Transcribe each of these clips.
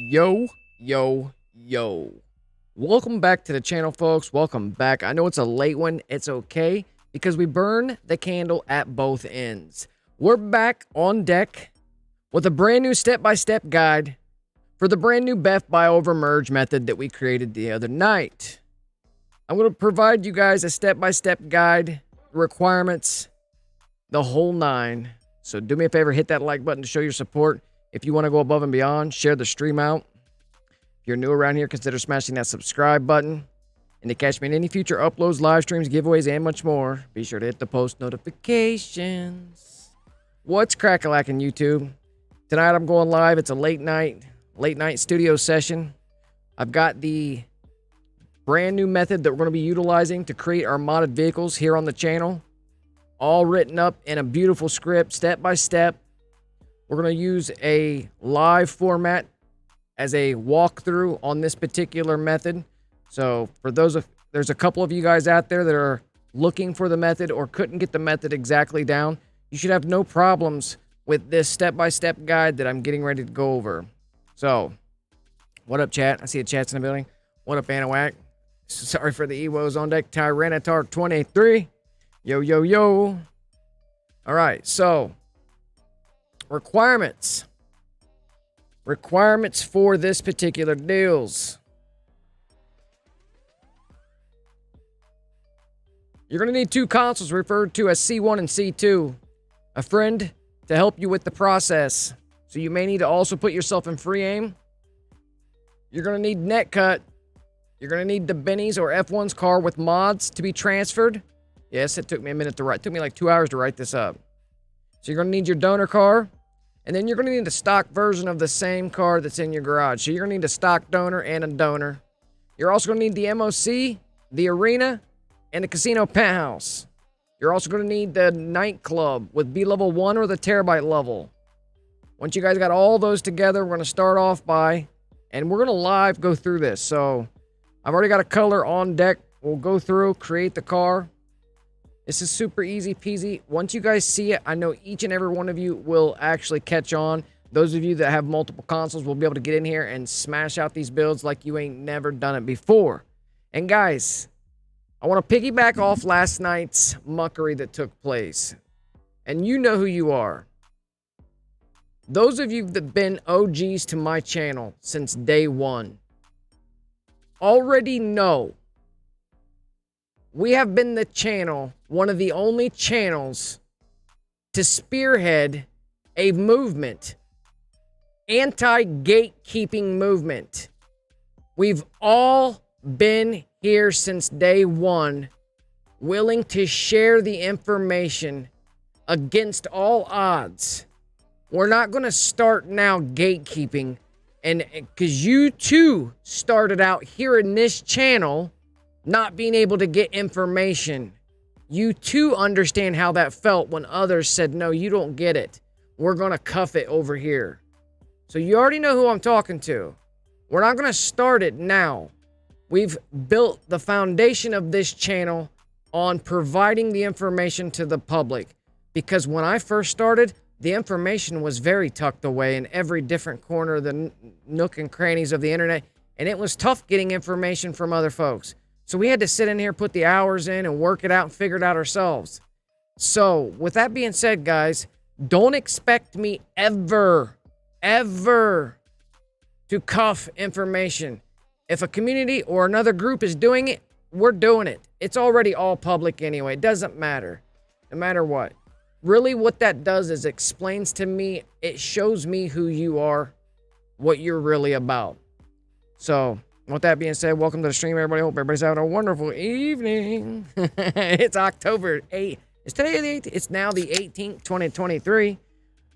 Yo, yo, yo. Welcome back to the channel, folks. Welcome back. I know it's a late one. It's okay because we burn the candle at both ends. We're back on deck with a brand new step-by-step guide for the brand new Beff BuyOver merge method that we created the other night. I'm going to provide you guys a step-by-step guide, requirements, the whole nine. So do me a favor, hit that like button to show your support. If you want to go above and beyond, share the stream out. If you're new around here, consider smashing that subscribe button. And to catch me in any future uploads, live streams, giveaways, and much more, be sure to hit the post notifications. What's crack-a-lackin' YouTube? Tonight I'm going live. It's a late night studio session. I've got the brand new method that we're going to be utilizing to create our modded vehicles here on the channel. All written up in a beautiful script, step by step. We're going to use a live format as a walkthrough on this particular method. So for there's a couple of you guys out there that are looking for the method or couldn't get the method exactly down, you should have no problems with this step-by-step guide that I'm getting ready to go over. So, what up, chat? I see the chat's in the building. What up, Anawak? Sorry for the Ewos on deck. Tyranitar 23. Yo, yo, yo. All right, so requirements for this particular deals. You're going to need two consoles referred to as C1 and C2. A friend to help you with the process. So you may need to also put yourself in free aim. You're going to need netcut. You're going to need the Benny's or F1's car with mods to be transferred. Yes, it took me a minute to write. It took me like 2 hours to write this up. So you're going to need your donor car. And then you're going to need a stock version of the same car that's in your garage. So you're going to need a stock donor and a donor. You're also going to need the MOC, the arena, and the casino penthouse. You're also going to need the nightclub with B level 1 or the terabyte level. Once you guys got all those together, we're going to start off by, and we're going to live go through this. So I've already got a color on deck. We'll go through, create the car. This is super easy peasy. Once you guys see it, I know each and every one of you will actually catch on. Those of you that have multiple consoles will be able to get in here and smash out these builds like you ain't never done it before. And guys, I want to piggyback off last night's muckery that took place. And you know who you are. Those of you that have been OGs to my channel since day one already know we have been the channel, one of the only channels to spearhead a movement, anti-gatekeeping movement. We've all been here since day one, willing to share the information against all odds. We're not going to start now gatekeeping, and because you too started out here in this channel not being able to get information. You too understand how that felt when others said, no, you don't get it. We're going to cuff it over here. So you already know who I'm talking to. We're not going to start it now. We've built the foundation of this channel on providing the information to the public. Because when I first started, the information was very tucked away in every different corner of the nook and crannies of the internet. And it was tough getting information from other folks. So we had to sit in here, put the hours in, and work it out and figure it out ourselves. So, with that being said, guys, don't expect me ever to cuff information. If a community or another group is doing it, we're doing it. It's already all public anyway. It doesn't matter. No matter what. Really, what that does is explains to me, it shows me who you are, what you're really about. So, with that being said, welcome to the stream, everybody. Hope everybody's having a wonderful evening. It's October 8th. Is today the 18th? It's now the 18th, 2023.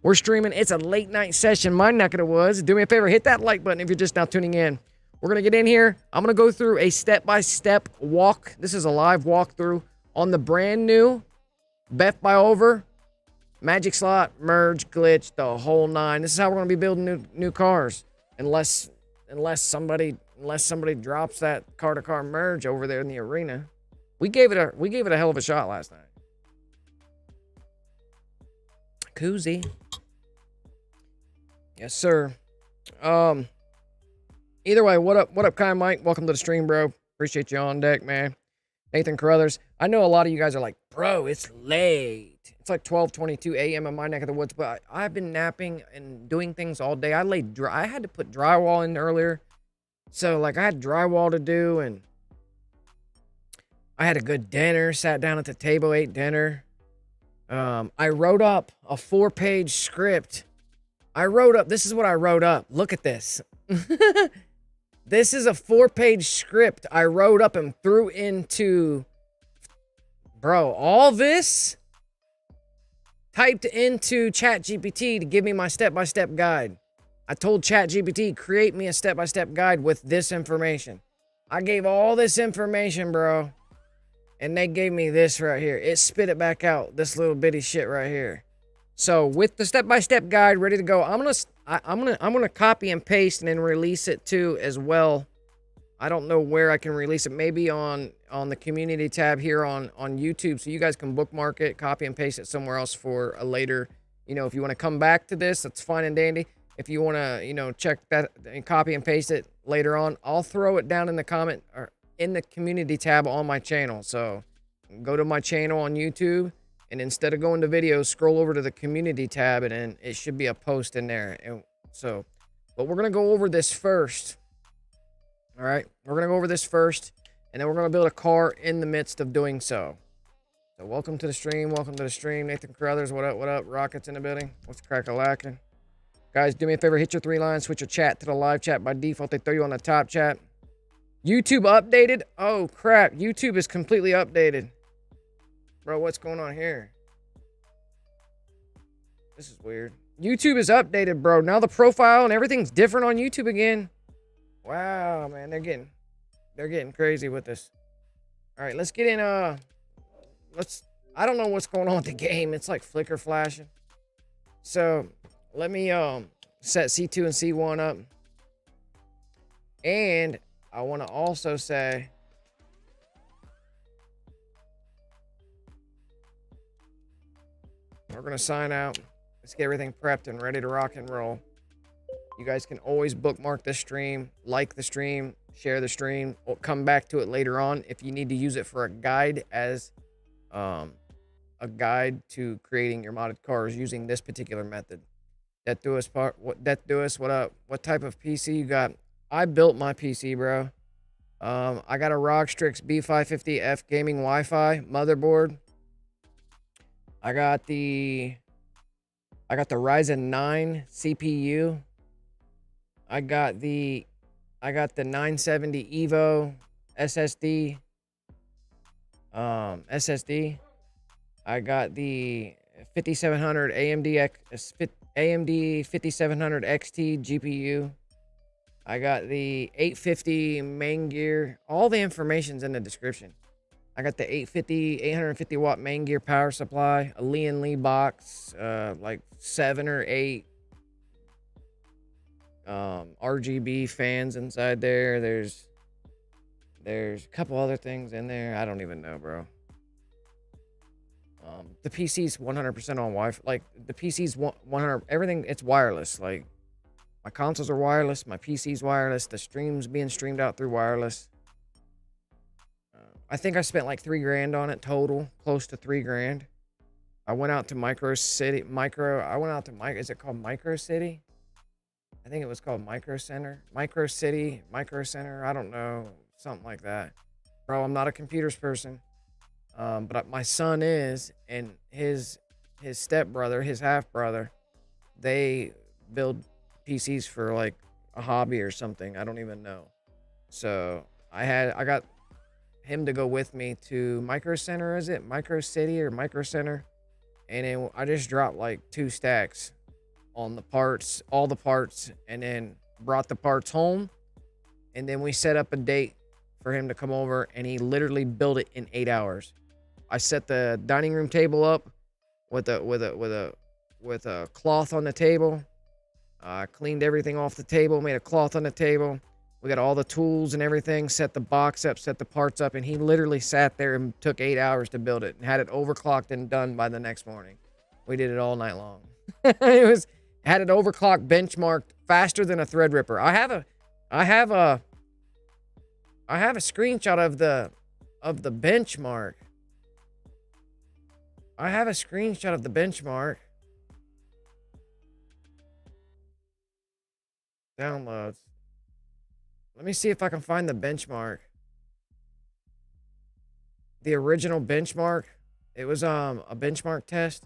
We're streaming. It's a late night session. My neck of the woods. Do me a favor, hit that like button if you're just now tuning in. We're going to get in here. I'm going to go through a step-by-step walk. This is a live walkthrough on the brand new Beff BuyOver, Magic Slot, Merge, Glitch, the whole nine. This is how we're going to be building new cars. Unless somebody drops that car-to-car merge over there in the arena. We gave it a hell of a shot last night. Koozie. Yes, sir. Either way, what up, Kai Mike? Welcome to the stream, bro. Appreciate you on deck, man. Nathan Carruthers. I know a lot of you guys are like, bro, it's late. It's like 12:22 a.m. in my neck of the woods, but I've been napping and doing things all day. I had to put drywall in earlier. So, like, I had drywall to do, and I had a good dinner, sat down at the table, ate dinner. I wrote up a 4-page script. This is what I wrote up. Look at this. This is a 4-page script I wrote up and threw into, bro, all this typed into ChatGPT to give me my step-by-step guide. I told ChatGPT, create me a step-by-step guide with this information. I gave all this information, bro, and they gave me this right here. It spit it back out, this little bitty shit right here. So with the step-by-step guide ready to go, I'm gonna copy and paste and then release it too as well. I don't know where I can release it. Maybe on the community tab here on YouTube, so you guys can bookmark it, copy and paste it somewhere else for a later. You know, if you want to come back to this, that's fine and dandy. If you want to, you know, check that and copy and paste it later on, I'll throw it down in the comment or in the community tab on my channel. So go to my channel on YouTube. And instead of going to videos, scroll over to the community tab, and then it should be a post in there. And so, but we're going to go over this first. All right. We're going to go over this first, and then we're going to build a car in the midst of doing so. So welcome to the stream. Welcome to the stream. Nathan Carruthers, what up? What up? Rockets in the building. What's crack-a-lackin'? Guys, do me a favor. Hit your 3 lines. Switch your chat to the live chat. By default, they throw you on the top chat. YouTube updated? Oh, crap. YouTube is completely updated. Bro, what's going on here? This is weird. YouTube is updated, bro. Now the profile and everything's different on YouTube again. Wow, man, they're getting crazy with this. All right, let's get in. I don't know what's going on with the game. It's like flicker flashing. So let me set C2 and C1 up. And I want to also say, we're going to sign out. Let's get everything prepped and ready to rock and roll. You guys can always bookmark the stream, like the stream, share the stream, or come back to it later on if you need to use it for a guide as a guide to creating your modded cars using this particular method. What up? What type of PC you got? I built my PC, bro. I got a Rogstrix B550F gaming Wi-Fi motherboard. I got the Ryzen 9 CPU. I got the 970 Evo SSD. I got the 5700 AMD 5700 XT GPU. I got the 850 main gear. All the information's in the description. I got the 850 watt main gear power supply, a Lian Lee box, like 7 or 8 RGB fans inside there. There's a couple other things in there. I don't even know, bro. The PC's 100% on Wi-Fi. Like, the PC's 100, everything, it's wireless. Like, my consoles are wireless, my PC's wireless, the stream's being streamed out through wireless. I think I spent like $3 grand on it total, close to $3 grand. I went out to is it called Micro City? I think it was called Micro Center, I don't know, something like that. Bro, I'm not a computers person, but my son is, and his stepbrother, his half-brother, they build PCs for like a hobby or something, I don't even know. So I got him to go with me to Micro Center, is it Micro City or Micro Center? And then I just dropped like 2 stacks on the parts, all the parts, and then brought the parts home. And then we set up a date for him to come over, and he literally built it in 8 hours. I set the dining room table up with a cloth on the table. I cleaned everything off the table, made a cloth on the table. We got all the tools and everything, set the box up, set the parts up, and he literally sat there and took 8 hours to build it and had it overclocked and done by the next morning. We did it all night long. Had it overclocked, benchmarked, faster than a Threadripper. I I have a screenshot of the benchmark. I have a screenshot of the benchmark. Downloads. Let me see if I can find the benchmark. The original benchmark. It was a benchmark test.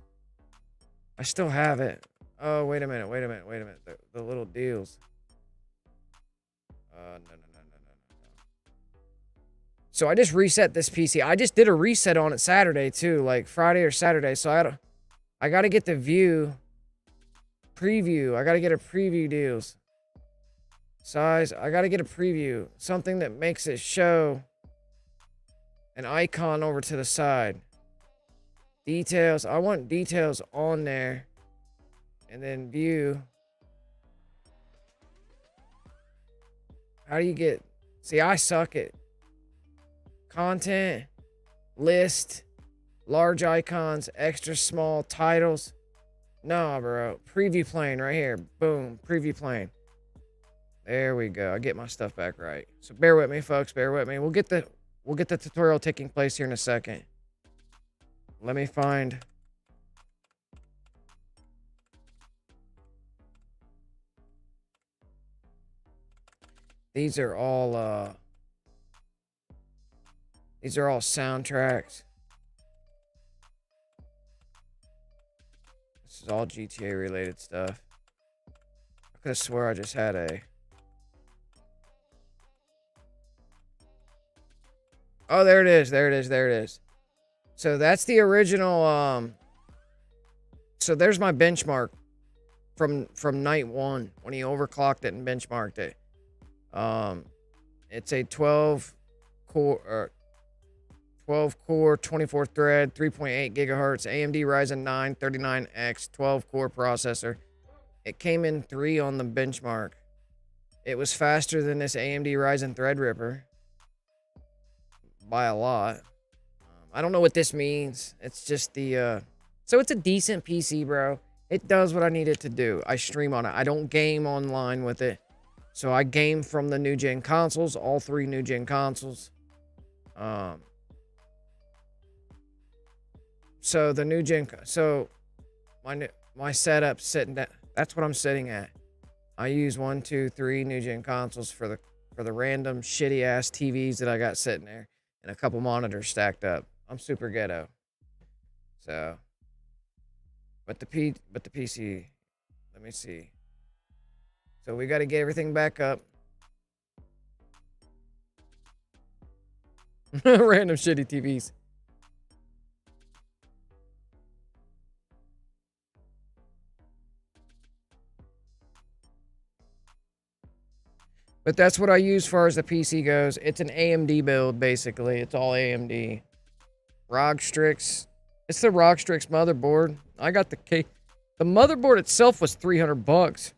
I still have it. Oh, wait a minute. The little deals. No. So I just reset this PC. I just did a reset on it Saturday too, like Friday or Saturday. So I got to get the preview. I got to get a preview deals. Size. I got to get a preview. Something that makes it show an icon over to the side. Details. I want details on there. And then view. How do you get... See, I suck at content, list, large icons, extra small titles. No, bro. Preview plane right here. Boom. Preview plane. There we go. I get my stuff back right. So bear with me, folks. Bear with me. We'll get the tutorial taking place here in a second. Let me find... These are all soundtracks. This is all GTA related stuff. I could have swore I just had a... Oh, there it is. There it is. So that's the original, so there's my benchmark from night one when he overclocked it and benchmarked it. It's a 12 core, 24 thread, 3.8 gigahertz, AMD Ryzen 9 39X, 12 core processor. It came in 3 on the benchmark. It was faster than this AMD Ryzen Threadripper by a lot. I don't know what this means. It's just the, so it's a decent PC, bro. It does what I need it to do. I stream on it. I don't game online with it. So I game from the new gen consoles, all 3 new gen consoles. So the new gen, so my setup's sitting down. That's what I'm sitting at. I use 1, 2, 3 new gen consoles for the random shitty ass TVs that I got sitting there, and a couple monitors stacked up. I'm super ghetto. So, but the PC, let me see. So we got to get everything back up. Random shitty TVs. But that's what I use as far as the PC goes. It's an AMD build, basically. It's all AMD. ROG Strix. It's the ROG Strix motherboard. I got the case. The motherboard itself was $300.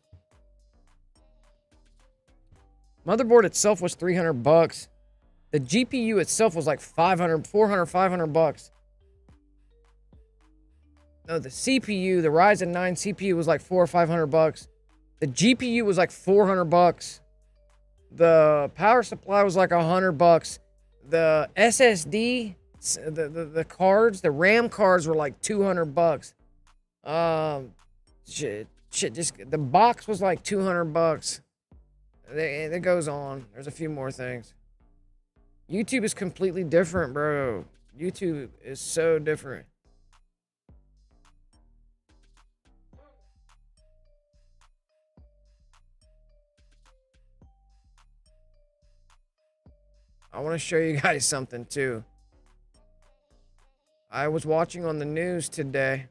Motherboard itself was $300. The GPU itself was like $500, $400, $500. No, the CPU, the Ryzen 9 CPU was like $400 or $500. The GPU was like $400. The power supply was like $100. The SSD, the cards, the RAM cards were like $200. Just the box was like $200. It goes on. There's a few more things. YouTube is completely different, bro. YouTube is so different. I want to show you guys something too. I was watching on the news today.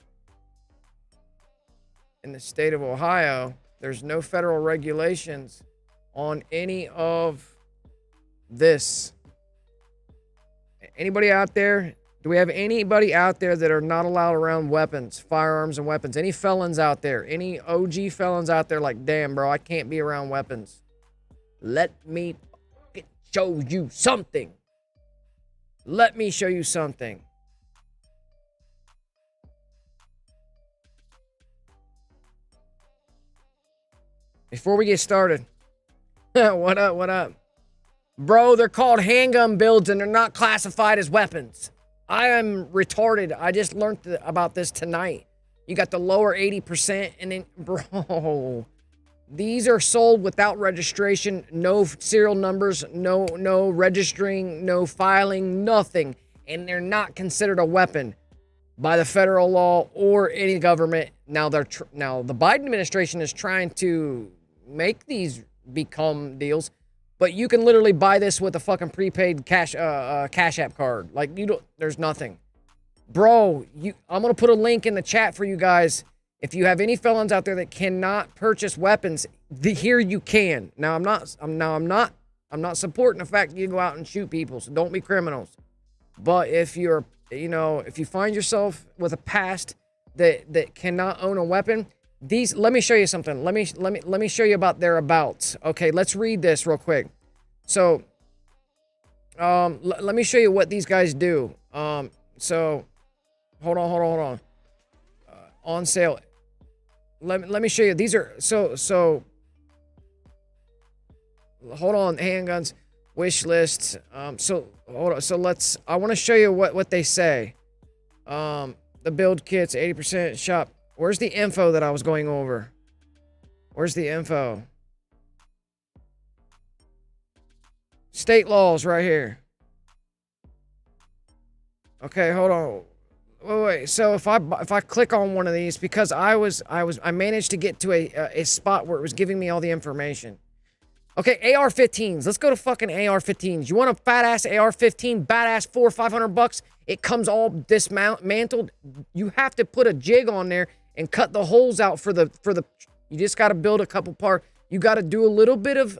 In the state of Ohio, there's no federal regulations on any of this. Anybody out there? Do we have anybody out there that are not allowed around weapons, firearms and weapons? Any felons out there? Any OG felons out there like, damn, bro, I can't be around weapons. Let me show you something. Let me show you something. Before we get started, What up? What up? Bro, they're called handgun builds and they're not classified as weapons. I am retarded. I just learned about this tonight. You got the lower 80% and then, bro, these are sold without registration, no serial numbers, no registering, no filing, nothing. And they're not considered a weapon by the federal law or any government. Now now the Biden administration is trying to make these become deals, but you can literally buy this with a fucking prepaid Cash App card. Like, you don't, there's nothing. Bro, I'm gonna put a link in the chat for you guys. If you have any felons out there that cannot purchase weapons, here you can. Now I'm not supporting the fact you go out and shoot people, so don't be criminals. But if you're, if you find yourself with a past that cannot own a weapon, let me show you something. Let me show you about their abouts. Okay, let's read this real quick. So, let me show you what these guys do. So, hold on. On sale. Let me show you. These are so. Hold on, handguns, wish list. So hold on. So I want to show you what they say. The build kits, 80% shop. Where's the info that I was going over? Where's the info? State laws right here. Okay, hold on. Wait. So if I click on one of these, because I managed to get to a spot where it was giving me all the information. Okay, AR-15s. Let's go to fucking AR-15s. You want a fat ass AR-15, badass, $400-500? It comes all dismantled. You have to put a jig on there and cut the holes out for the. You just got to build a couple parts. You got to do a little bit of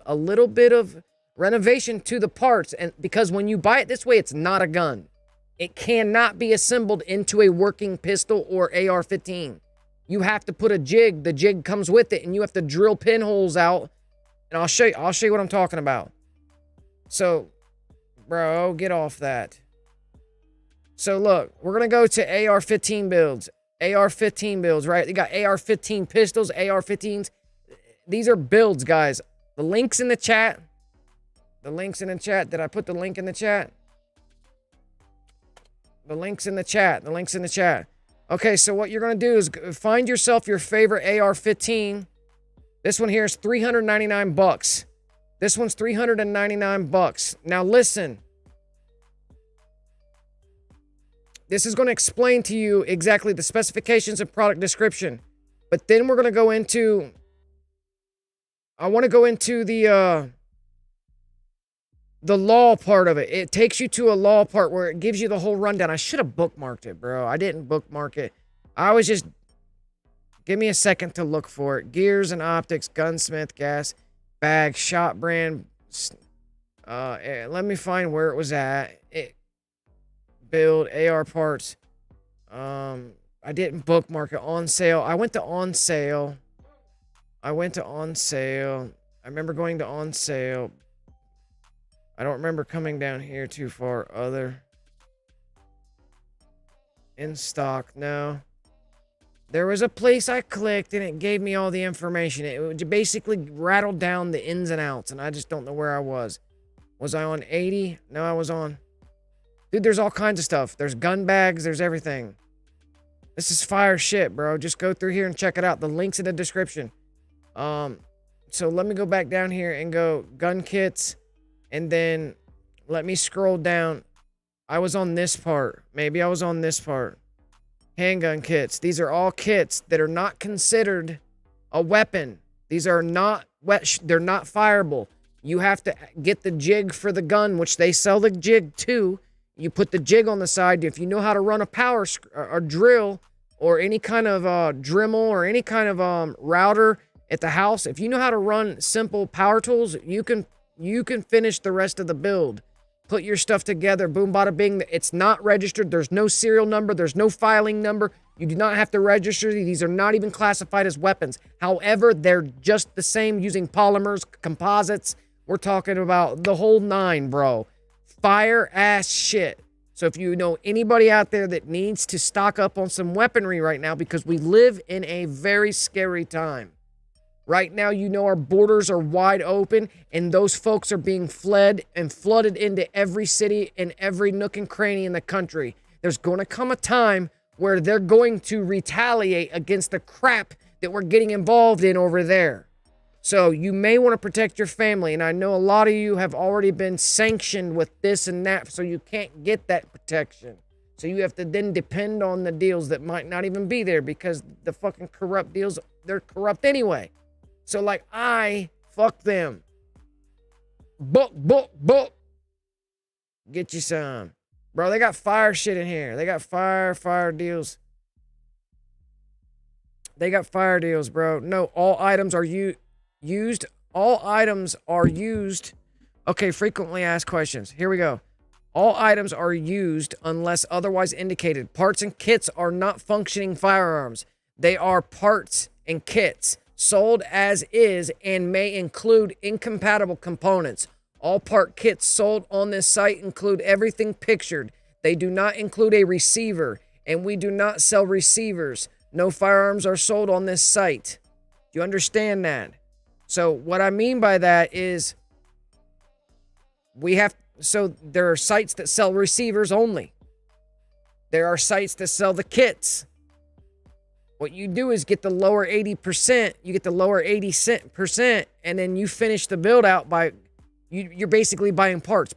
renovation to the parts, and because when you buy it this way, it's not a gun. It cannot be assembled into a working pistol or AR-15. You have to put a jig. The jig comes with it, and you have to drill pinholes out. And I'll show you what I'm talking about. So, bro, get off that. So look, we're gonna go to AR-15 builds. AR-15 builds, right? They got AR-15 pistols, AR-15s. These are builds, guys. The link's in the chat. The link's in the chat. Did I put the link in the chat? The link's in the chat. The link's in the chat. Okay, so what you're gonna do is find yourself your favorite AR-15. This one here is $399. This one's $399. Now listen. This is going to explain to you exactly the specifications and product description. But then we're going to go into... I want to go into the law part of it. It takes you to a law part where it gives you the whole rundown. I should have bookmarked it, bro. I didn't bookmark it. I was just... Give me a second to look for it. Gears and optics, gunsmith, gas, bag, shot brand. Let me find where it was at. Build, AR parts. I didn't bookmark it. On sale. I went to on sale. I remember going to on sale. I don't remember coming down here too far. Other. In stock. No. There was a place I clicked and it gave me all the information. It basically rattled down the ins and outs, and I just don't know where I was. Was I on 80? No, I was on... Dude, there's all kinds of stuff. There's gun bags. There's everything. This is fire shit, bro. Just go through here and check it out. The link's in the description. So let me go back down here and go gun kits. And then let me scroll down. I was on this part. Maybe I was on this part. Handgun kits. These are all kits that are not considered a weapon. These are not they're not fireable. You have to get the jig for the gun, which they sell the jig too. You put the jig on the side. If you know how to run a power or drill or any kind of Dremel or any kind of router at the house, if you know how to run simple power tools, you can finish the rest of the build. Put your stuff together, boom, bada, bing. It's not registered. There's no serial number. There's no filing number. You do not have to register. These are not even classified as weapons. However, they're just the same using polymers, composites. We're talking about the whole nine, bro. Fire ass shit. So if you know anybody out there that needs to stock up on some weaponry right now, because we live in a very scary time. Right now, you know our borders are wide open, and those folks are being fled and flooded into every city and every nook and cranny in the country. There's going to come a time where they're going to retaliate against the crap that we're getting involved in over there. So you may want to protect your family, and I know a lot of you have already been sanctioned with this and that, so you can't get that protection. So you have to then depend on the deals that might not even be there because the fucking corrupt deals, they're corrupt anyway. So, like, fuck them. Book. Get you some. Bro, they got fire shit in here. They got fire deals. They got fire deals, bro. No, all items are used. All items are used. Okay, frequently asked questions. Here we go. All items are used unless otherwise indicated. Parts and kits are not functioning firearms. They are parts and kits. Sold as is and may include incompatible components. All part kits sold on this site include everything pictured. They do not include a receiver, and we do not sell receivers. No firearms are sold on this site. Do you understand that? So what I mean by that is so there are sites that sell receivers only. There are sites that sell the kits. What you do is get the lower 80%, you get the lower 80%, and then you finish the build out by, you're basically buying parts,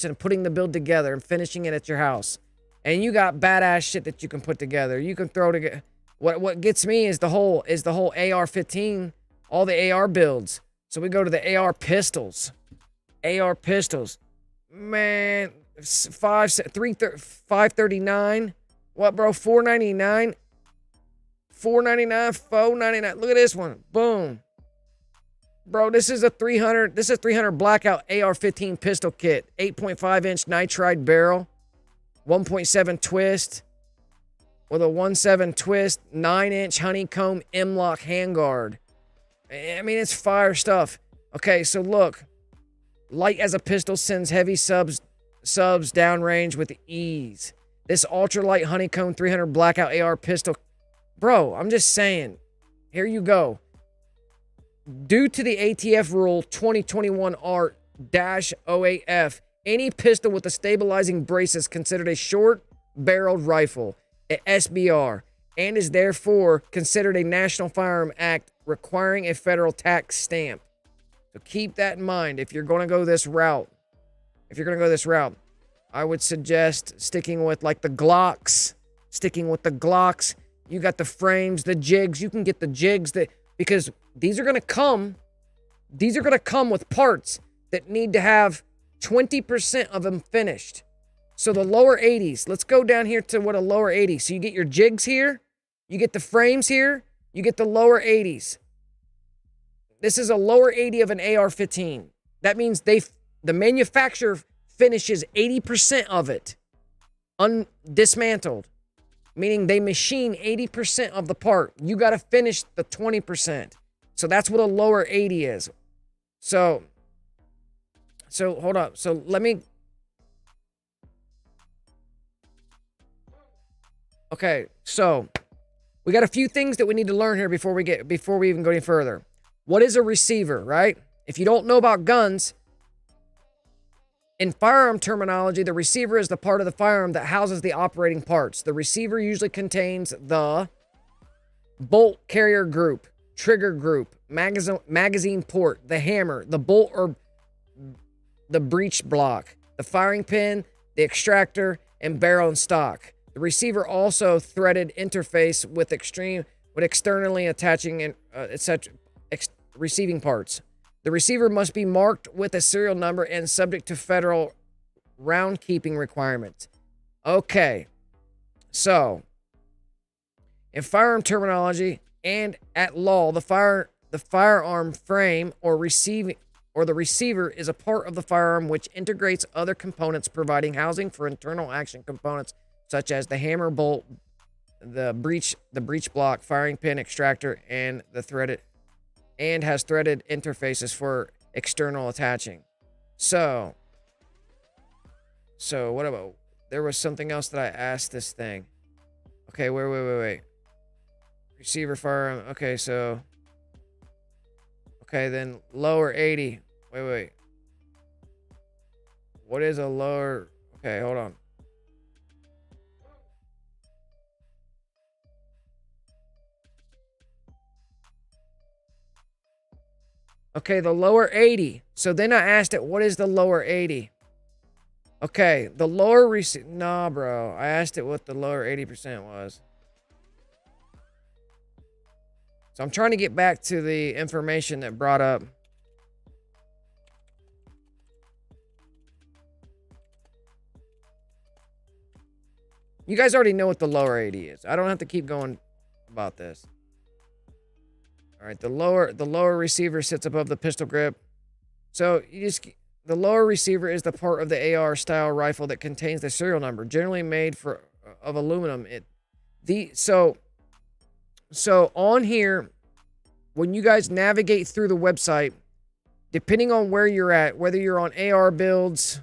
and putting the build together and finishing it at your house. And you got badass shit that you can put together. You can throw together. What gets me is the whole AR-15, all the AR builds. So we go to the AR pistols. AR pistols. Man, 539. What, bro? 499. 499, 499. Look at this one. Boom. Bro, this is a 300 Blackout AR-15 pistol kit. 8.5-inch nitride barrel. 1.7 twist. With a 1.7 twist. 9-inch honeycomb M-lock handguard. I mean, it's fire stuff. Okay, so look. Light as a pistol sends heavy subs downrange with ease. This ultralight honeycomb 300 Blackout AR pistol. Bro, I'm just saying. Here you go. Due to the ATF rule 2021R-08F, any pistol with a stabilizing brace is considered a short-barreled rifle, a SBR, and is therefore considered a National Firearm Act requiring a federal tax stamp. So keep that in mind if you're going to go this route. I would suggest sticking with like the Glocks. You got the frames, the jigs. You can get the jigs because these are going to come with parts that need to have 20% of them finished. So the lower 80s, let's go down here to what a lower 80. So you get your jigs here, you get the frames here, you get the lower 80s. This is a lower 80 of an AR-15. That means the manufacturer finishes 80% of it dismantled, meaning they machine 80% of the part. You got to finish the 20%. So that's what a lower 80 is. So hold up. So let me. Okay, so we got a few things that we need to learn here before we even go any further. What is a receiver, right? If you don't know about guns, in firearm terminology, the receiver is the part of the firearm that houses the operating parts. The receiver usually contains the bolt carrier group, trigger group, magazine port, the hammer, the bolt or the breech block, the firing pin, the extractor, and barrel and stock. The receiver also threaded interface with externally attaching and etc. Receiving parts. The receiver must be marked with a serial number and subject to federal round keeping requirements. Okay, so in firearm terminology and at law, the firearm frame or the receiver is a part of the firearm which integrates other components, providing housing for internal action components such as the hammer, bolt, the breech block, firing pin, extractor, and has threaded interfaces for external attaching. So what about, there was something else that I asked this thing. Okay, wait. Receiver firearm. Okay, so Okay, then lower 80. Wait. What is a lower? Okay, hold on. Okay, the lower 80. So then I asked it, what is the lower 80? Okay, the lower nah, bro. I asked it what the lower 80% was. So I'm trying to get back to the information that brought up. You guys already know what the lower 80 is. I don't have to keep going about this. All right, the lower receiver sits above the pistol grip. So the lower receiver is the part of the AR style rifle that contains the serial number, generally made of aluminum. So on here, when you guys navigate through the website, depending on where you're at, whether you're on AR builds,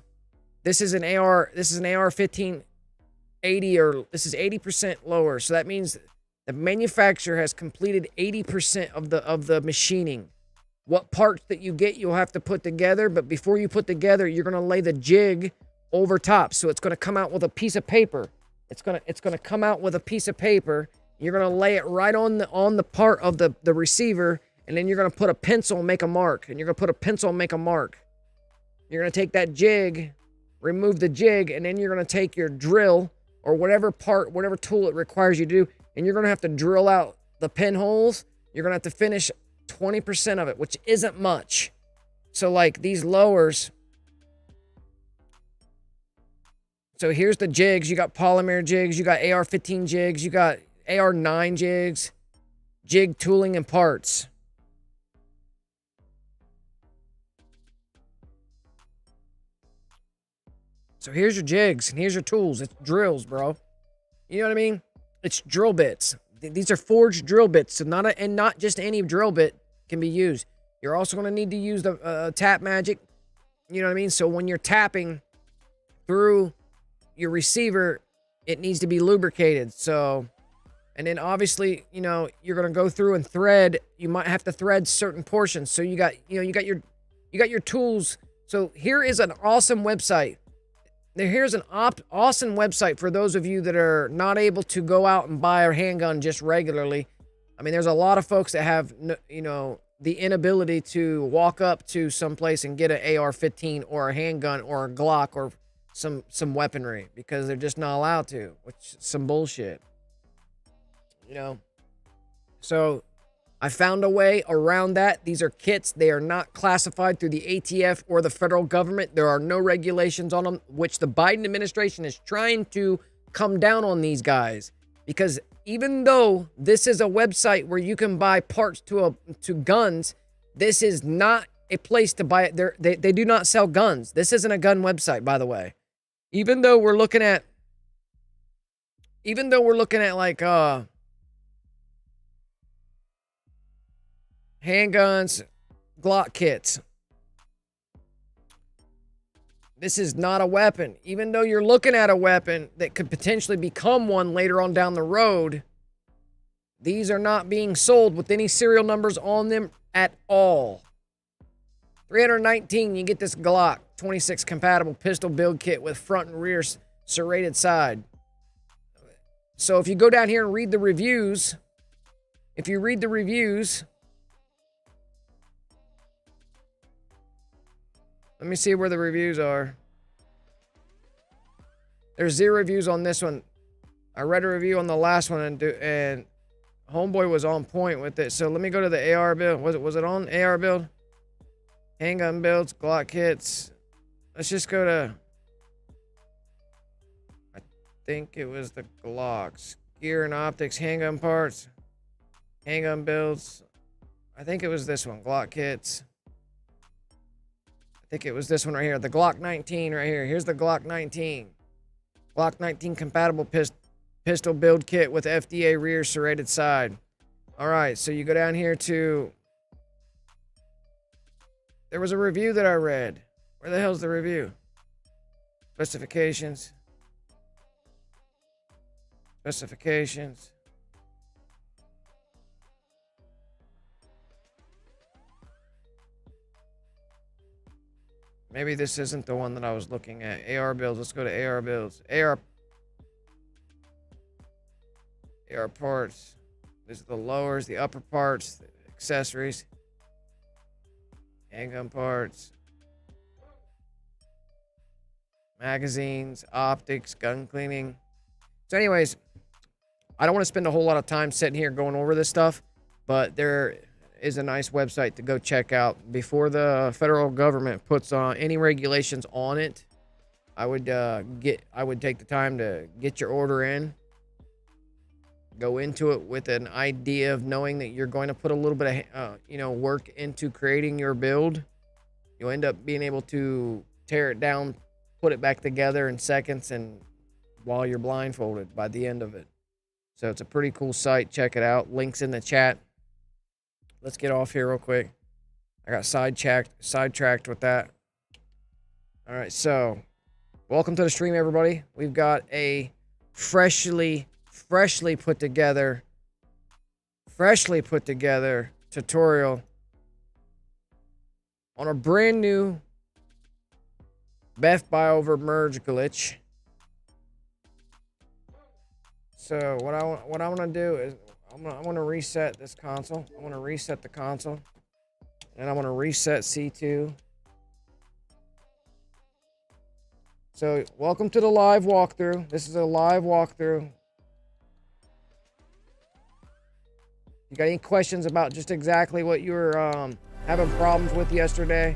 this is an AR 1580, or this is 80% lower. So that means the manufacturer has completed 80% of the machining. What parts that you get, you'll have to put together, but before you put together, you're going to lay the jig over top. So it's going to come out with a piece of paper. It's going to come out with a piece of paper. You're going to lay it right on the part of the receiver, and then you're going to put a pencil and make a mark. And you're going to put a pencil and make a mark. You're going to take that jig, remove the jig, and then you're going to take your drill or whatever tool it requires you to do, and you're going to have to drill out the pinholes. You're going to have to finish 20% of it, which isn't much. So like these lowers. So here's the jigs. You got polymer jigs. You got AR-15 jigs. You got AR-9 jigs. Jig tooling and parts. So here's your jigs and here's your tools. It's drills, bro. You know what I mean? It's drill bits. These are forged drill bits. So not just any drill bit can be used. You're also going to need to use the tap magic. You know what I mean? So when you're tapping through your receiver, it needs to be lubricated. So, and then obviously, you know, you're going to go through and thread. You might have to thread certain portions. So you got your tools. So here is an awesome website. Here's an awesome website for those of you that are not able to go out and buy a handgun just regularly. I mean, there's a lot of folks that have, you know, the inability to walk up to someplace and get an AR-15 or a handgun or a Glock or some weaponry because they're just not allowed to, which is some bullshit. You know? So I found a way around that. These are kits. They are not classified through the ATF or the federal government. There are no regulations on them, which the Biden administration is trying to come down on these guys. Because even though this is a website where you can buy parts to guns, this is not a place to buy it. They do not sell guns. This isn't a gun website, by the way. Even though we're looking at like handguns, Glock kits. This is not a weapon. Even though you're looking at a weapon that could potentially become one later on down the road, these are not being sold with any serial numbers on them at all. $319, you get this Glock 26 compatible pistol build kit with front and rear serrated side. So if you go down here and read the reviews, let me see where the reviews are. There's 0 reviews on this one. I read a review on the last one and homeboy was on point with it. So let me go to the AR build. Was it on AR build? Handgun builds, Glock kits. Let's just go to, I think it was the Glocks. Gear and optics, handgun parts, handgun builds. I think it was this one, Glock kits. I think it was this one right here, the Glock 19 right here. Here's the Glock 19. Glock 19 compatible pistol build kit with FDA rear serrated side. All right, so you go down here to, there was a review that I read. Where the hell's the review? Specifications. Specifications. Maybe this isn't the one that I was looking at. AR builds. Let's go to AR builds. AR parts. These are the lowers, the upper parts, the accessories, handgun parts, magazines, optics, gun cleaning. So anyways, I don't want to spend a whole lot of time sitting here going over this stuff, but there is a nice website to go check out before the federal government puts on any regulations on it. I would take the time to get your order in, go into it with an idea of knowing that you're going to put a little bit of work into creating your build. You'll end up being able to tear it down, put it back together in seconds, and while you're blindfolded by the end of it. So it's a pretty cool site. Check it out. Links in the chat. Let's get off here real quick. I got sidetracked with that. All right, so welcome to the stream, everybody. We've got a freshly put together tutorial on a brand new Beff BuyOver merge glitch. So what I want to do is I want to reset this console. I want to reset the console, and I want to reset C2. So welcome to the live walkthrough. This is a live walkthrough. You got any questions about just exactly what you were having problems with yesterday?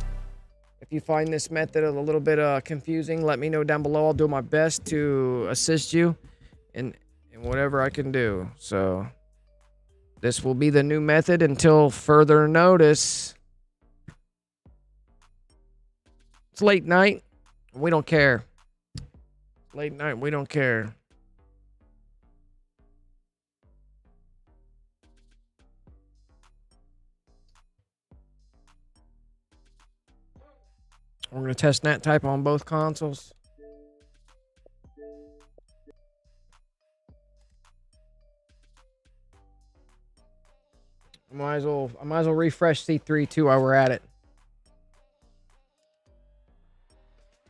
If you find this method a little bit confusing, let me know down below. I'll do my best to assist you in whatever I can do. So this will be the new method until further notice. It's late night. We don't care. Late night. We don't care. We're going to test NAT type on both consoles. I might as well refresh C3 too while we're at it.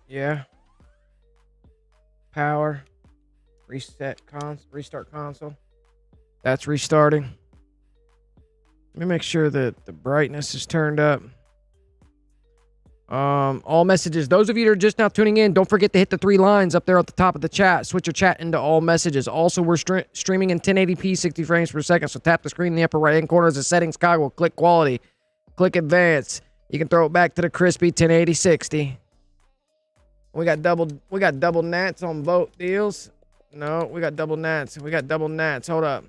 Yeah. Power. Restart console. That's restarting. Let me make sure that the brightness is turned up. All messages. Those of you that are just now tuning in, don't forget to hit the 3 lines up there at the top of the chat. Switch your chat into all messages. Also, we're streaming in 1080p, 60 frames per second. So tap the screen in the upper right-hand corner as a settings toggle. Click quality. Click advanced. You can throw it back to the crispy 1080, 60. We got double nats on both deals. No, we got double nats. We got double nats. Hold up.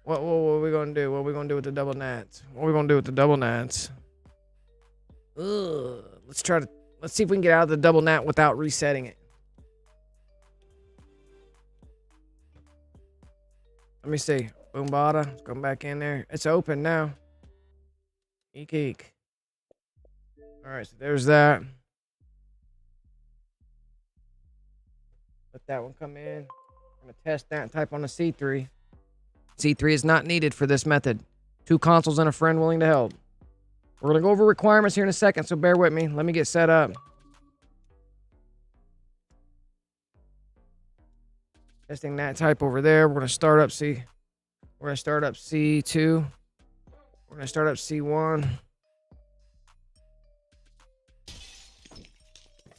What are we gonna do? What are we gonna do with the double nats? What are we gonna do with the double nats? Ugh. Let's see if we can get out of the double nat without resetting it. Let me see. Boom bada. Let's go back in there. It's open now. Eek eek. Alright, so there's that. Let that one come in. I'm gonna test that and type on the C3. C3 is not needed for this method. 2 consoles and a friend willing to help. We're going to go over requirements here in a second, so bear with me. Let me get set up. Testing that type over there. We're going to start up C2. We're going to start up C1.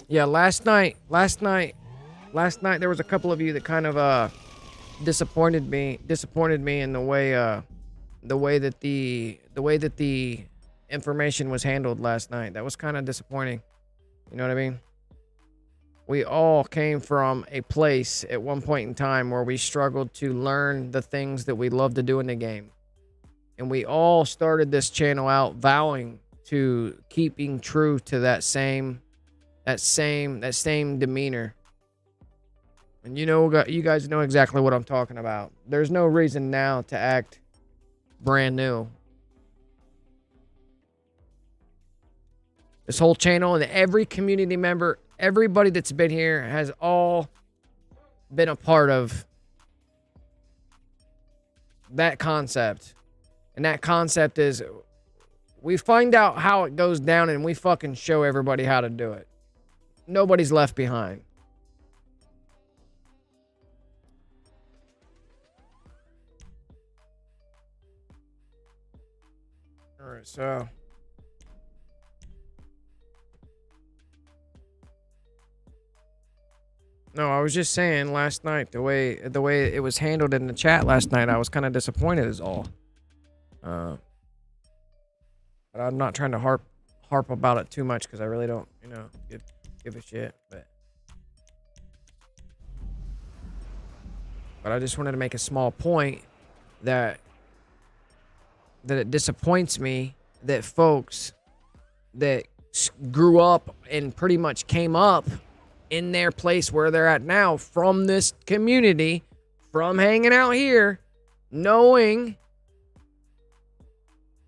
Yeah, last night there was a couple of you that kind of disappointed me in the way that the information was handled last night. That was kind of disappointing. You know what I mean? We all came from a place at one point in time where we struggled to learn the things that we love to do in the game. And we all started this channel out vowing to keeping true to that same demeanor. And you guys know exactly what I'm talking about. There's no reason now to act brand new. This whole channel and every community member, everybody that's been here has all been a part of that concept. And that concept is We find out how it goes down and we fucking show everybody how to do it. Nobody's left behind. All right, so no, I was just saying last night the way it was handled in the chat last night, I was kind of disappointed is all. But I'm not trying to harp about it too much because I really don't, you know, give a shit. But I just wanted to make a small point that it disappoints me that folks that grew up and pretty much came up in their place where they're at now from this community, from hanging out here, knowing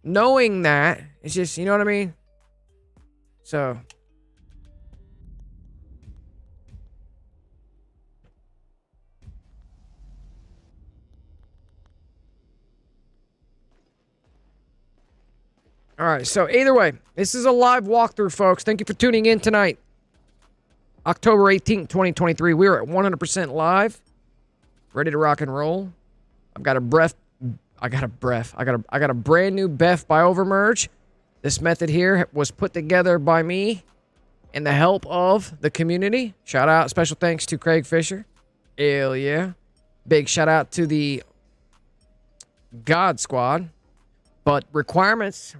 that it's just, you know what I mean? So all right, so either way, this is a live walkthrough, folks. Thank you for tuning in tonight. October 18th, 2023. We're at 100% live. Ready to rock and roll. I got a brand new Beff BuyOver merge. This method here was put together by me and the help of the community. Shout out, special thanks to Craig Fisher. Hell yeah. Big shout out to the God Squad. But requirements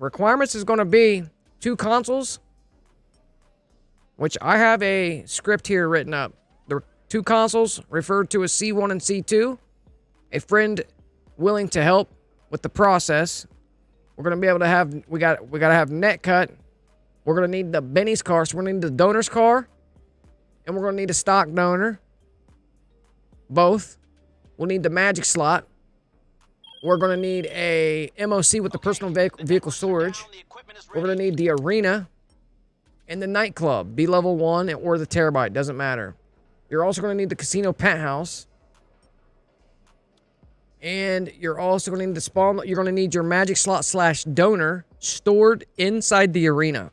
is going to be 2 consoles, which I have a script here written up. The 2 consoles referred to as C1 and C2. A friend willing to help with the process. We're going to be able to have, we got to have net cut. We're going to need the Benny's car, so we're going to need the donor's car. And we're going to need a stock donor. Both. We'll need the magic slot. We're going to need a MOC with the personal vehicle storage. We're going to need the arena and the nightclub, B level 1 or the terabyte, doesn't matter. You're also going to need the casino penthouse. And you're also going to need the spawn. You're going to need your magic slot / donor stored inside the arena.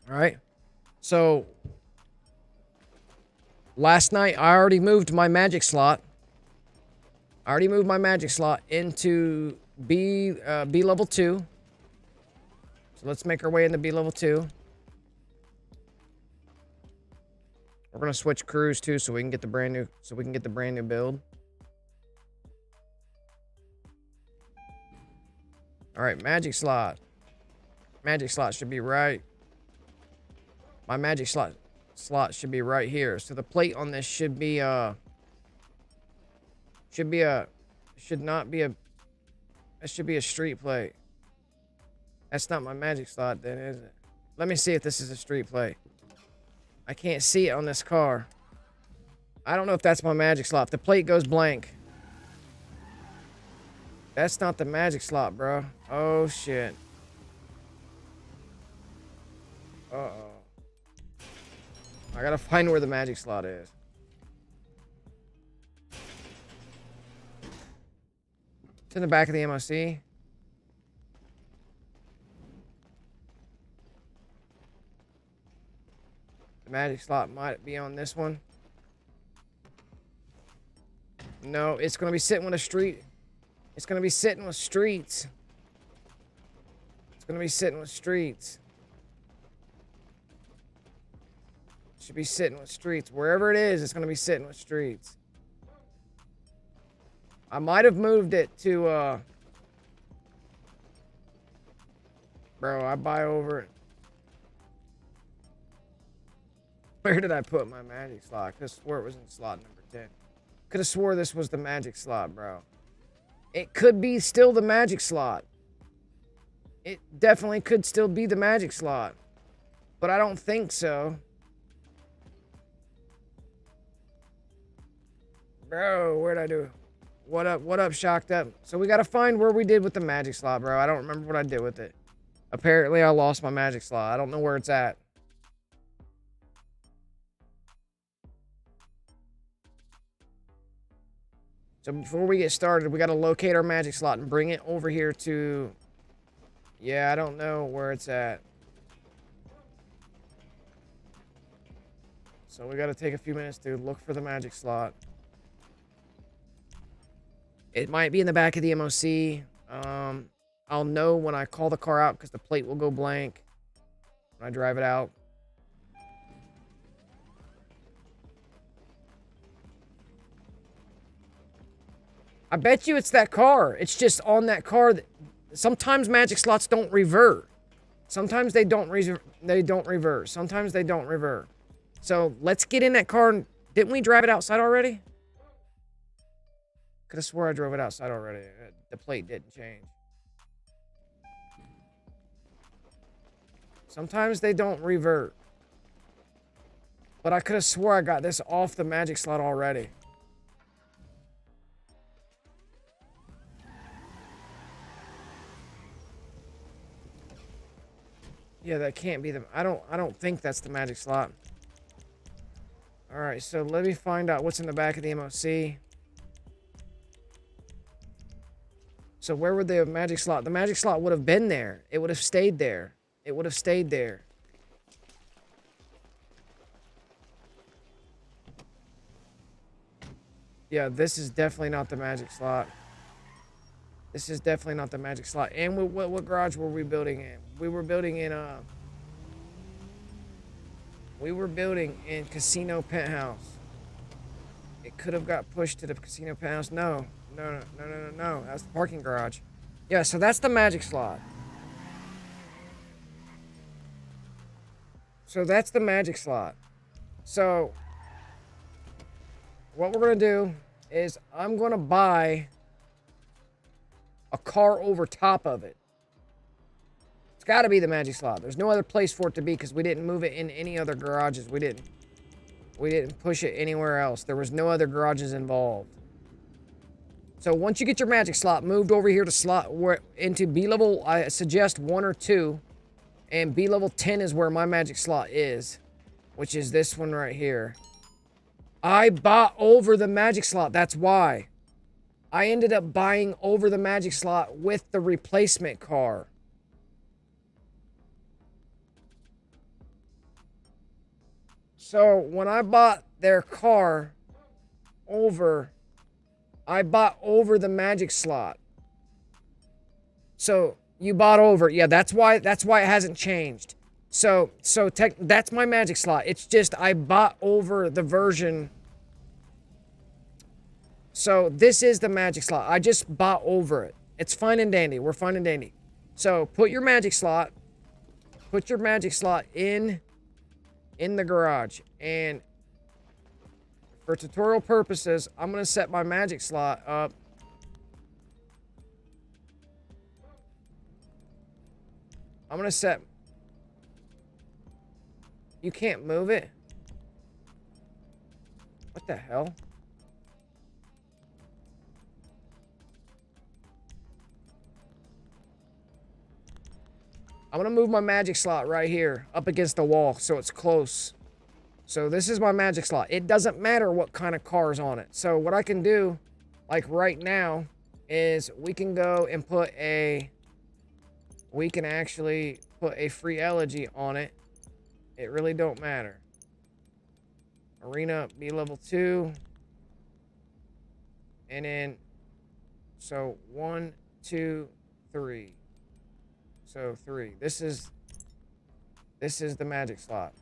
All right. So last night I already moved my magic slot. Into B level 2. So let's make our way into B level 2. We're gonna switch crews too, so we can get the brand new build. All right, magic slot. Magic slot should be right. My magic slot should be right here. So the plate on this should be that should be a street plate. That's not my magic slot then, is it? Let me see if this is a street plate. I can't see it on this car. I don't know if that's my magic slot. If the plate goes blank. That's not the magic slot, bro. Oh, shit. Uh-oh. I gotta find where the magic slot is. It's in the back of the MOC. The magic slot might be on this one. No, it's going to be sitting with a street. It's going to be sitting with streets. It's going to be sitting with streets. It should be sitting with streets. Wherever it is, it's going to be sitting with streets. I might have moved it to, bro, I buy over it. Where did I put my magic slot? I could have swore it was in slot number 10. Could have swore this was the magic slot, bro. It could be still the magic slot. It definitely could still be the magic slot. But I don't think so. Bro, where'd I do? What up, shocked up? So we gotta find where we did with the magic slot, bro. I don't remember what I did with it. Apparently I lost my magic slot. I don't know where it's at. So before we get started, we got to locate our magic slot and bring it over here to Yeah, I don't know where it's at. So we got to take a few minutes to look for the magic slot. It might be in the back of the MOC. I'll know when I call the car out because the plate will go blank when I drive it out. I bet you it's that car. It's just on that car. Sometimes magic slots don't revert. Sometimes they don't revert. Sometimes they don't revert. So let's get in that car. Didn't we drive it outside already? Could have swore I drove it outside already. The plate didn't change. Sometimes they don't revert. But I could have swore I got this off the magic slot already. Yeah, that can't be the... I don't think that's the magic slot. Alright, so let me find out what's in the back of the MOC. So where would the magic slot... The magic slot would have been there. It would have stayed there. It would have stayed there. Yeah, this is definitely not the magic slot. This is definitely not the magic slot. And what garage were we building in? We were building in Casino Penthouse. It could have got pushed to the Casino Penthouse. No. That's the parking garage. Yeah, so that's the magic slot. So that's the magic slot. So what we're going to do is I'm going to buy a car over top of it. It's got to be the magic slot. There's no other place for it to be because we didn't move it in any other garages. We didn't push it anywhere else. There was no other garages involved. So once you get your magic slot moved over here to slot into B level, I suggest 1 or 2. And B level 10 is where my magic slot is, which is this one right here. I bought over the magic slot. That's why. I ended up buying over the magic slot with the replacement car. So when I bought their car over, I bought over the magic slot. So you bought over. Yeah, that's why it hasn't changed. So that's my magic slot. It's just I bought over the version. So this is the magic slot. I just bought over it. It's fine and dandy. We're fine and dandy. So put your magic slot. Put your magic slot in the garage. And for tutorial purposes, I'm going to set my magic slot up. I'm going to set... You can't move it? What the hell? I'm going to move my magic slot right here up against the wall so it's close. So this is my magic slot. It doesn't matter what kind of car is on it. So what I can do, like right now, is we can go and put a... We can actually put a free elegy on it. It really don't matter. Arena B level 2. And then, so 1, 2, 3. So 3. This is the magic slot.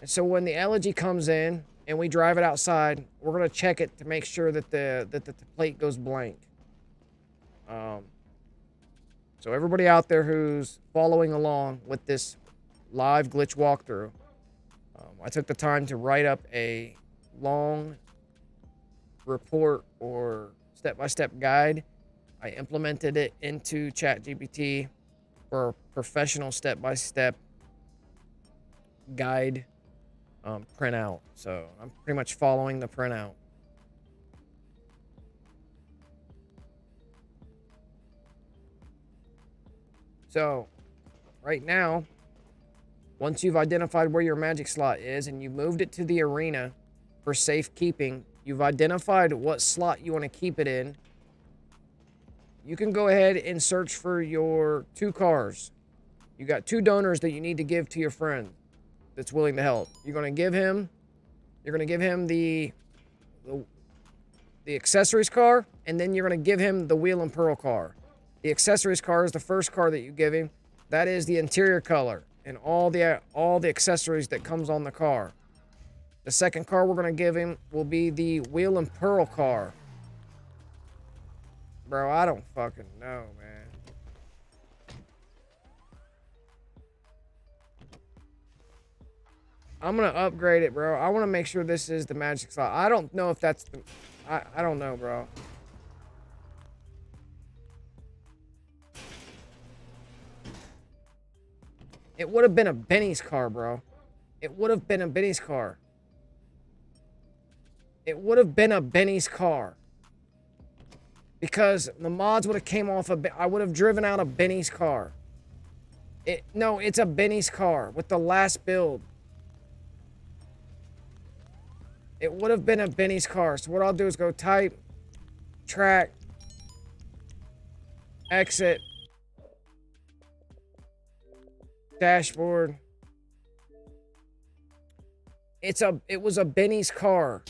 And so when the elegy comes in and we drive it outside, we're gonna check it to make sure that the plate goes blank. So everybody out there who's following along with this live glitch walkthrough, I took the time to write up a long report or step-by-step guide. I implemented it into ChatGPT for a professional step-by-step guide printout. So I'm pretty much following the printout. So right now, once you've identified where your magic slot is and you moved it to the arena for safekeeping, you've identified what slot you want to keep it in. you can go ahead and search for your 2 cars. You got 2 donors that you need to give to your friend that's willing to help. You're gonna give him the accessories car, and then you're gonna give him the wheel and pearl car. The accessories car is the first car that you give him. That is the interior color and all the accessories that comes on the car. The second car we're gonna give him will be the wheel and pearl car. Bro, I don't fucking know, man. I'm gonna upgrade it, bro. I want to make sure this is the magic slot. I don't know if that's the... I don't know, bro. It would have been a Benny's car, bro. It would have been a Benny's car. It would have been a Benny's car. Because the mods would have came off of... I would have driven out a Benny's car. No, it's a Benny's car with the last build. It would have been a Benny's car. So what I'll do is go type, track, exit, dashboard. It was a Benny's car.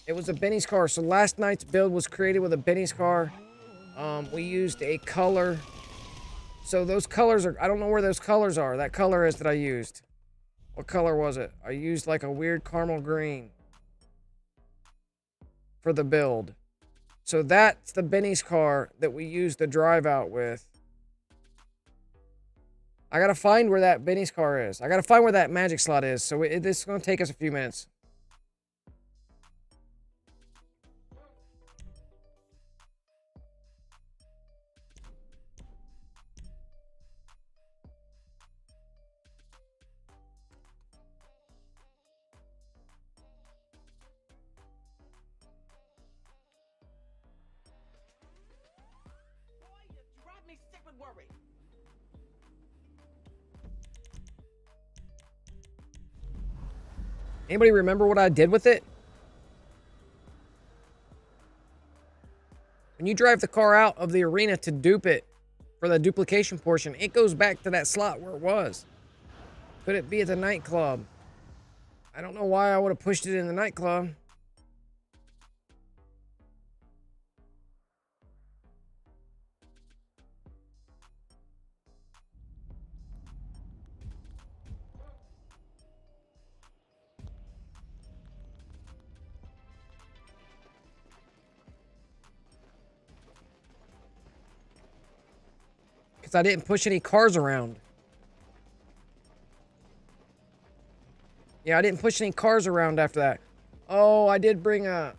It was a Benny's car. So last night's build was created with a Benny's car. We used a color. So those colors are... I don't know where those colors are. That color is that I used. What color was it? I used like a weird caramel green for the build. So that's the Benny's car that we used to drive out with. I gotta find where that Benny's car is. I gotta find where that magic slot is. So this is gonna take us a few minutes. Anybody remember what I did with it? When you drive the car out of the arena to dupe it for the duplication portion, it goes back to that slot where it was. Could it be at the nightclub? I don't know why I would have pushed it in the nightclub. I didn't push any cars around. Yeah, I didn't push any cars around after that. Oh, I did bring a...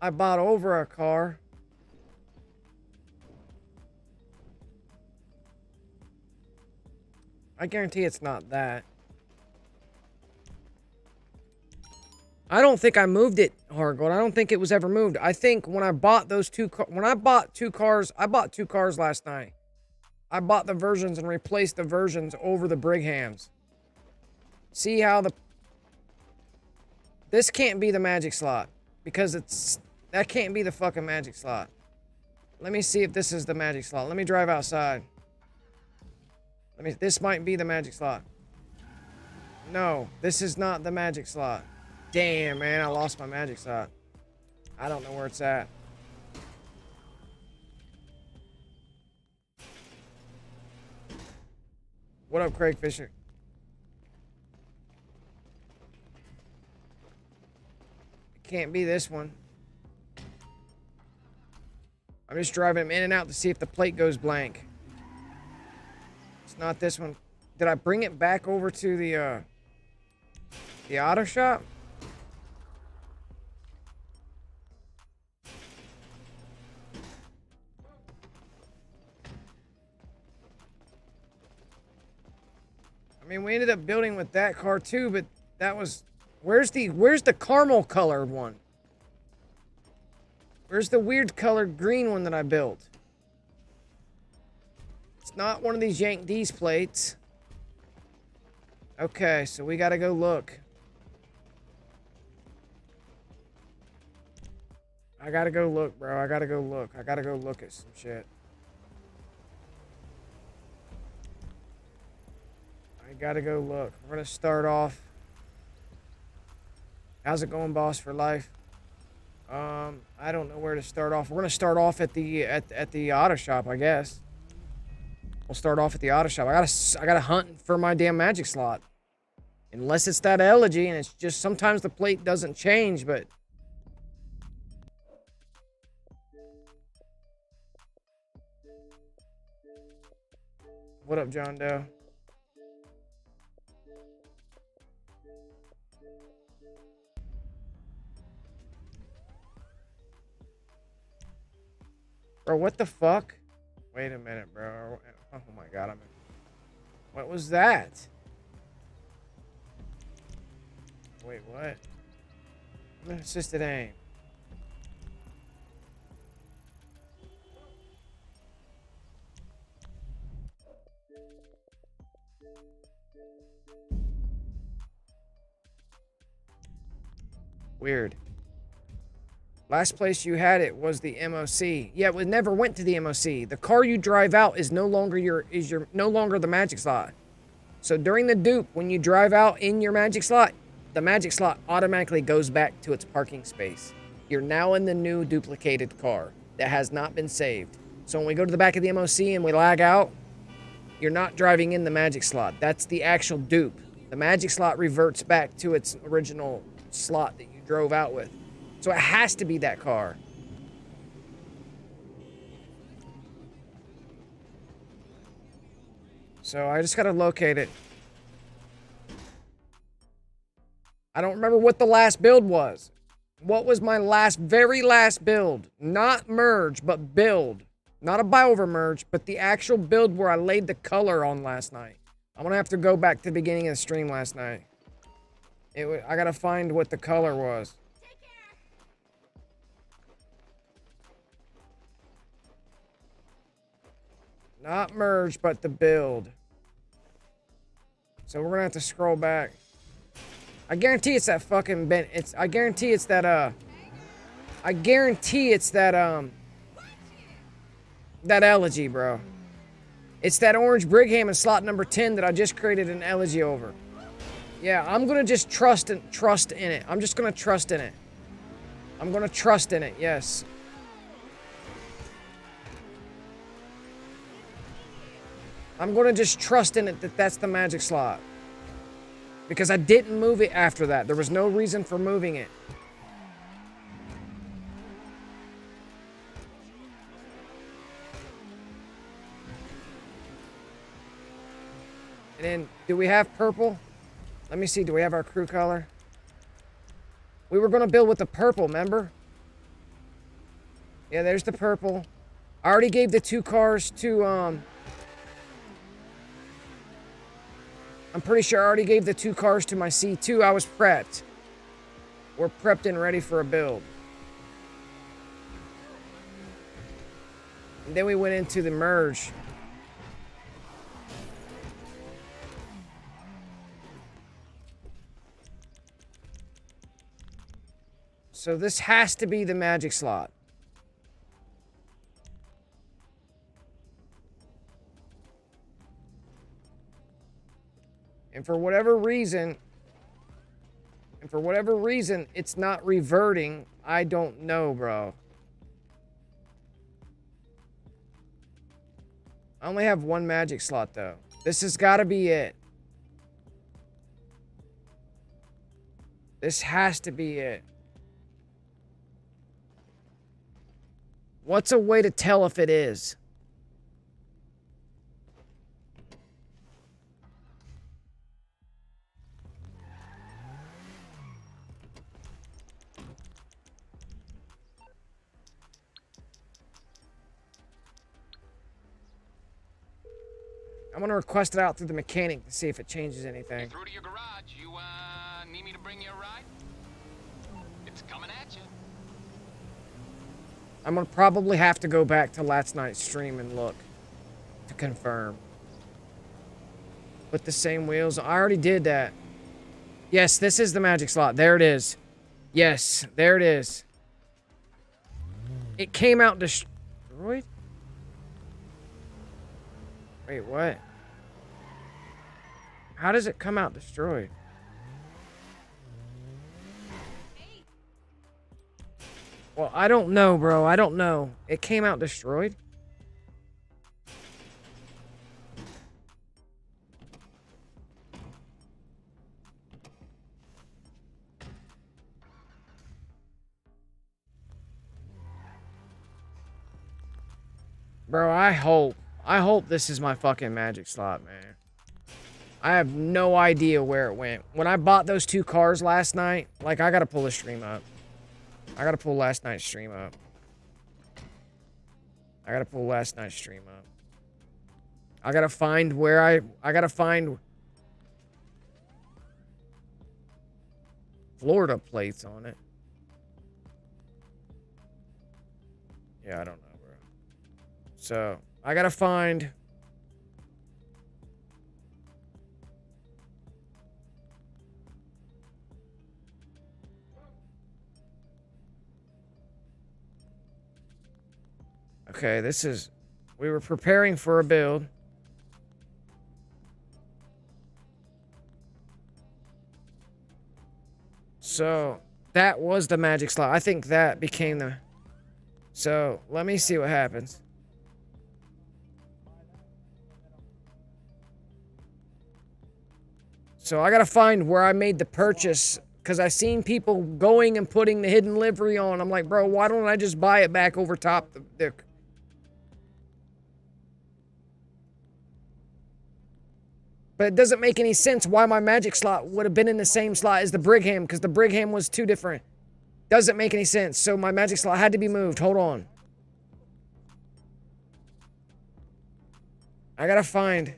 I bought over a car. I guarantee it's not that. I don't think I moved it, Hardgold. I don't think it was ever moved. I think when I bought those when I bought 2 cars, I bought 2 cars last night. I bought the versions and replaced the versions over the Brighams. See how the... This can't be the magic slot. Because that can't be the fucking magic slot. Let me see if this is the magic slot. Let me drive outside. This might be the magic slot. No, this is not the magic slot. Damn, man, I lost my magic slot. I don't know where it's at. What up, Craig Fisher? It can't be this one. I'm just driving him in and out to see if the plate goes blank. It's not this one. Did I bring it back over to the auto shop? I mean, we ended up building with that car too, but that was... Where's the caramel colored one? Where's the weird colored green one that I built? It's not one of these Yank D's plates. Okay, so we gotta go look. I gotta go look, bro. I gotta go look. I gotta go look at some shit. I gotta go look. We're gonna start off. How's it going, boss for life? I don't know where to start off. We're gonna start off at the auto shop, I guess. We'll start off at the auto shop. I gotta hunt for my damn magic slot. Unless it's that elegy, and it's just sometimes the plate doesn't change, but. What up, John Doe? Bro, what the fuck? Wait a minute, bro. Oh my god, what was that? Wait, what? Assisted aim. Weird. Last place you had it was the MOC. Yeah, it never went to the MOC. The car you drive out is no longer no longer the magic slot. So during the dupe, when you drive out in your magic slot, the magic slot automatically goes back to its parking space. You're now in the new duplicated car that has not been saved. So when we go to the back of the MOC and we lag out, you're not driving in the magic slot. That's the actual dupe. The magic slot reverts back to its original slot that you drove out with. So it has to be that car. So I just gotta locate it. I don't remember what the last build was. What was my very last build? Not merge, but build. Not a BuyOver merge, but the actual build where I laid the color on last night. I'm gonna have to go back to the beginning of the stream last night. I gotta find what the color was. Not merge, but the build. So we're gonna have to scroll back. I guarantee it's that fucking I guarantee it's that that elegy, bro. It's that orange Brigham in slot number 10 that I just created an elegy over. Yeah, I'm gonna just trust in it. I'm just gonna trust in it. I'm gonna trust in it, yes. I'm gonna just trust in it that that's the magic slot. Because I didn't move it after that. There was no reason for moving it. And then, do we have purple? Let me see, do we have our crew color? We were gonna build with the purple, remember? Yeah, there's the purple. I already gave the 2 cars to, I'm pretty sure I already gave the 2 cars to my C2. I was prepped. We're prepped and ready for a build. And then we went into the merge. So this has to be the magic slot. And for whatever reason, it's not reverting. I don't know, bro. I only have 1 magic slot, though. This has got to be it. This has to be it. What's a way to tell if it is? I'm gonna request it out through the mechanic to see if it changes anything. Through to your garage. You need me to bring you a ride? It's coming at you. I'm gonna probably have to go back to last night's stream and look to confirm. With the same wheels, I already did that. Yes, this is the magic slot. There it is. Yes, there it is. It came out destroyed? Wait, what? How does it come out destroyed? Well, I don't know, bro. I don't know. It came out destroyed? Bro, I hope this is my fucking magic slot, man. I have no idea where it went. When I bought those 2 cars last night, like, I gotta pull the stream up. I gotta pull last night's stream up. I gotta pull last night's stream up. I gotta find where I gotta find Florida plates on it. Yeah, I don't know, bro. So, I gotta find... Okay, this is... We were preparing for a build. So, that was the magic slot. I think that became the... So, let me see what happens. So, I gotta find where I made the purchase, because I seen people going and putting the hidden livery on. I'm like, bro, why don't I just buy it back over top the... But it doesn't make any sense why my magic slot would have been in the same slot as the Brigham, because the Brigham was 2 different. Doesn't make any sense. So my magic slot had to be moved. Hold on. I gotta find...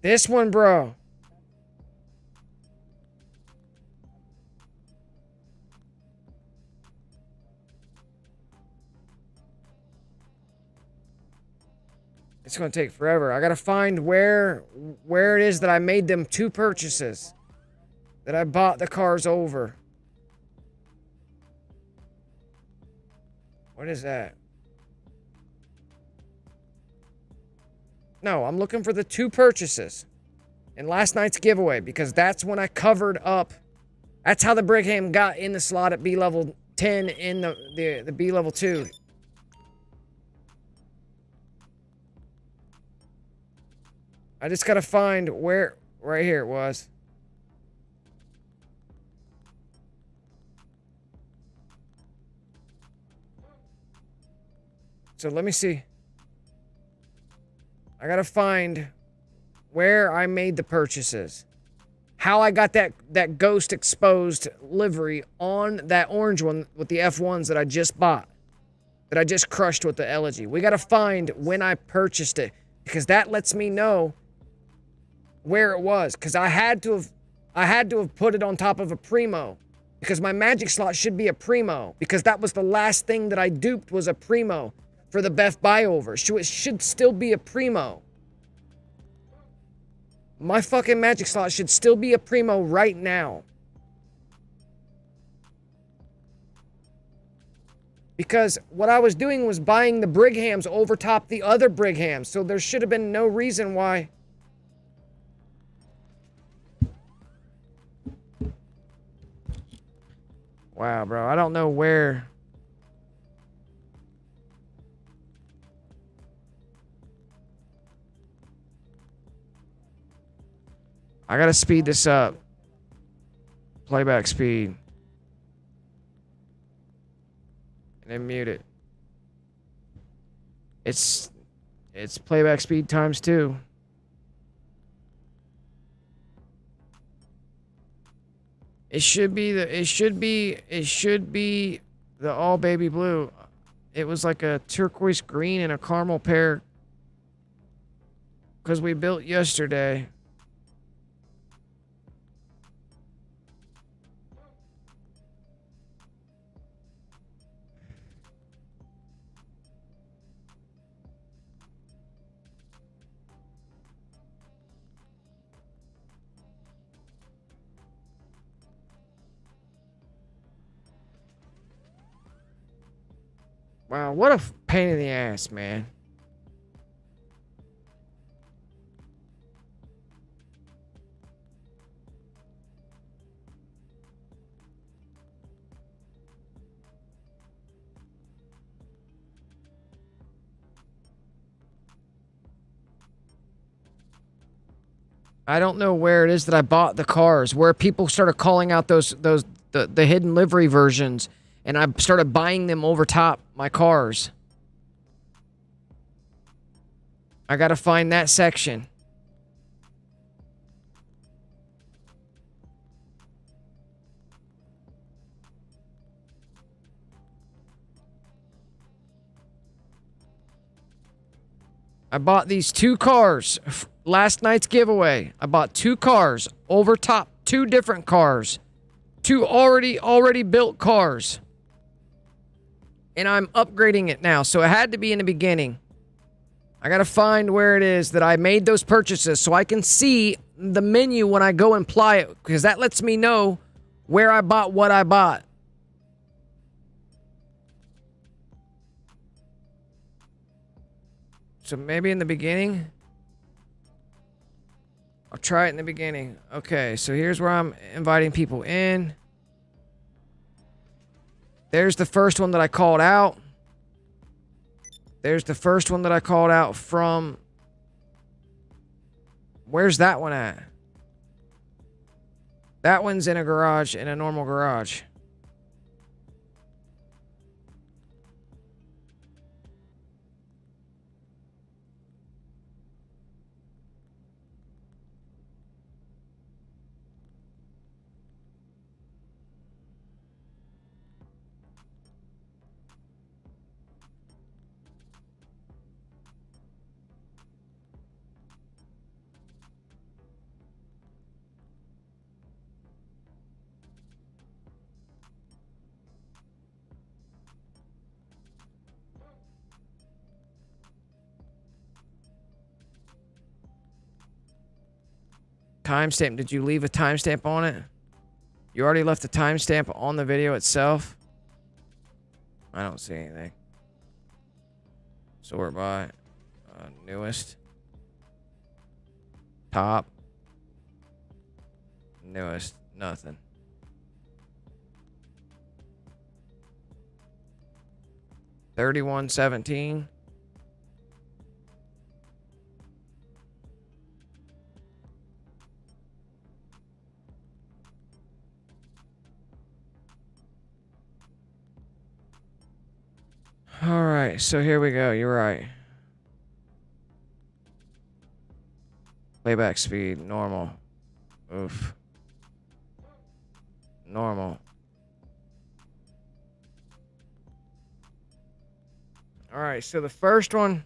This one, bro. It's gonna take forever. I gotta find where it is that I made them 2 purchases. That I bought the cars over. What is that? No, I'm looking for the 2 purchases in last night's giveaway, because that's when I covered up. That's how the Brigham got in the slot at B level 10 in the B level 2. I just gotta find where... Right here it was. So let me see. I gotta find where I made the purchases. How I got that ghost exposed livery on that orange one with the F1s that I just bought. That I just crushed with the Elegy. We gotta find when I purchased it, because that lets me know where it was, because I had to have put it on top of a Primo, because my magic slot should be a Primo, because that was the last thing that I duped was a Primo for the Beff BuyOver. So it should still be a Primo. My fucking magic slot should still be a Primo right now. Because what I was doing was buying the Brighams over top the other Brighams, so there should have been no reason why. Wow, bro. I don't know where... I gotta speed this up. Playback speed. And then mute it. It's playback speed times 2. It should be the all baby blue. It was like a turquoise green and a caramel pear. Because we built yesterday. Wow, what a pain in the ass, man. I don't know where it is that I bought the cars, where people started calling out the hidden livery versions, and I started buying them over top my cars. I gotta find that section. I bought these 2 cars. Last night's giveaway. I bought 2 cars over top, 2 different cars. 2 already built cars. And I'm upgrading it now, so it had to be in the beginning. I gotta find where it is that I made those purchases so I can see the menu when I go and apply it, because that lets me know where I bought what I bought. So maybe in the beginning? I'll try it in the beginning. Okay, so here's where I'm inviting people in. There's the first one that I called out. There's the first one that I called out from... Where's that one at? That one's in a garage, in a normal garage. Timestamp. Did you leave a timestamp on it? You already left a timestamp on the video itself? I don't see anything. Sort by newest. Top. Newest. Nothing. $31.17. All right, so here we go. You're right. Playback speed, normal. Oof. Normal. All right, so the first one...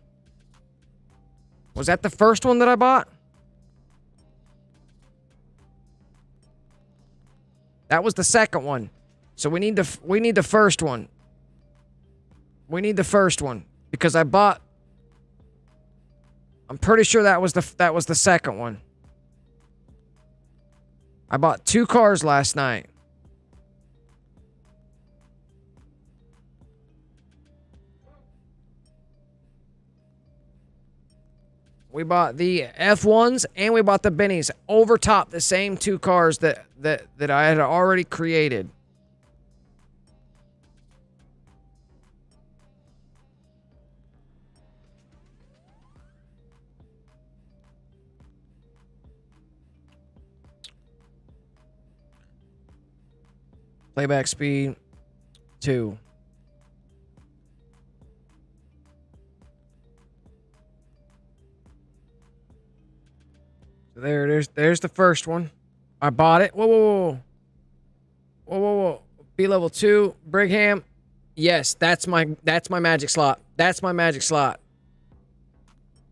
Was that the first one that I bought? That was the second one. So we need the first one. We need the first one because I bought... I'm pretty sure that was the second one. I bought 2 cars last night. We bought the F1s and we bought the Bennies over top the same 2 cars that I had already created. Playback speed 2. So there it is. There's the first one. I bought it. Whoa. B level 2, Brigham. Yes, that's my magic slot. That's my magic slot.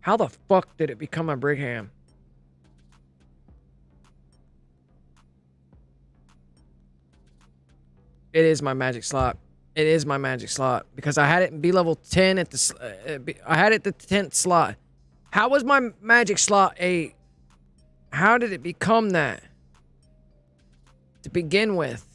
How the fuck did it become a Brigham? It is my magic slot. It is my magic slot because I had it in B level 10 at the I had it the 10th slot. How was my magic slot a... How did it become that? To begin with.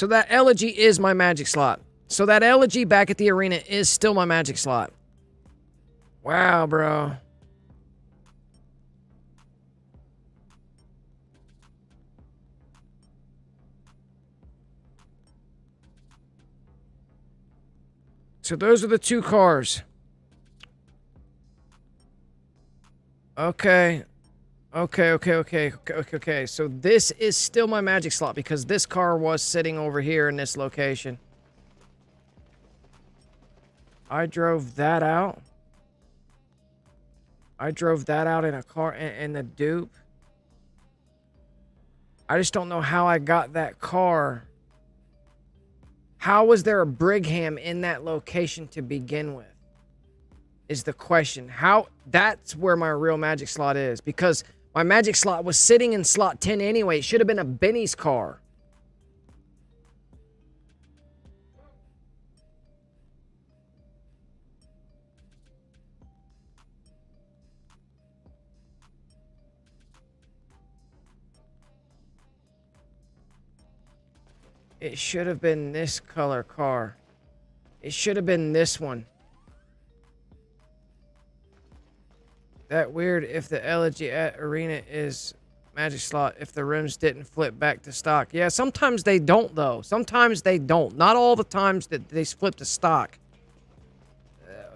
So that Elegy is my magic slot. So that Elegy back at the arena is still my magic slot. Wow, bro. So those are the two cars. Okay. Okay. So this is still my magic slot because this car was sitting over here in this location. I drove that out. I drove that out in a car in the Dupe. I just don't know how I got that car. How was there a Brigham in that location to begin with? Is the question. How? That's where my real magic slot is. Because my magic slot was sitting in slot 10 anyway. It should have been a Benny's car. It should have been this color car. It should have been this one. That weird if the Elegy at Arena is magic slot if the rims didn't flip back to stock. Yeah, sometimes they don't though. Sometimes they don't. Not all the times that they flip to stock.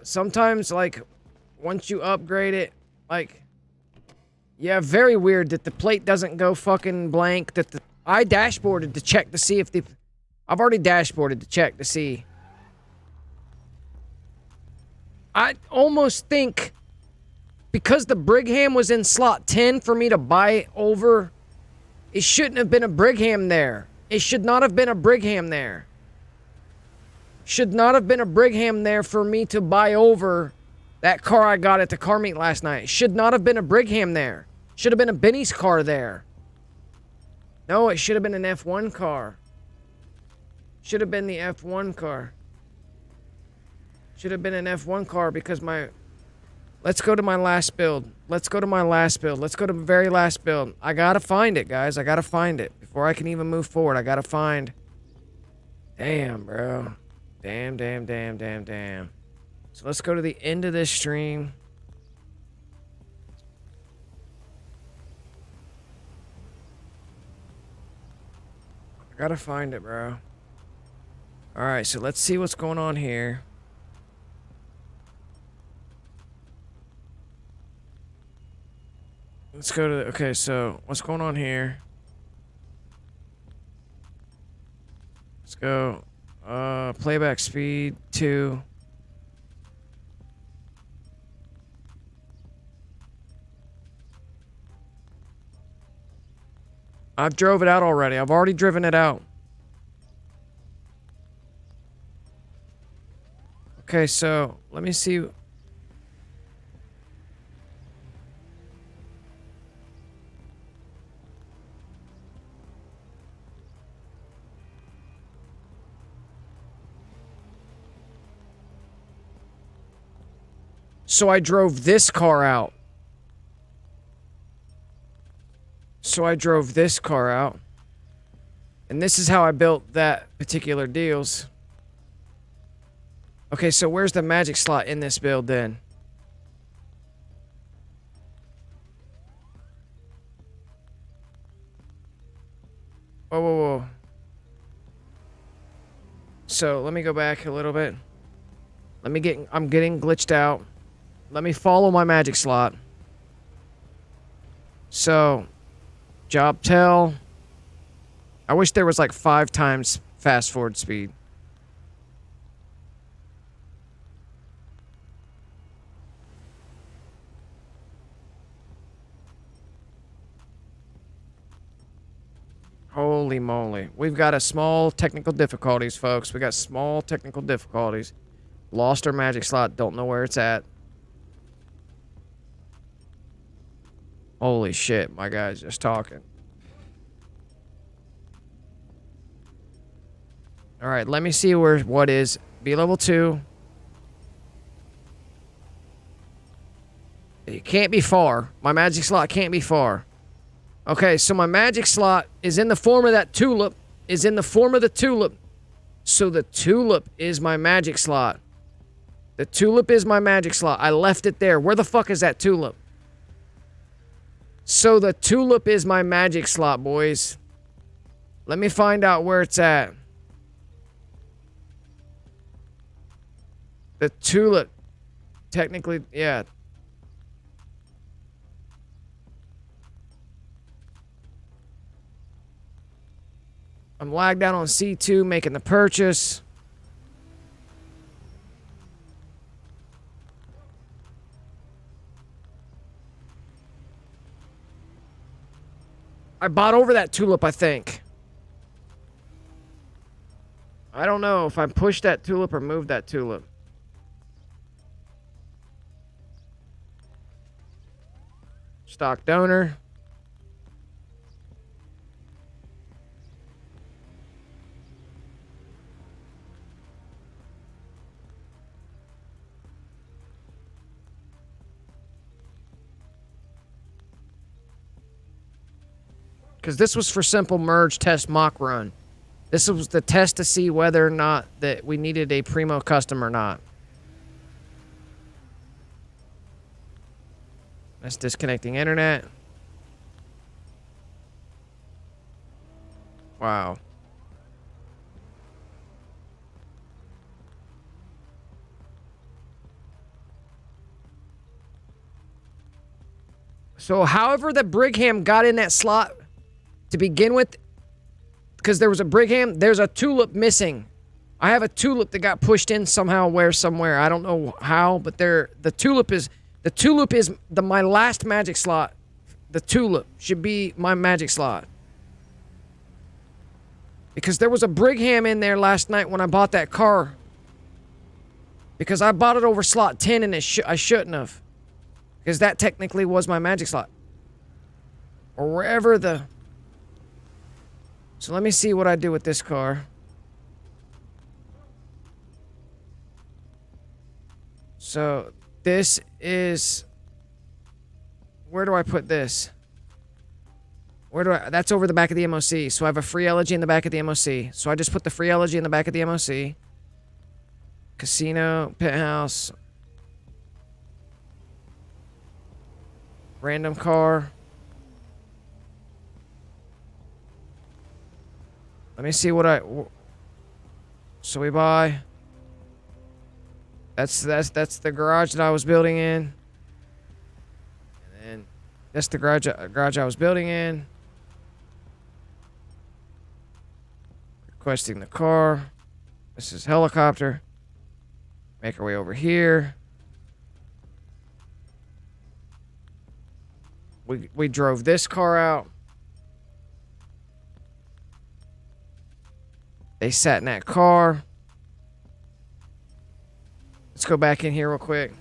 Sometimes like once you upgrade it, like yeah, very weird that the plate doesn't go fucking blank. That the I dashboarded to check to see if the I've already dashboarded to check to see. I almost think because the Brigham was in slot 10 for me to buy over, it shouldn't have been a Brigham there. It should not have been a Brigham there. Should not have been a Brigham there for me to buy over that car I got at the car meet last night. Should not have been a Brigham there. Should have been a Benny's car there. No, it should have been an F1 car. Should have been the F1 car. Should have been an F1 car because my... Let's go to my last build. Let's go to my last build. Let's go to the very last build. I gotta find it, guys. I gotta find it. Before I can even move forward, I gotta find... Damn, bro. Damn. So let's go to the end of this stream. I gotta find it, bro. Alright, so let's see what's going on here. Let's go to... Okay, so what's going on here? Let's go. Playback speed 2. I've drove it out already. I've already driven it out. Okay, so let me see. So I drove this car out. And this is how I built that particular deals. Okay, so where's the magic slot in this build then? Whoa. So let me go back a little bit. I'm getting glitched out. Let me follow my magic slot. So, job tell. I wish there was like 5 times fast forward speed. Holy moly. We've got a small technical difficulties, folks. We got small technical difficulties. Lost our magic slot. Don't know where it's at. Holy shit, my guy's just talking. Alright, let me see what is B level 2. It can't be far. My magic slot can't be far. Okay, so my magic slot is in the form of that tulip. is in the form of the tulip. So the tulip is my magic slot. The tulip is my magic slot. I left it there. Where the fuck is that tulip? So the tulip is my magic slot, boys. Let me find out where it's at. The tulip. Technically, yeah. I'm lagged out on C2 making the purchase. I bought over that tulip, I think. I don't know if I pushed that tulip or moved that tulip. Stock donor. Because this was for simple merge test mock run. This was the test to see whether or not that we needed a primo custom or not. That's disconnecting internet. Wow. So however the Brigham got in that slot to begin with, because there was a Brigham, there's a tulip missing. I have a tulip that got pushed in somehow, somewhere. I don't know how, but the tulip is my last magic slot. The tulip should be my magic slot. Because there was a Brigham in there last night when I bought that car. Because I bought it over slot 10 and I shouldn't have. Because that technically was my magic slot. Or wherever the... So let me see what I do with this car. So this is... Where do I put this? That's over the back of the MOC. So I have a free elegy in the back of the MOC. So I just put the free elegy in the back of the MOC. Casino, penthouse. Random car. Let me see what so we buy. That's the garage that I was building in. And then that's the garage I was building in. Requesting the car. This is helicopter. Make our way over here. We drove this car out. They sat in that car. Let's go back in here real quick.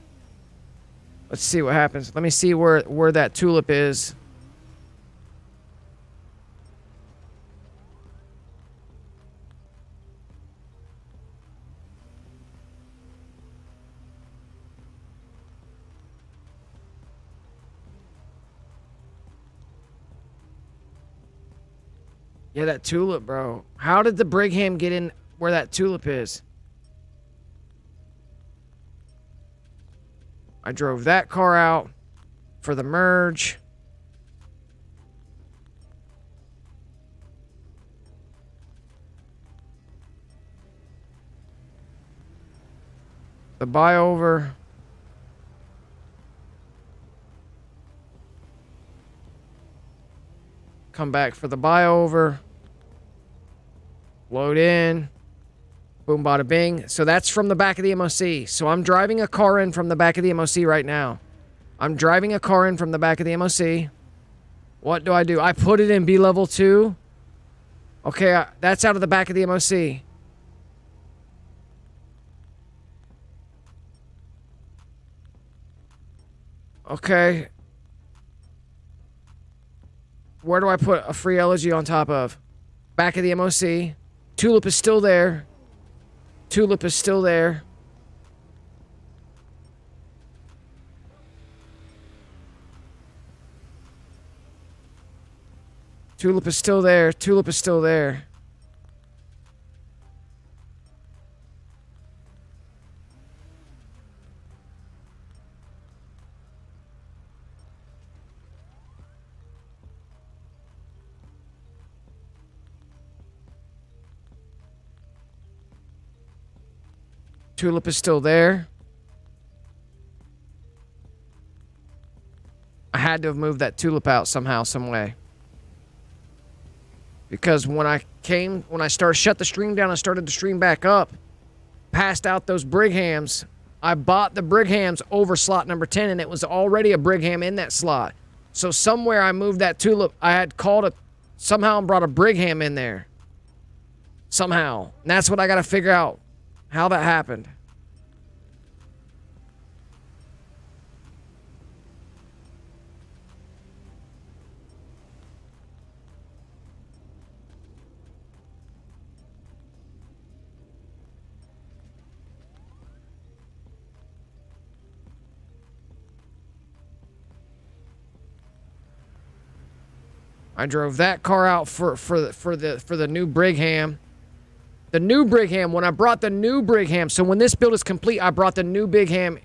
Let's see what happens. Let me see where that tulip is. Yeah, that tulip, bro. How did the Brigham get in where that tulip is? I drove that car out for the merge. The BuyOver. Come back for the BuyOver. Load in. Boom, bada bing. So that's from the back of the MOC. So I'm driving a car in from the back of the MOC right now. I'm driving a car in from the back of the MOC. What do? I put it in B level 2. Okay, that's out of the back of the MOC. Okay. Where do I put a free elegy on top of? Back of the MOC. Tulip is still there. Tulip is still there. Tulip is still there. Tulip is still there. Tulip is still there. I had to have moved that tulip out somehow, some way. Because when I shut the stream down and started to stream back up, passed out those Brighams, I bought the Brighams over slot number 10, and it was already a Brigham in that slot. So somewhere I moved that tulip. I had called it somehow and brought a Brigham in there. Somehow. And that's what I got to figure out. How that happened. I drove that car out for the new Brigham. The new Brigham, when I brought the new Brigham, so when this build is complete, I brought the new Brigham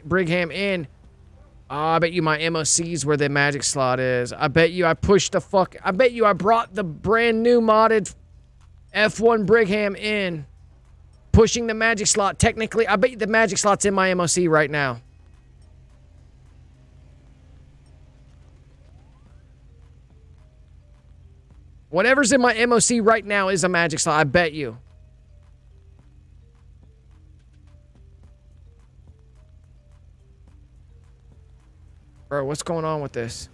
in. Oh, I bet you my MOC's where the magic slot is. I bet you I pushed the fuck. I bet you I brought the brand new modded F1 Brigham in, pushing the magic slot. Technically, I bet you the magic slot's in my MOC right now. Whatever's in my MOC right now is a magic slot, I bet you. Bro, what's going on with this?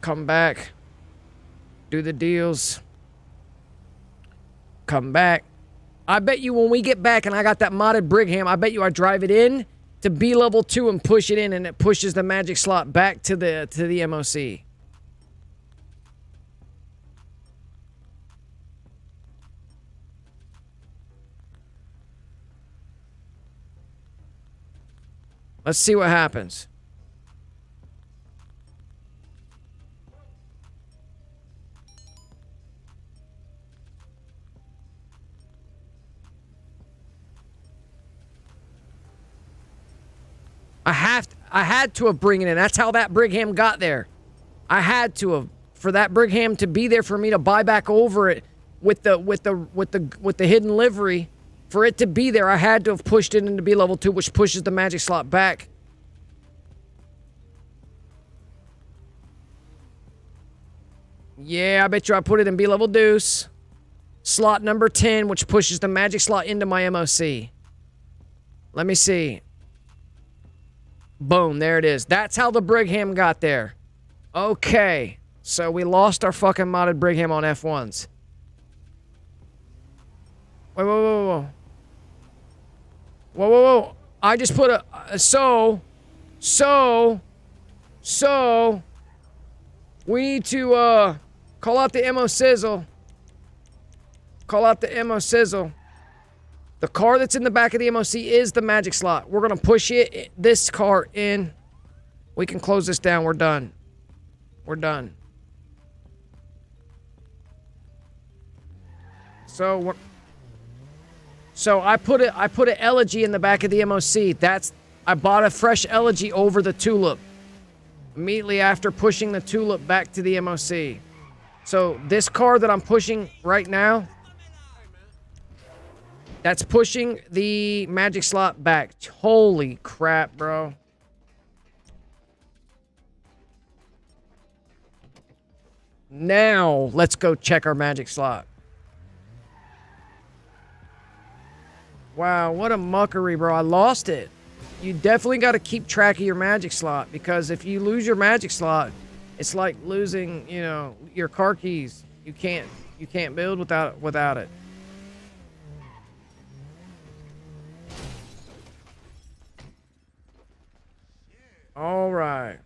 Come back. Do the deals. Come back. I bet you when we get back and I got that modded Brigham, I bet you I drive it in to B level 2 and push it in, and it pushes the magic slot back to the MOC. Let's see what happens. I had to have bring it in. That's how that Brigham got there. I had to have, for that Brigham to be there for me to buy back over it with the hidden livery. For it to be there, I had to have pushed it into B level 2, which pushes the magic slot back. Yeah, I bet you I put it in B level deuce. Slot number 10, which pushes the magic slot into my MOC. Let me see. Boom, there it is. That's how the Brigham got there. Okay. So we lost our fucking modded Brigham on F1s. Wait, whoa, whoa, whoa. Whoa, whoa, whoa. I just put a, so, we need to, call out the MO Sizzle. Call out the MO Sizzle. The car that's in the back of the MOC is the magic slot. We're gonna push this car in. We can close this down. We're done. We're done. So I put an Elegy in the back of the MOC. I bought a fresh Elegy over the Tulip immediately after pushing the Tulip back to the MOC. So this car that I'm pushing right now, that's pushing the magic slot back. Holy crap, bro. Now let's go check our magic slot. Wow, what a muckery, bro. I lost it. You definitely got to keep track of your magic slot, because if you lose your magic slot, it's like losing, you know, your car keys. You can't build without it. All right.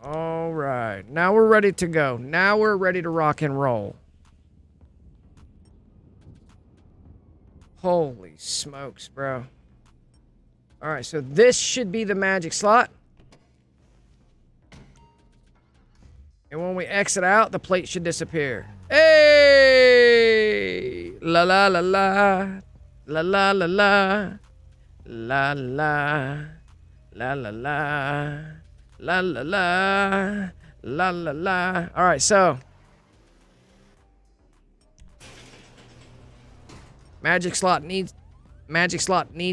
All right. Now we're ready to go. Now we're ready to rock and roll. Holy smokes, bro. All right, so this should be the magic slot. And when we exit out, the plate should disappear. Hey! La la la la. La la la la. La la. La la la. La la la. La la la. All right, so magic slot needs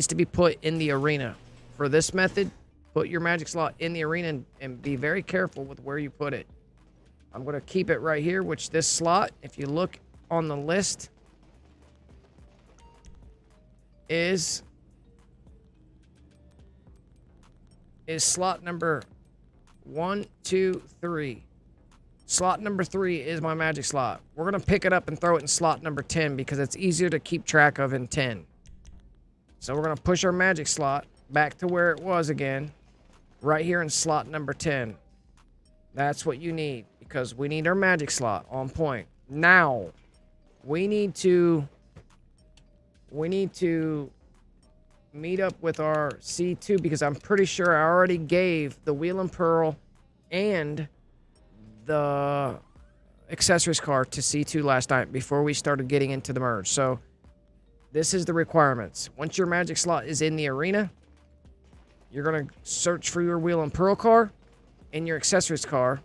to be put in the arena. For this method, put your magic slot in the arena and be very careful with where you put it. I'm going to keep it right here, which this slot, if you look on the list, is slot number 1, 2, 3. Slot number 3 is my magic slot. We're going to pick it up and throw it in slot number 10 because it's easier to keep track of in 10. So we're going to push our magic slot back to where it was again, right here in slot number 10. That's what you need because we need our magic slot on point. Now, we need to meet up with our C2 because I'm pretty sure I already gave the wheel and pearl and the accessories car to C2 last night before we started getting into the merge. So this is the requirements. Once your magic slot is in the arena, you're going to search for your wheel and pearl car and your accessories car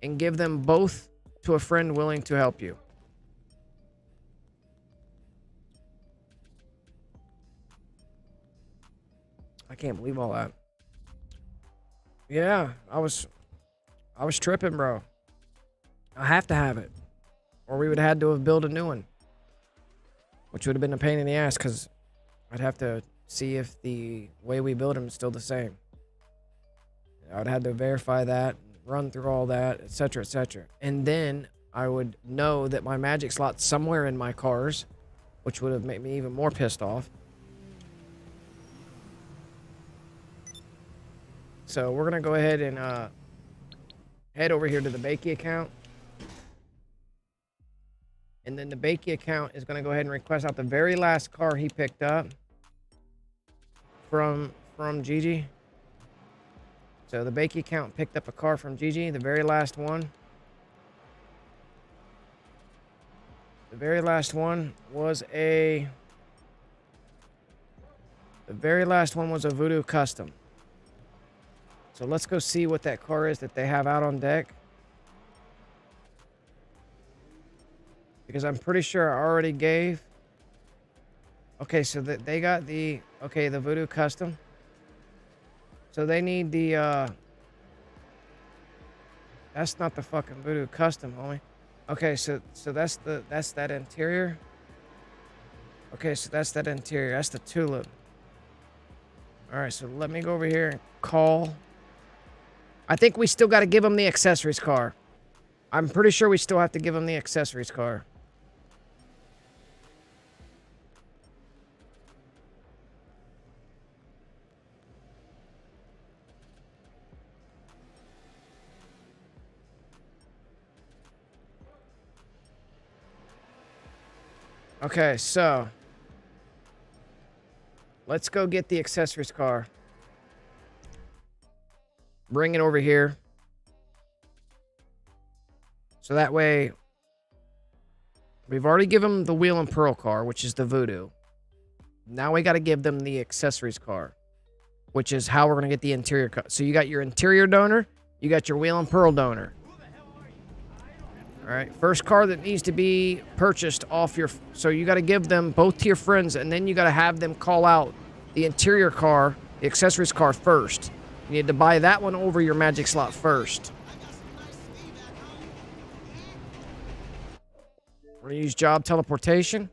and give them both to a friend willing to help you. I can't believe all that. Yeah, I was tripping, bro. I have to have it, or we would have had to have built a new one, which would have been a pain in the ass because I'd have to see if the way we build them is still the same. I'd have to verify that, run through all that, etc., etc. And then I would know that my magic slot's somewhere in my cars, which would have made me even more pissed off. So we're going to go ahead and head over here to the Bakey account. And then the Bakey account is going to go ahead and request out the very last car he picked up from Gigi. So the Bakey account picked up a car from Gigi, the very last one. The very last one was a Voodoo Custom. So let's go see what that car is that they have out on deck. Because I'm pretty sure I already gave. Okay, so they got the Voodoo Custom. So they need the that's not the fucking Voodoo Custom, homie. Okay, so that's that interior. Okay, so that's that interior. That's the Tulip. All right, so let me go over here and call. I think we still got to give them the accessories car. I'm pretty sure we still have to give them the accessories car. Okay, so let's go get the accessories car. Bring it over here. So that way, we've already given them the wheel and pearl car, which is the Voodoo. Now we got to give them the accessories car, which is how we're going to get the interior car. So you got your interior donor, you got your wheel and pearl donor. All right, first car that needs to be purchased off your... So you got to give them both to your friends, and then you got to have them call out the interior car, the accessories car first. You need to buy that one over your magic slot first. We're going to use job teleportation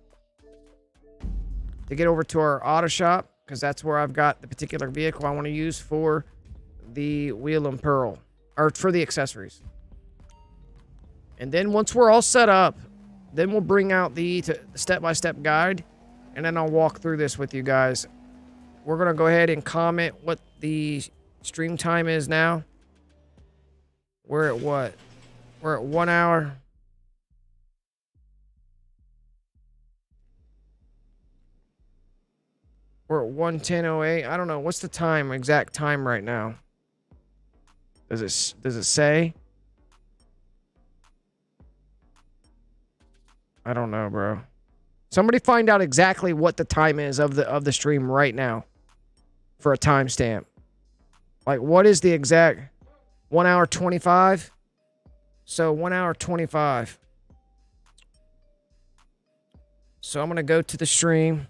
to get over to our auto shop, because that's where I've got the particular vehicle I want to use for the wheel and pearl, or for the accessories. And then once we're all set up, then we'll bring out the step-by-step guide, and then I'll walk through this with you guys. We're going to go ahead and comment what the stream time is now. We're at what? We're at 1 hour. We're at 1:10:08. I don't know. What's the time, exact time right now? Does it say? I don't know, bro. Somebody find out exactly what the time is of the stream right now for a timestamp. Like, what is the exact 1 hour 25? So 1 hour 25. So I'm going to go to the stream.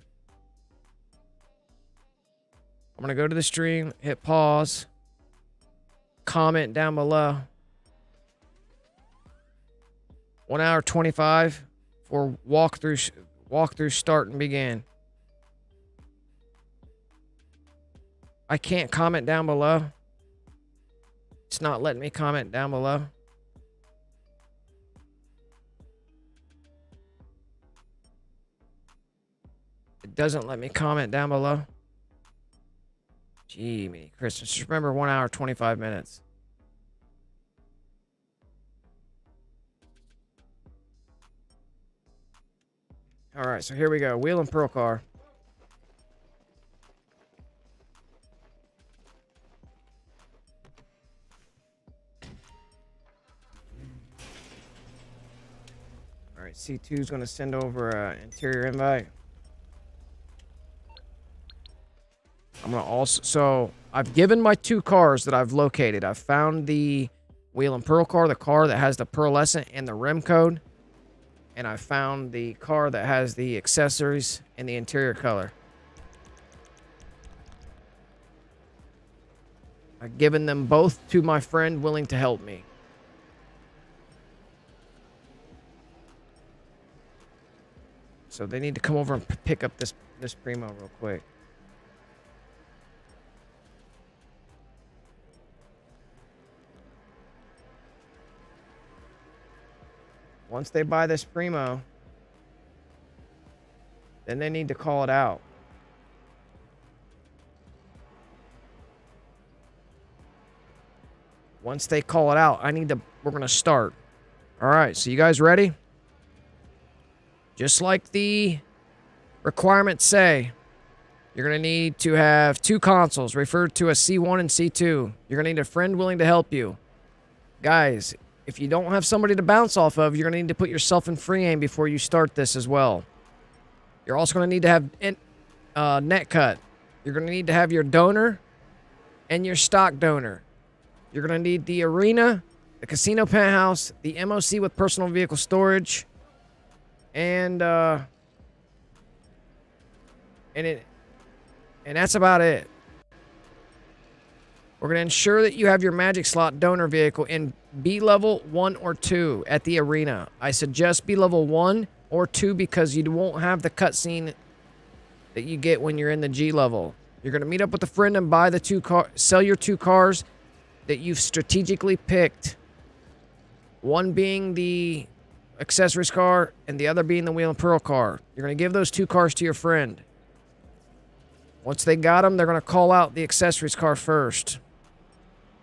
I'm going to go to the stream, hit pause, comment down below. 1 hour 25 for walkthrough start and begin. I can't comment down below. It's not letting me comment down below. It doesn't let me comment down below. Gee, me Christmas. Just remember 1 hour 25 minutes. All right, so here we go. Wheel and Pearl car. All right, C2 is going to send over an interior invite. I'm going to also... So, I've given my 2 cars that I've located. I've found the Wheel and Pearl car, the car that has the pearlescent and the rim code. And I found the car that has the accessories and the interior color. I've given them both to my friend willing to help me. So they need to come over and pick up this Primo real quick. Once they buy this Primo, then they need to call it out. Once they call it out, we're going to start. All right, so you guys ready? Just like the requirements say, you're going to need to have 2 consoles, referred to as C1 and C2. You're going to need a friend willing to help you. Guys, if you don't have somebody to bounce off of, you're going to need to put yourself in free aim before you start this as well. You're also going to need to have net cut. You're going to need to have your donor and your stock donor. You're going to need the arena, the casino penthouse, the MOC with personal vehicle storage, and that's about it. We're going to ensure that you have your magic slot donor vehicle in B level 1 or 2 at the arena. I suggest B level 1 or 2 because you won't have the cutscene that you get when you're in the G level. You're going to meet up with a friend and buy the sell your 2 cars that you've strategically picked. One being the accessories car and the other being the Wheel and Pearl car. You're going to give those 2 cars to your friend. Once they got them, they're going to call out the accessories car first.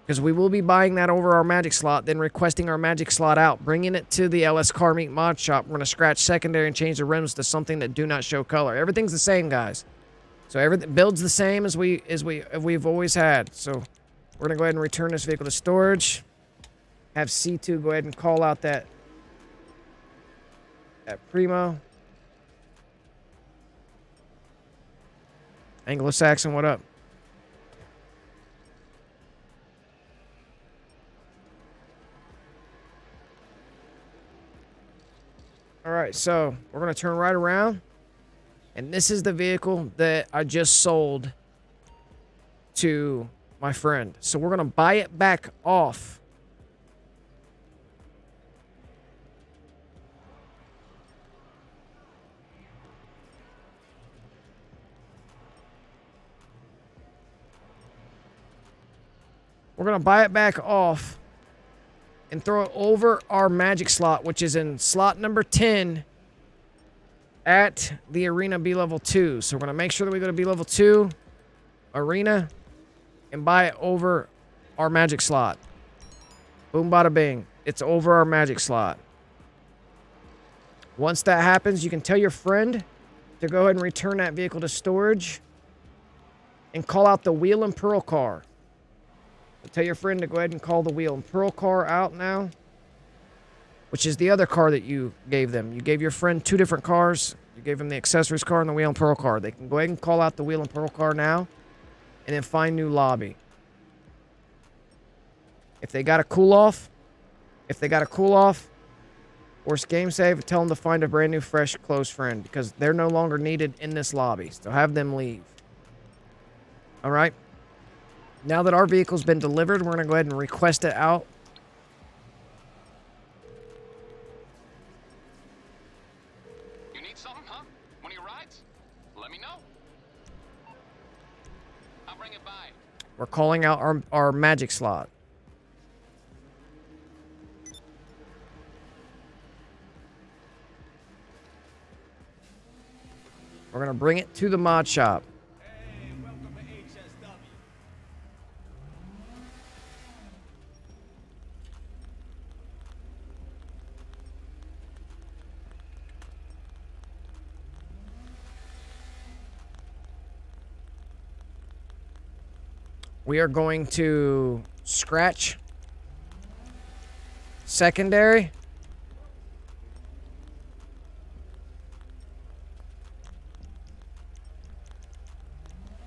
Because we will be buying that over our magic slot, then requesting our magic slot out, bringing it to the LS Car Meet mod shop. We're going to scratch secondary and change the rims to something that do not show color. Everything's the same, guys. So everything builds the same as we've always had. So we're going to go ahead and return this vehicle to storage. Have C2 go ahead and call out that Primo. Anglo-Saxon, what up? All right, so we're going to turn right around. And this is the vehicle that I just sold to my friend. So we're going to buy it back off. We're going to buy it back off and throw it over our magic slot, which is in slot number 10 at the arena B level 2. So we're going to make sure that we go to B level 2 arena and buy it over our magic slot. Boom, bada bing. It's over our magic slot. Once that happens, you can tell your friend to go ahead and return that vehicle to storage and call out the Wheel and Pearl car. So tell your friend to go ahead and call the Wheel and Pearl car out now, which is the other car that you gave them. You gave your friend 2 different cars. You gave him the accessories car and the Wheel and Pearl car. They can go ahead and call out the Wheel and Pearl car now and then find new lobby. If they got a cool off, Force game save. Tell them to find a brand new, fresh, close friend because they're no longer needed in this lobby. So have them leave. All right. Now that our vehicle's been delivered, we're going to go ahead and request it out. You need something, huh? One of your rides? Let me know. I'll bring it by. We're calling out our magic slot. We're going to bring it to the mod shop. Hey, welcome to HSW. We are going to scratch secondary.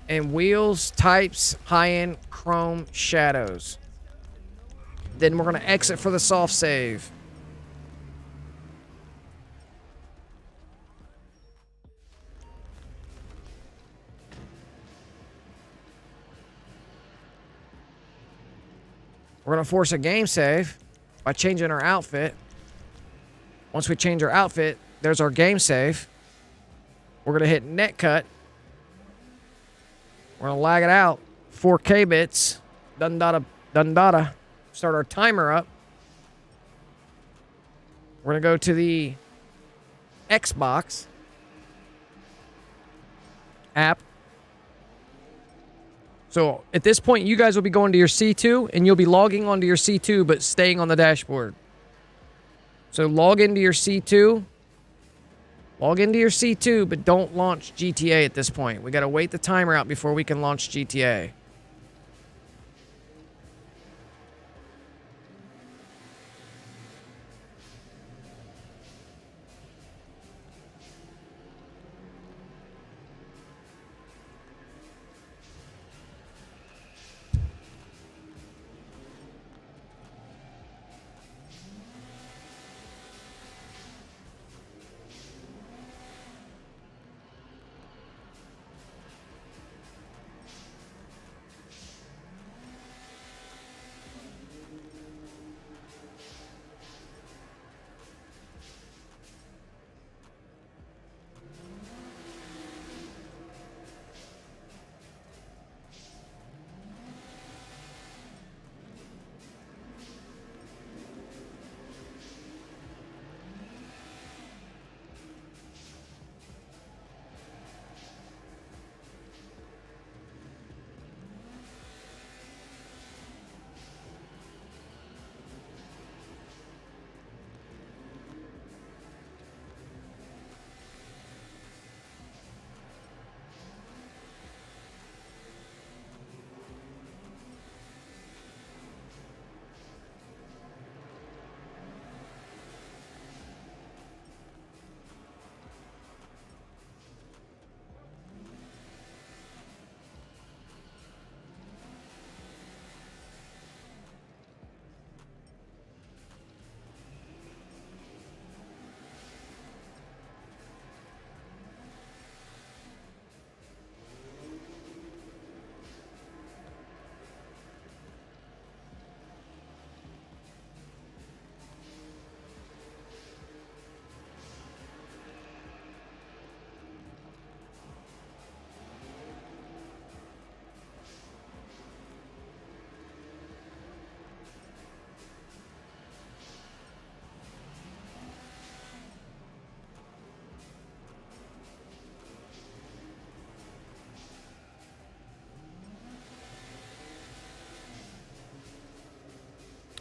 And wheels, types, high-end, chrome, shadows. Then we're going to exit for the soft save. We're going to force a game save by changing our outfit. Once we change our outfit, there's our game save. We're going to hit netcut. We're going to lag it out. 4K bits. Dun dada, dun dada. Start our timer up. We're going to go to the Xbox app. So at this point, you guys will be going to your C2 and you'll be logging onto your C2, but staying on the dashboard. So log into your C2. Log into your C2, but don't launch GTA at this point. We got to wait the timer out before we can launch GTA.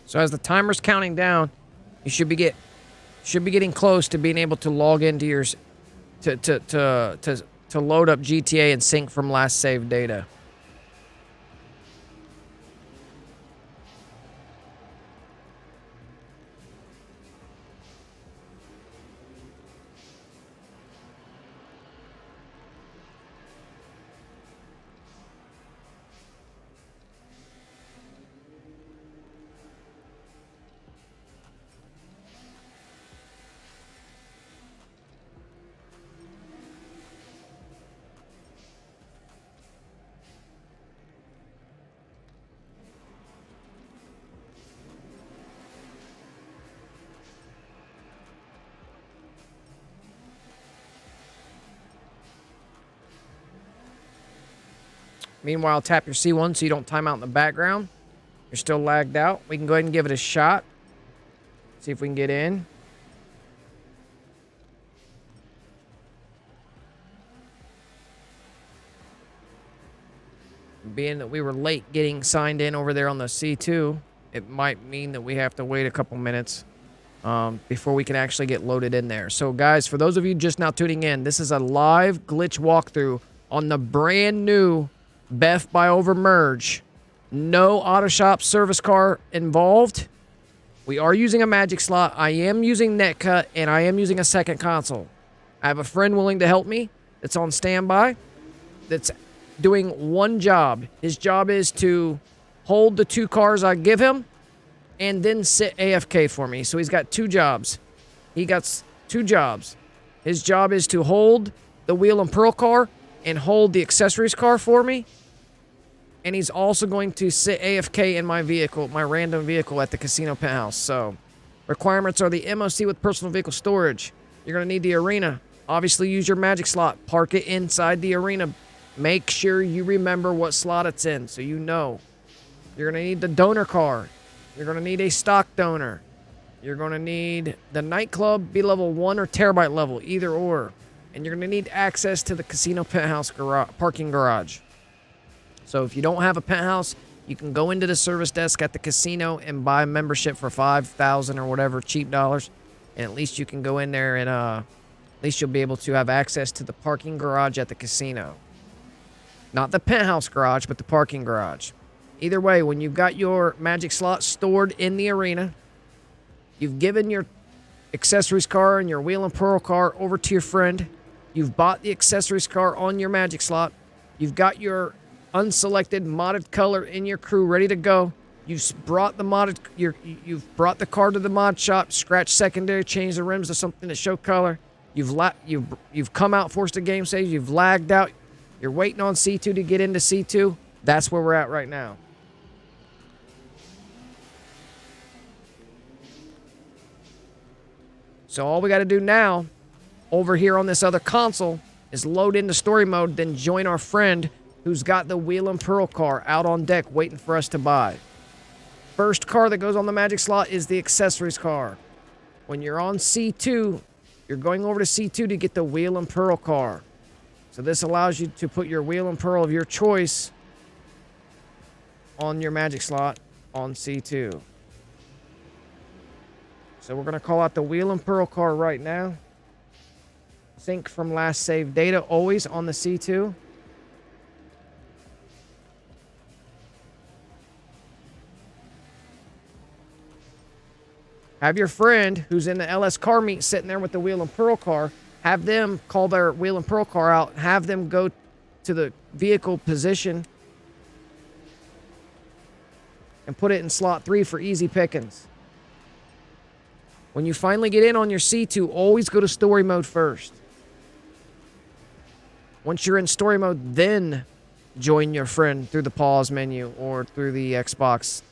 So as the timer's counting down, you should be getting close to being able to log into your to load up GTA and sync from last saved data. Meanwhile, tap your C1 so you don't time out in the background. You're still lagged out. We can go ahead and give it a shot. See if we can get in. Being that we were late getting signed in over there on the C2, it might mean that we have to wait a couple minutes before we can actually get loaded in there. So, guys, for those of you just now tuning in, this is a live glitch walkthrough on the brand new Beff BuyOver merge. No auto shop service car involved. We are using a magic slot. I am using netcut, and I am using a second console. I have a friend willing to help me that's on standby that's doing one job. His job is to hold the 2 cars I give him and then sit AFK for me. So he's got 2 jobs. He got 2 jobs. His job is to hold the wheel and pearl car and hold the accessories car for me. And he's also going to sit AFK in my vehicle, my random vehicle at the casino penthouse. So requirements are the MOC with personal vehicle storage. You're going to need the arena. Obviously use your magic slot. Park it inside the arena. Make sure you remember what slot it's in so you know. You're going to need the donor car. You're going to need a stock donor. You're going to need the nightclub, be level 1 or terabyte level, either or. And you're going to need access to the casino penthouse parking garage. So if you don't have a penthouse, you can go into the service desk at the casino and buy a membership for $5,000 or whatever cheap dollars. And at least you can go in there and at least you'll be able to have access to the parking garage at the casino. Not the penthouse garage, but the parking garage. Either way, when you've got your magic slot stored in the arena, you've given your accessories car and your wheel and pearl car over to your friend. You've bought the accessories car on your magic slot. You've got your unselected modded color in your crew ready to go. You've brought the you've brought the car to the mod shop, scratched secondary, changed the rims to something to show color. You've come out, forced a game save. You've lagged out. You're waiting on C2 to get into C2. That's where we're at right now. So all we got to do now, over here on this other console, is load into story mode, then join our friend who's got the wheel and pearl car out on deck waiting for us to buy. First car that goes on the magic slot is the accessories car. When you're on C2, you're going over to C2 to get the wheel and pearl car. So this allows you to put your wheel and pearl of your choice on your magic slot on C2. So we're going to call out the wheel and pearl car right now. Sync from last saved data always on the C2. Have your friend who's in the LS car meet sitting there with the wheel and pearl car, have them call their wheel and pearl car out, have them go to the vehicle position and put it in slot 3 for easy pickings. When you finally get in on your C2, always go to story mode first. Once you're in story mode, then join your friend through the pause menu or through the Xbox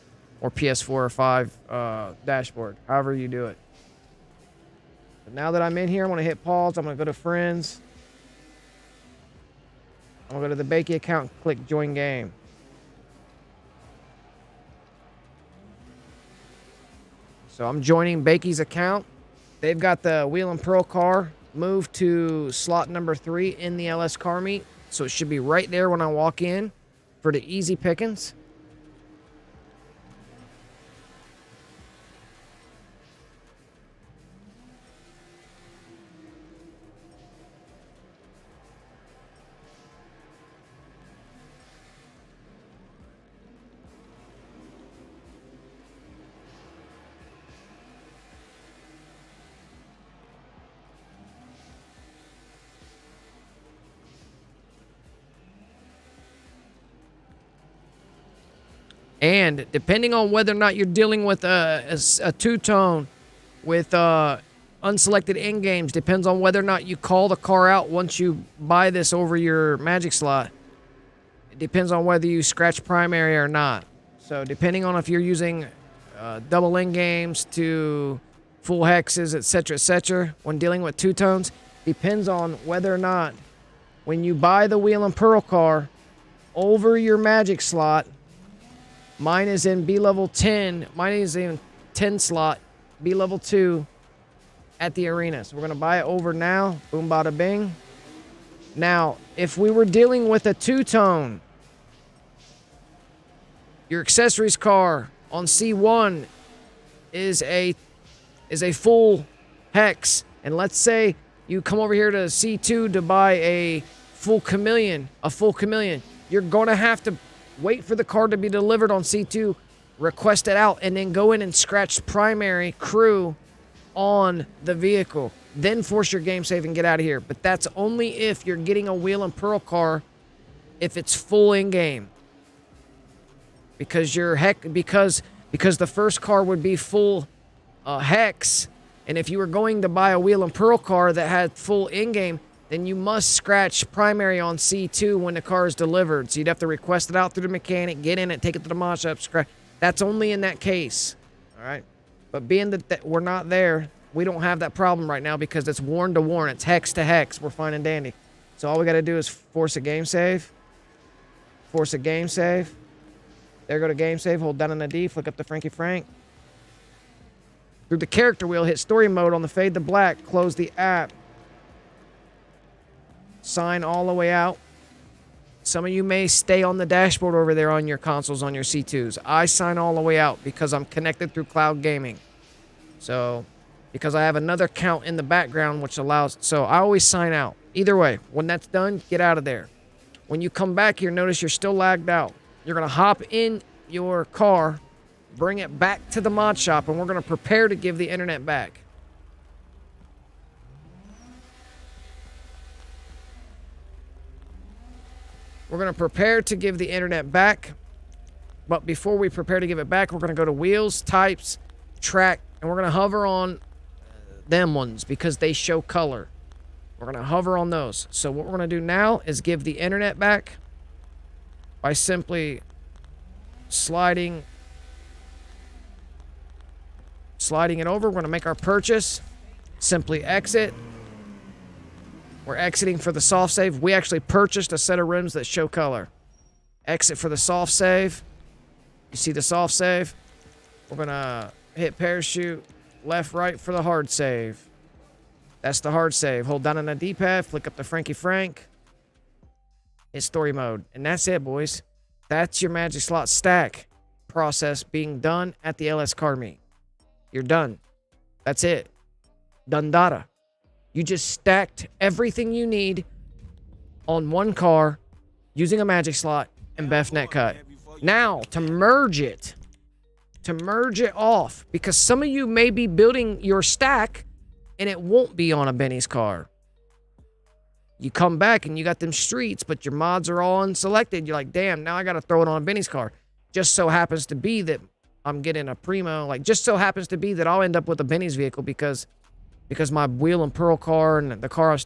or PS4 or 5 dashboard, however you do it. But now that I'm in here, I'm going to hit pause. I'm going to go to friends. I'm going to go to the Bakey account and click join game. So I'm joining Bakey's account. They've got the wheel and pearl car moved to slot number 3 in the LS car meet. So it should be right there when I walk in for the easy pickings. And depending on whether or not you're dealing with a two-tone with unselected end games, depends on whether or not you call the car out once you buy this over your magic slot. It depends on whether you scratch primary or not. So depending on if you're using double end games to full hexes, etc., when dealing with two-tones, depends on whether or not when you buy the wheel and pearl car over your magic slot. Mine is in B level 10. Mine is in 10 slot, B level 2 at the arena. So we're going to buy it over now. Boom, bada, bing. Now, if we were dealing with a two-tone, your accessories car on C1 is a full hex. And let's say you come over here to C2 to buy a full chameleon. You're going to have to wait for the car to be delivered on C2, request it out, and then go in and scratch primary crew on the vehicle. Then force your game save and get out of here. But that's only if you're getting a wheel and pearl car if it's full in-game. Because because the first car would be full hex, and if you were going to buy a wheel and pearl car that had full in-game, then you must scratch primary on C2 when the car is delivered. So you'd have to request it out through the mechanic, get in it, take it to the mod shop, scratch. That's only in that case. All right? But being that we're not there, we don't have that problem right now because it's warn to warn. It's hex to hex. We're fine and dandy. So all we got to do is force a game save. Force a game save. There go to game save. Hold down on the D. Flick up to Frankie Frank. Through the character wheel, hit story mode on the fade to black. Close the app. Sign all the way out. Some of you may stay on the dashboard over there on your consoles, on your C2s. I sign all the way out because I'm connected through cloud gaming. So, because I have another account in the background which allows... So, I always sign out. Either way, when that's done, get out of there. When you come back here, notice you're still lagged out. You're going to hop in your car, bring it back to the mod shop, and we're going to prepare to give the internet back. We're going to prepare to give the internet back. But before we prepare to give it back, we're going to go to wheels, types, track, and we're going to hover on them ones because they show color. We're going to hover on those. So what we're going to do now is give the internet back by simply sliding it over. We're going to make our purchase. Simply exit. We're exiting for the soft save. We actually purchased a set of rims that show color. Exit for the soft save. You see the soft save? We're going to hit parachute, left, right for the hard save. That's the hard save. Hold down on the D-pad, flick up to Frankie Frank. Hit story mode. And that's it, boys. That's your magic slot stack process being done at the LS car meet. You're done. That's it. Done data. You just stacked everything you need on one car using a magic slot and Beff net cut. Now, to merge it off, because some of you may be building your stack and it won't be on a Benny's car. You come back and you got them streets, but your mods are all unselected. You're like, damn, now I got to throw it on a Benny's car. Just so happens to be that I'm getting a Primo. Like, just so happens to be that I'll end up with a Benny's vehicle because my wheel and pearl car and the car...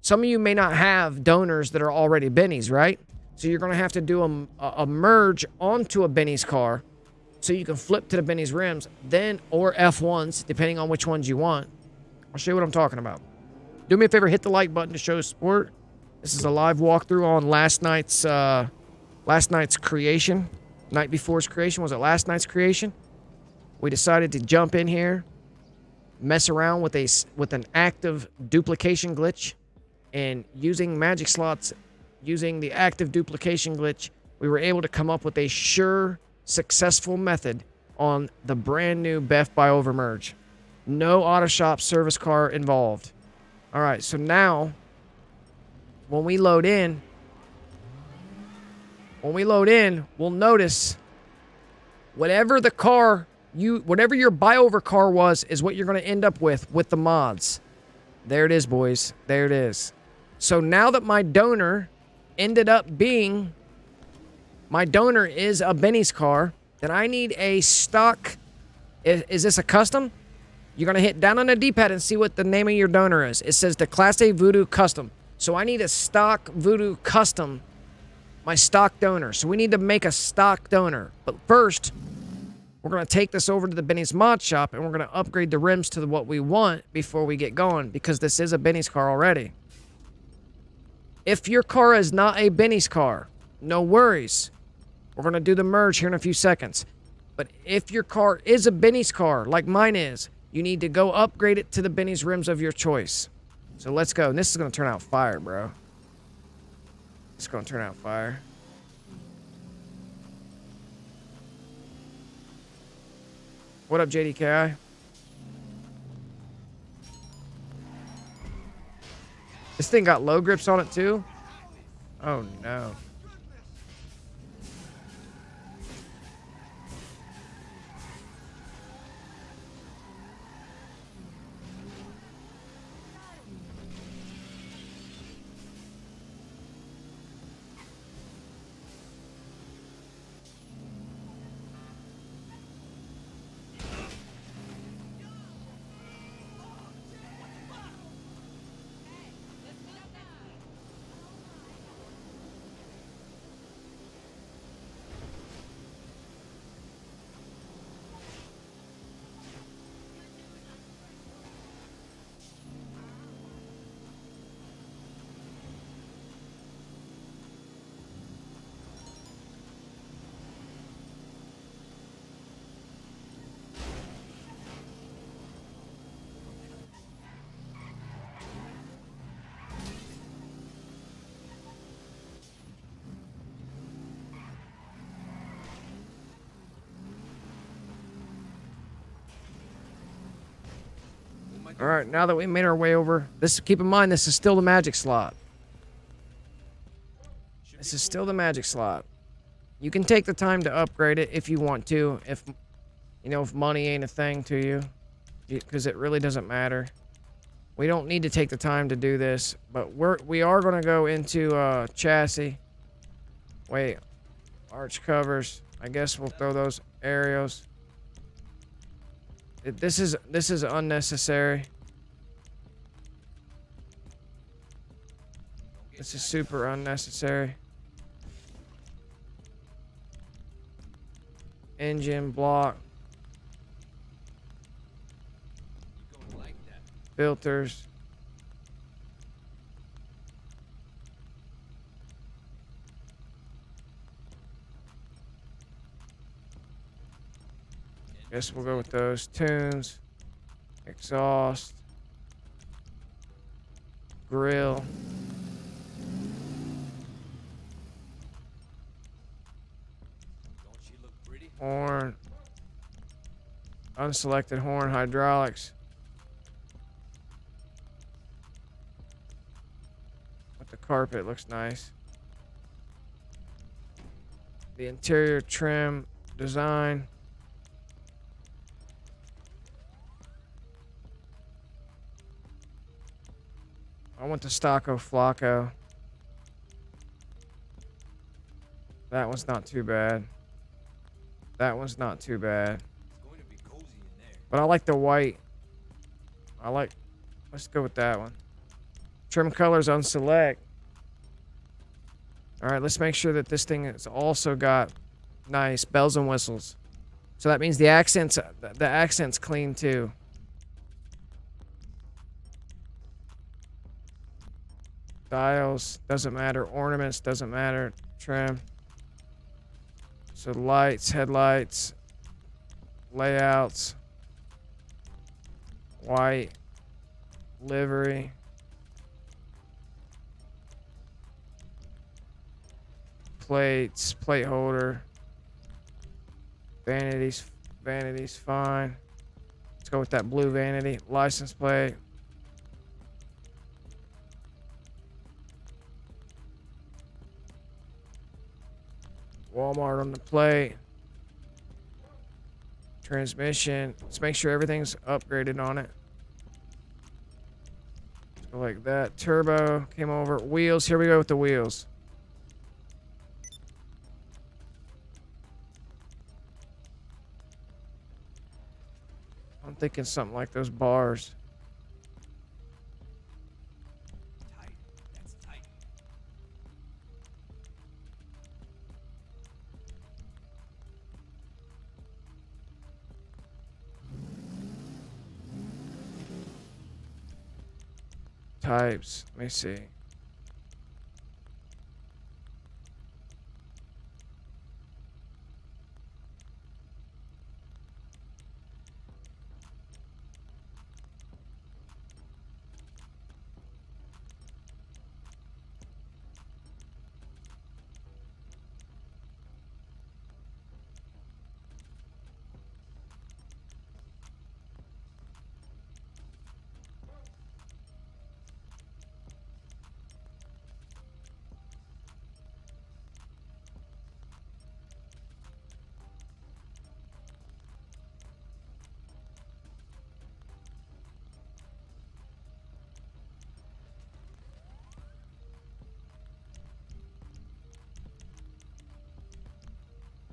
Some of you may not have donors that are already Benny's, right? So you're going to have to do a merge onto a Benny's car so you can flip to the Benny's rims, then, or F1s, depending on which ones you want. I'll show you what I'm talking about. Do me a favor, hit the like button to show support. This is a live walkthrough on last night's creation. Night before's creation. Was it last night's creation? We decided to jump in here, mess around with an active duplication glitch, and using magic slots, using the active duplication glitch, we were able to come up with a sure, successful method on the brand new Beff BuyOver merge. No auto shop service car involved. All right, so now when we load in, we'll notice whatever your BuyOver car was is what you're going to end up with the mods. There it is, boys. There it is. So now that my donor ended up being, my donor is a Benny's car, then I need a stock. Is this a custom? You're going to hit down on the D-pad and see what the name of your donor is. It says the Class A Voodoo Custom. So I need a stock Voodoo Custom, my stock donor. So we need to make a stock donor. But first, we're going to take this over to the Benny's mod shop and we're going to upgrade the rims to what we want before we get going, because this is a Benny's car already. If your car is not a Benny's car, no worries. We're going to do the merge here in a few seconds. But if your car is a Benny's car, like mine is, you need to go upgrade it to the Benny's rims of your choice. So let's go. And this is going to turn out fire, bro. It's going to turn out fire. What up, JDKI? This thing got low grips on it too? Oh no. All right, now that we made our way over, keep in mind, this is still the magic slot. This is still the magic slot. You can take the time to upgrade it if you want to, if money ain't a thing to you, because it really doesn't matter. We don't need to take the time to do this, but we are going to go into chassis. Wait, arch covers. I guess we'll throw those aerials. This is unnecessary. This is super unnecessary. Engine block. Filters. Guess we'll go with those. Tunes. Exhaust. Grill. Horn. Unselected horn. Hydraulics. With the carpet, looks nice. The interior trim design. I want the Stocco Flacco. That one's not too bad. That one's not too bad. But I like the white. Let's go with that one. Trim colors on select. All right, let's make sure that this thing has also got nice bells and whistles. So that means the accent's clean too. Dials, doesn't matter. Ornaments, doesn't matter. Trim. So lights, headlights, layouts, white, livery, plates, plate holder, vanities fine. Let's go with that blue vanity. License plate. Walmart on the plate. Transmission. Let's make sure everything's upgraded on it. Let's go like that. Turbo came over. Wheels. Here we go with the wheels. I'm thinking something like those bars. Types. Let me see.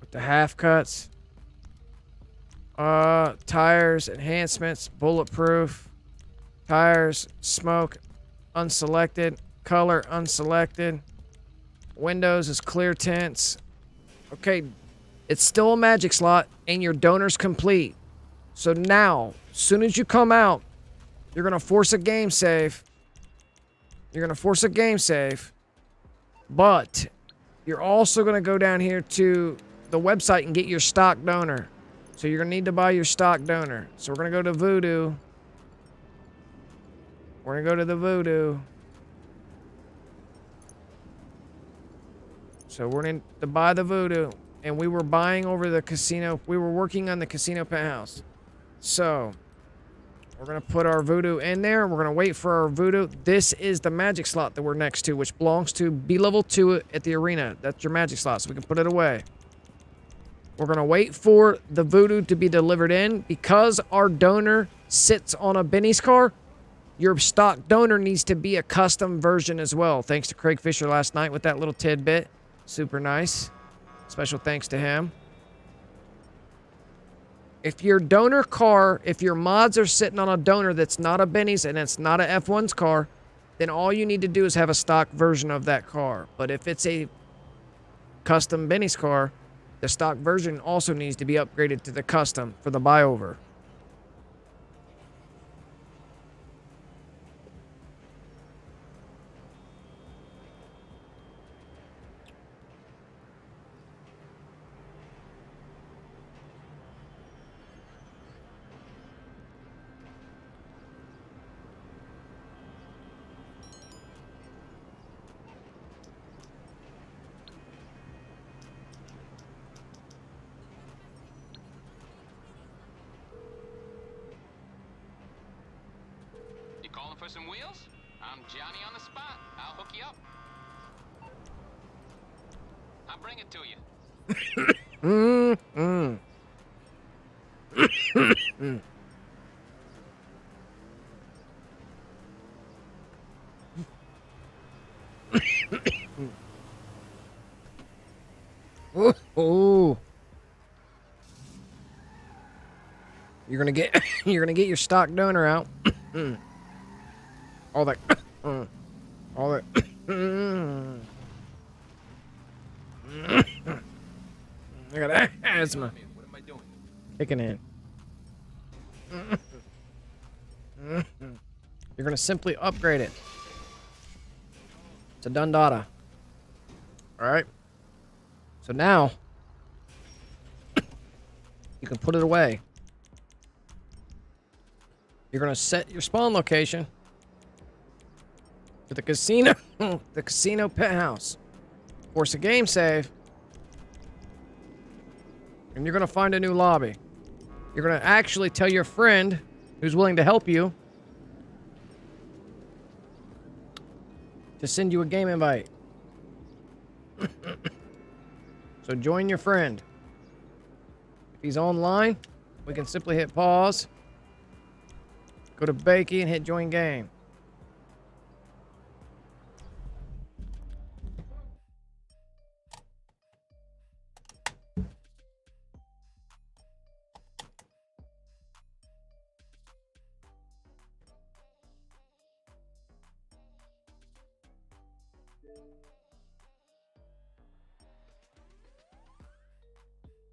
with the half cuts. Tires, enhancements, bulletproof. Tires, smoke, unselected. Color, unselected. Windows is clear tints. Okay, it's still a magic slot, and your donor's complete. So now, as soon as you come out, you're gonna force a game save. You're gonna force a game save. But you're also gonna go down here to the website and get your stock donor. So you're gonna need to buy your stock donor. So we're gonna go to Voodoo. We're gonna go to the Voodoo. So we're going to buy the Voodoo. And we were buying over the casino. We were working on the casino penthouse. So we're going to put our Voodoo in there. We're going to wait for our Voodoo. This is the magic slot that we're next to, which belongs to B level 2 at the arena. That's your magic slot, so we can put it away. We're going to wait for the Voodoo to be delivered in. Because our donor sits on a Benny's car, your stock donor needs to be a custom version as well. Thanks to Craig Fisher last night with that little tidbit. Super nice. Special thanks to him. If your donor car, if your mods are sitting on a donor that's not a Benny's and it's not a F1's car, then all you need to do is have a stock version of that car. But if it's a custom Benny's car, the stock version also needs to be upgraded to the custom for the BuyOver. You calling for some wheels? I'm Johnny on the spot. I'll hook you up. I'll bring it to you. Ooh. You're gonna get your stock donor out. All that all that I got asthma. What am I doing? Kicking in. You're gonna simply upgrade it to Dundada. Alright. So now you can put it away. You're gonna set your spawn location to the casino, the casino penthouse. Force a game save, and you're gonna find a new lobby. You're gonna actually tell your friend who's willing to help you to send you a game invite. So join your friend. If he's online, we can simply hit pause. Go to Bakey and hit join game.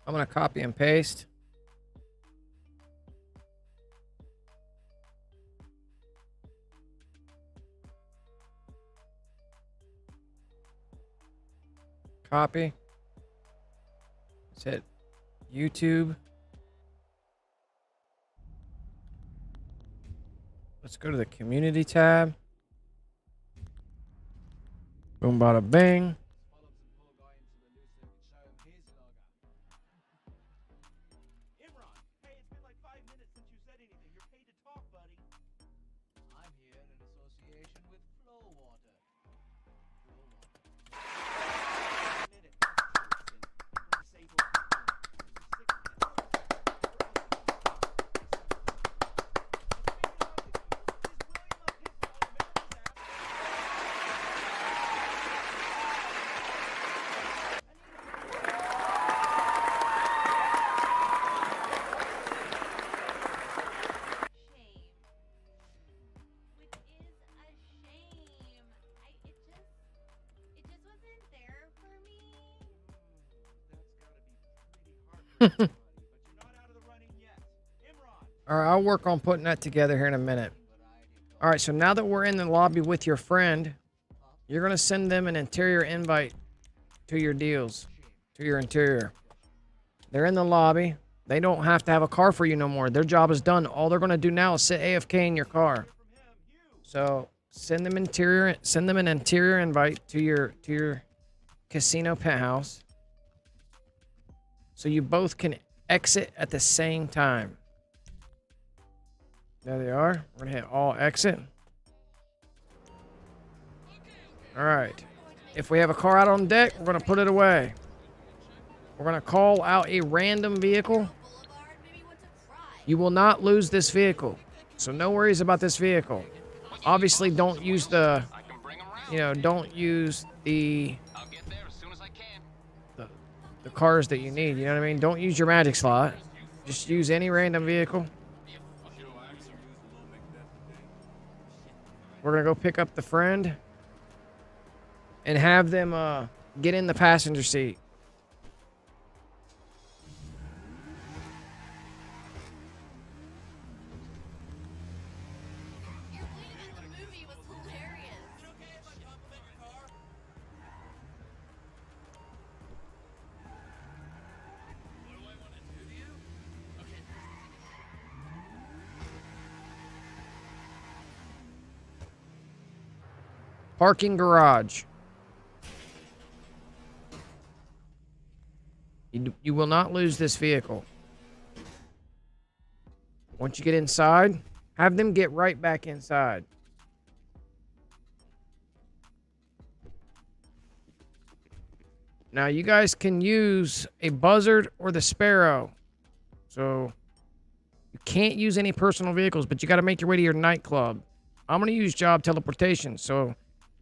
I'm gonna copy and paste. Copy. Let's hit YouTube. Let's go to the community tab. Boom, bada, bing. Imran, hey, it's been like 5 minutes since you said anything. You're paid to talk, buddy. I'm here in association with Flow Water. Minute. Listen, say what you're doing. But you're not out of the running yet. Imran, All right, I'll work on putting that together here in a minute. All right, so now that we're in the lobby with your friend, you're going to send them an interior invite to your deals, to your interior. They're in the lobby. They don't have to have a car for you no more. Their job is done. All they're going to do now is sit AFK in your car. So send them an interior invite to your casino penthouse, so you both can exit at the same time. There they are. We're gonna hit all exit. All right. If we have a car out on deck, we're gonna put it away. We're gonna call out a random vehicle. You will not lose this vehicle, so no worries about this vehicle. Obviously, don't use the, I can bring 'em round. don't use the I'll get there as soon as I can. the cars that you need. You know what I mean? Don't use your magic slot. Just use any random vehicle. We're gonna go pick up the friend and have them get in the passenger seat. Your bleeding in the movie was hilarious. Parking garage. You will not lose this vehicle. Once you get inside, have them get right back inside. Now you guys can use a buzzard or the sparrow. So you can't use any personal vehicles, but you got to make your way to your nightclub. I'm going to use job teleportation. So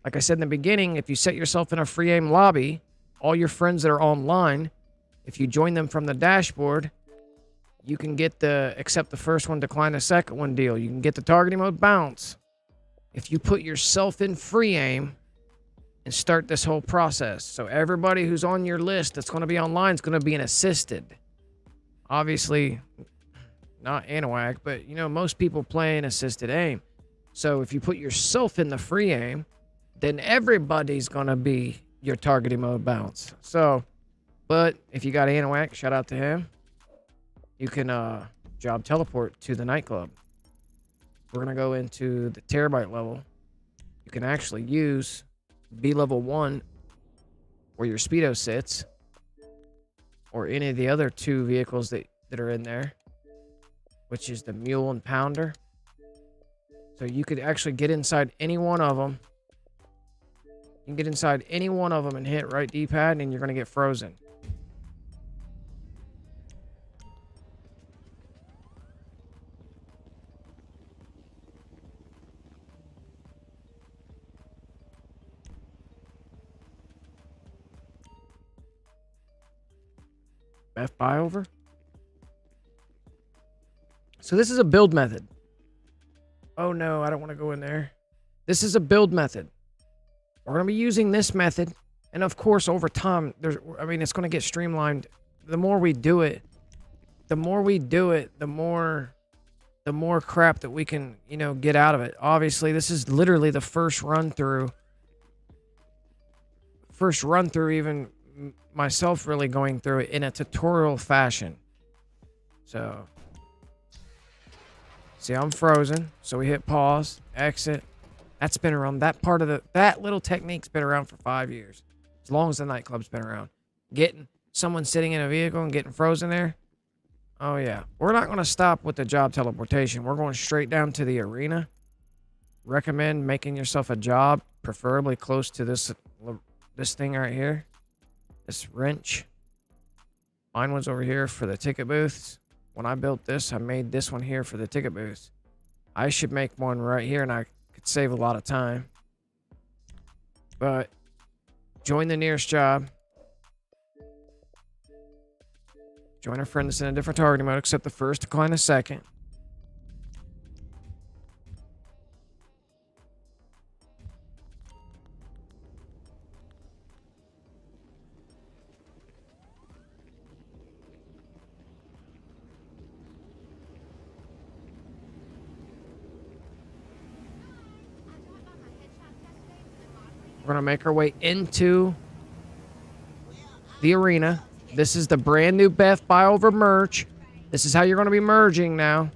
like I said in the beginning, if you set yourself in a free aim lobby, all your friends that are online, if you join them from the dashboard, you can get the accept the first one, decline the second one deal. You can get the targeting mode bounce. If you put yourself in free aim and start this whole process. So everybody who's on your list that's going to be online is going to be an assisted. Obviously, not Anahuac, but most people play an assisted aim. So if you put yourself in the free aim, then everybody's going to be your targeting mode bounce. So, but if you got Anahuac, shout out to him. You can job teleport to the nightclub. We're going to go into the terabyte level. You can actually use B level 1 where your speedo sits, or any of the other two vehicles that are in there, which is the mule and pounder. So you could actually get inside any one of them. You can get inside any one of them and hit right D-pad, and you're going to get frozen. Beff BuyOver. So this is a build method. Oh no, I don't want to go in there. This is a build method. We're going to be using this method. And of course, over time, it's going to get streamlined. The more we do it, the more crap that we can, get out of it. Obviously, this is literally the first run through even myself really going through it in a tutorial fashion. So, see, I'm frozen. So we hit pause, exit. That's been around. That little technique's been around for 5 years. As long as the nightclub's been around. Getting someone sitting in a vehicle and getting frozen there. Oh yeah. We're not going to stop with the job teleportation. We're going straight down to the arena. Recommend making yourself a job, preferably close to this thing right here. This wrench. Mine was over here for the ticket booths. When I built this, I made this one here for the ticket booths. I should make one right here, and I could save a lot of time. But join the nearest job. Join a friend that's in a different targeting mode, except the first, decline the second. We're going to make our way into the arena. This is the brand new Beff BuyOver merge. This is how you're going to be merging now.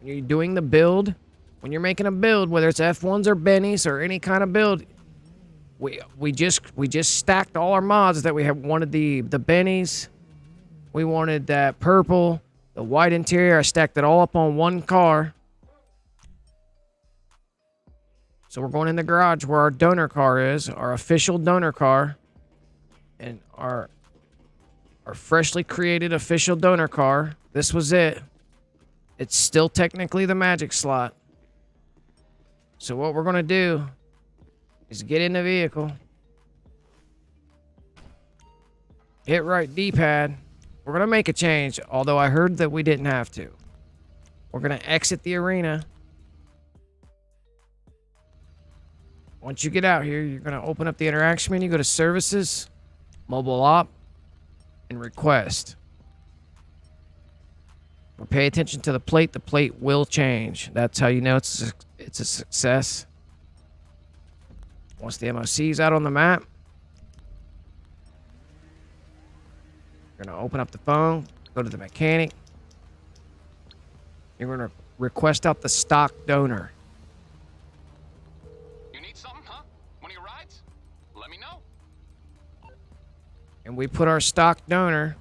You're doing the build. When you're making a build, whether it's F1s or Bennies or any kind of build, we just stacked all our mods that we have wanted. The Bennies, we wanted that purple, the white interior. I stacked it all up on one car. So we're going in the garage where our donor car is, our official donor car, and our freshly created official donor car. This was it. It's still technically the magic slot. So what we're going to do is get in the vehicle, hit right D-pad. We're going to make a change, although I heard that we didn't have to. We're going to exit the arena. Once you get out here, you're going to open up the interaction menu, go to Services, Mobile Op, and Request. But pay attention to the plate. The plate will change. That's how you know it's a success. Once the MOC is out on the map, you're going to open up the phone, go to the mechanic. You're going to request out the stock donor. You need something, huh? One of your rides? Let me know. And we put our stock donor,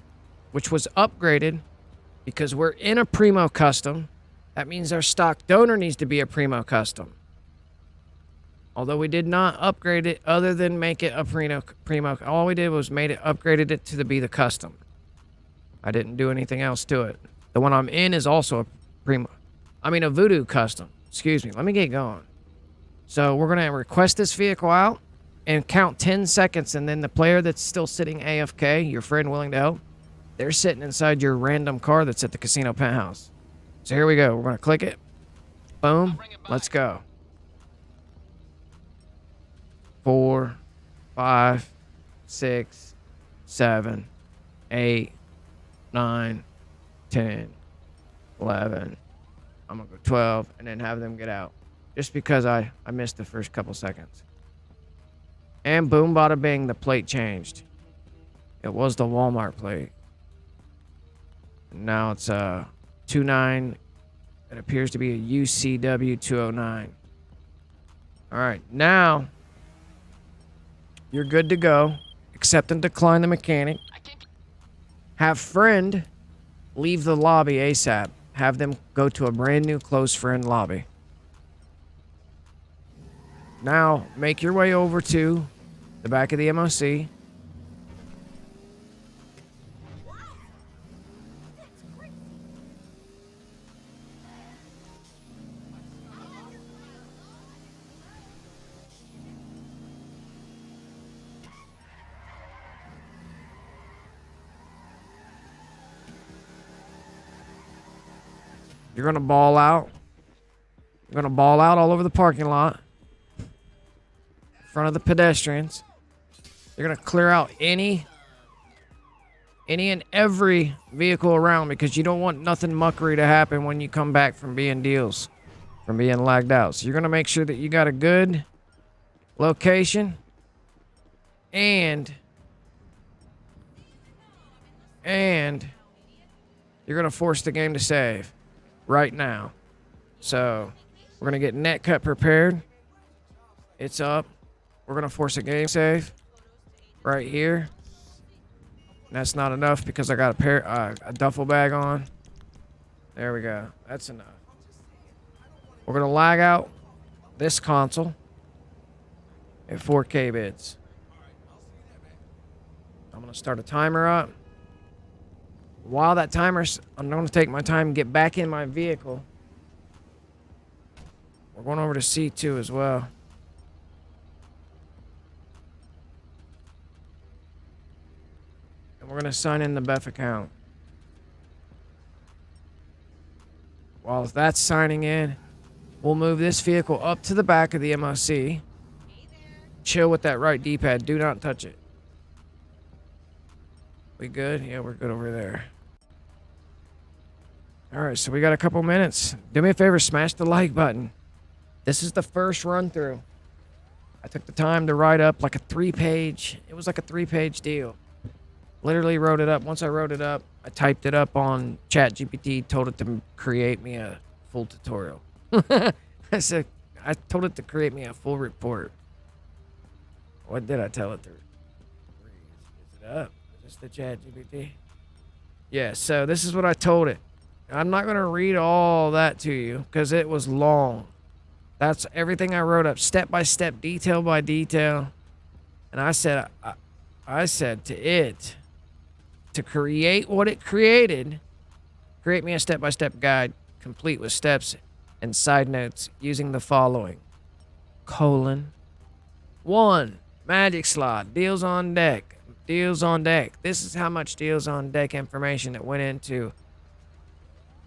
which was upgraded because we're in a Primo Custom. That means our stock donor needs to be a Primo Custom. Although we did not upgrade it other than make it a Primo. All we did was upgraded it to be the custom. I didn't do anything else to it. The one I'm in is also a Primo. I mean a Voodoo Custom. Excuse me. Let me get going. So we're going to request this vehicle out and count 10 seconds, and then the player that's still sitting AFK, your friend willing to help, they're sitting inside your random car that's at the casino penthouse. So here we go. We're going to click it. Boom. Let's go. 4, 5, 6, 7, 8, 9, 10, 11. I'm going to go 12 and then have them get out. Just because I missed the first couple seconds. And boom, bada bing, the plate changed. It was the Walmart plate. Now it's a 29. It appears to be a UCW 209. All right, now you're good to go. Accept and decline the mechanic. Have friend leave the lobby ASAP. Have them go to a brand new close friend lobby. Now, make your way over to the back of the MOC. You're going to ball out. You're going to ball out all over the parking lot. In front of the pedestrians. You're going to clear out any and every vehicle around because you don't want nothing muckery to happen when you come back from being deals, from being lagged out. So you're going to make sure that you got a good location and you're going to force the game to save right now. So we're going to get netcut prepared. It's up. We're going to force a game save right here. And that's not enough because I got a duffel bag on. There we go. That's enough. We're going to lag out this console at 4K bids. I'm going to start a timer up. While that timer's, I'm going to take my time and get back in my vehicle. We're going over to C2 as well. And we're going to sign in the Beff account. While that's signing in, we'll move this vehicle up to the back of the MOC. Chill with that right D-pad. Do not touch it. We good? Yeah, we're good over there. All right, so we got a couple minutes. Do me a favor, smash the like button. This is the first run through. I took the time to write up like a 3-page. It was like a 3-page deal. Literally wrote it up. Once I wrote it up, I typed it up on ChatGPT, told it to create me a full tutorial. I said, I told it to create me a full report. What did I tell it to? Is it up? Is this the ChatGPT? Yeah, so this is what I told it. I'm not going to read all that to you because it was long. That's everything I wrote up, step by step, detail by detail. And I said to it to create what it created, create me a step-by-step guide, complete with steps and side notes using the following. 1. Magic slot. Deals on deck. Deals on deck. This is how much deals on deck information that went into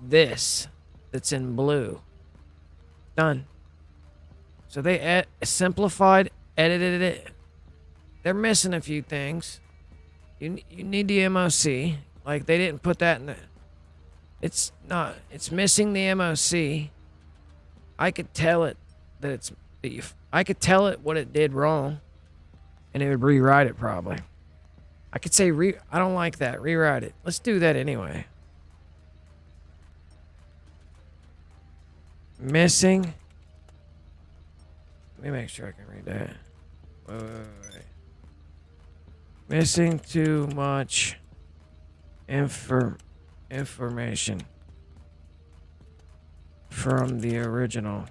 this that's in blue. Done. So they simplified, edited it. They're missing a few things. You need the MOC. Like, they didn't put that in the... It's not... It's missing the MOC. I could tell it that it's... I could tell it what it did wrong, and it would rewrite it probably. I could say, I don't like that. Rewrite it. Let's do that anyway. Missing... Let me make sure I can read that. Wait. Missing too much information from the original.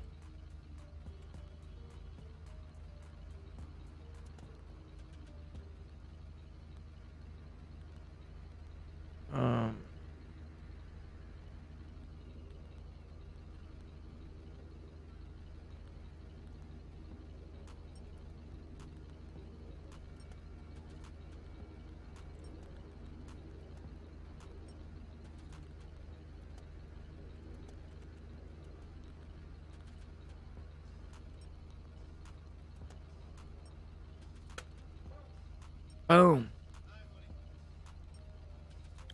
Boom.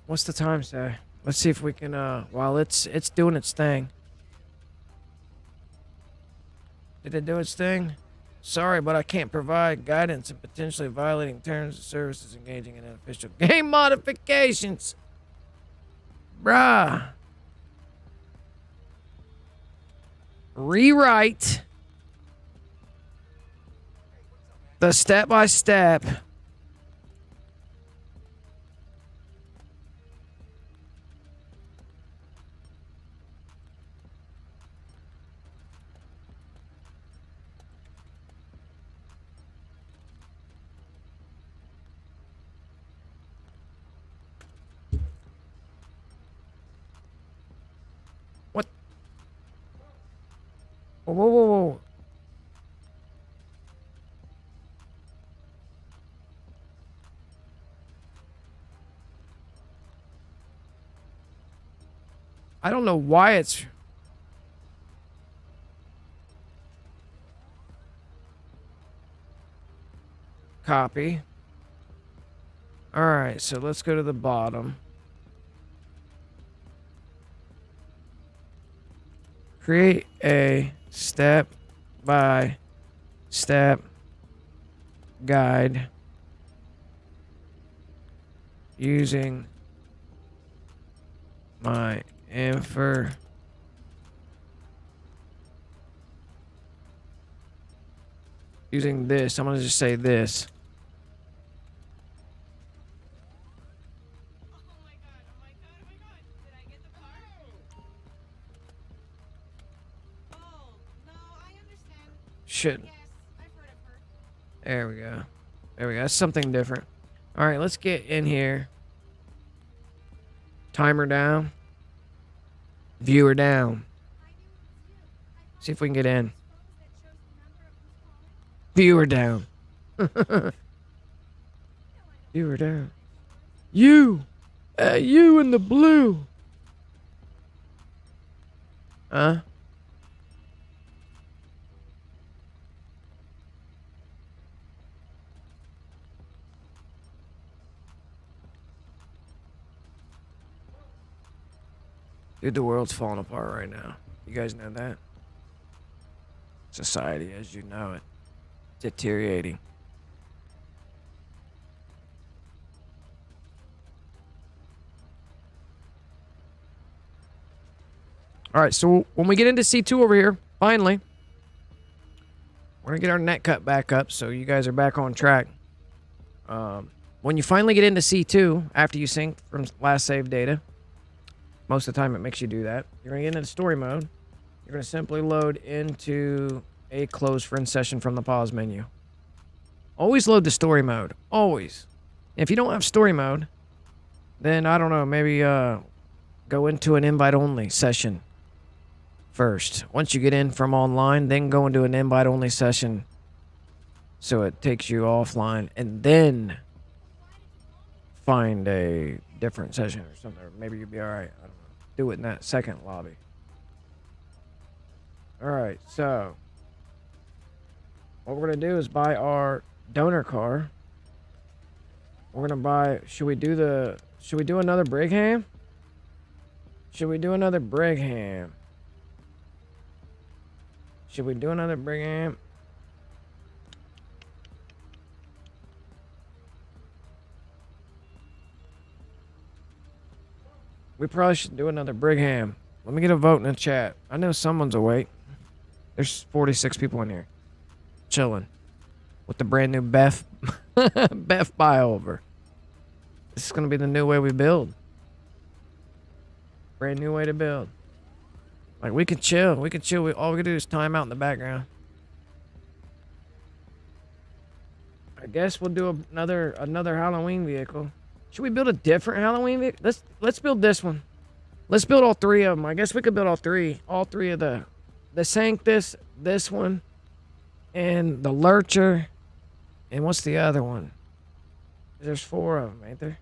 What's the time say? Let's see if we can while it's doing its thing. Did it do its thing? Sorry, but I can't provide guidance and potentially violating terms of services engaging in unofficial game modifications. Bruh. Rewrite the step-by-step Whoa. I don't know why it's... Copy. Alright, so let's go to the bottom. Create a step-by-step guide using my using this. I'm gonna just say this. Oh my god. Did I get the part? Oh, no, I understand. Shit. Yes, I've heard of her. There we go. That's something different. All right, let's get in here. Timer down. Viewer down. I knew it was you. I See if we can get in. suppose that shows the number of who's calling. Viewer down. No, I don't. Viewer down. You in the blue. Huh? Dude, the world's falling apart right now. You guys know that? Society as you know it. deteriorating. All right, so when we get into C2 over here, finally, we're going to get our net cut back up so you guys are back on track. When you finally get into C2, after you sync from last save data, most of the time it makes you do that. You're going to get into story mode. You're going to simply load into a close friend session from the pause menu. Always load the story mode. Always. If you don't have story mode, then I don't know, maybe go into an invite-only session first. Once you get in from online, then go into an invite-only session so it takes you offline, and then find a different session or something. Or maybe you'll be all right. I don't know. Do it in that second lobby. All right, so what we're going to do is buy our donor car. We're going to buy, should we do another Brigham? Should we do another Brigham? Should we do another Brigham? We probably should do another Brigham. Let me get a vote in the chat. I know someone's awake. There's 46 people in here. Chilling. With the brand new Beff. Beff BuyOver. This is going to be the new way we build. Brand new way to build. Like, we can chill. We can chill. All we can do is time out in the background. I guess we'll do another Halloween vehicle. Should we build a different Halloween vehicle? Let's build this one. Let's build all three of them. I guess we could build all three. All three of the Sanctus, this one, and the Lurcher. And what's the other one? There's 4 of them, ain't there?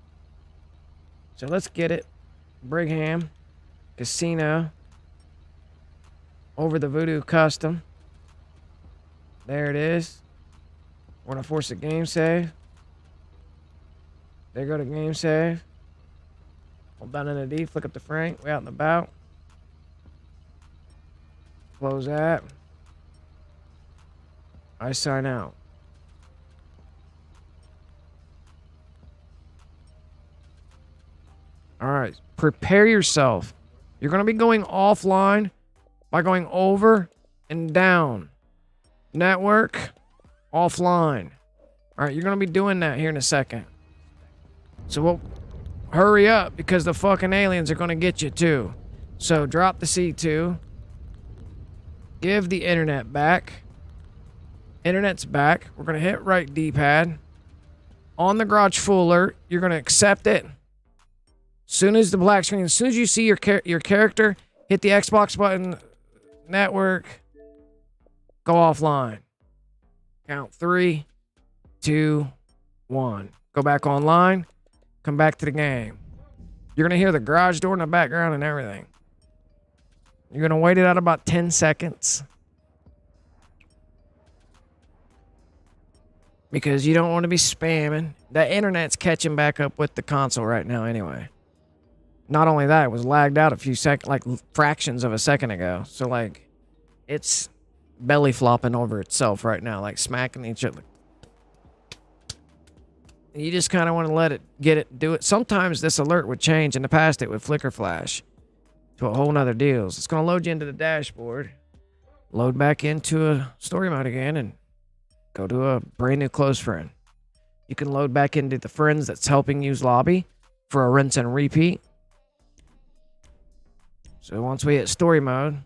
So let's get it. Brigham, Casino, over the Voodoo Custom. There it is. We're gonna force a game save. There go to game save. Hold down in the D, flick up the frame. We out and about. Close that. I sign out. All right, prepare yourself. You're going to be going offline by going over and down. Network, offline. All right, you're going to be doing that here in a second. So we'll hurry up because the fucking aliens are going to get you too. So drop the C2. Give the internet back. Internet's back. We're going to hit right D-pad. On the garage full alert, you're going to accept it. Soon as the black screen, as soon as you see your character, hit the Xbox button, network, go offline. Count 3, 2, 1. Go back online, come back to the game. You're going to hear the garage door in the background and everything. You're going to wait it out about 10 seconds. Because you don't want to be spamming. The internet's catching back up with the console right now anyway. Not only that, it was lagged out a few seconds, like fractions of a second ago. So, like, it's belly flopping over itself right now, like smacking each other. And you just kind of want to let it do it. Sometimes this alert would change. In the past, it would flicker flash to a whole nother deal. So it's going to load you into the dashboard, load back into a story mode again, and go to a brand new close friend. You can load back into the friends that's helping use lobby for a rinse and repeat. So once we hit story mode,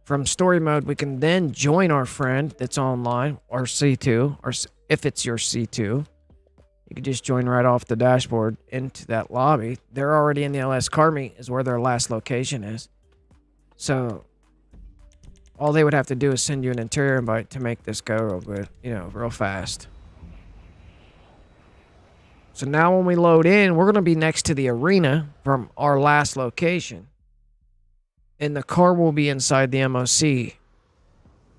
from story mode, we can then join our friend that's online, or C2, or if it's your C2, you can just join right off the dashboard into that lobby. They're already in the LS car meet is where their last location is. So all they would have to do is send you an interior invite to make this go real good, real fast. So now when we load in, we're going to be next to the arena from our last location. And the car will be inside the MOC.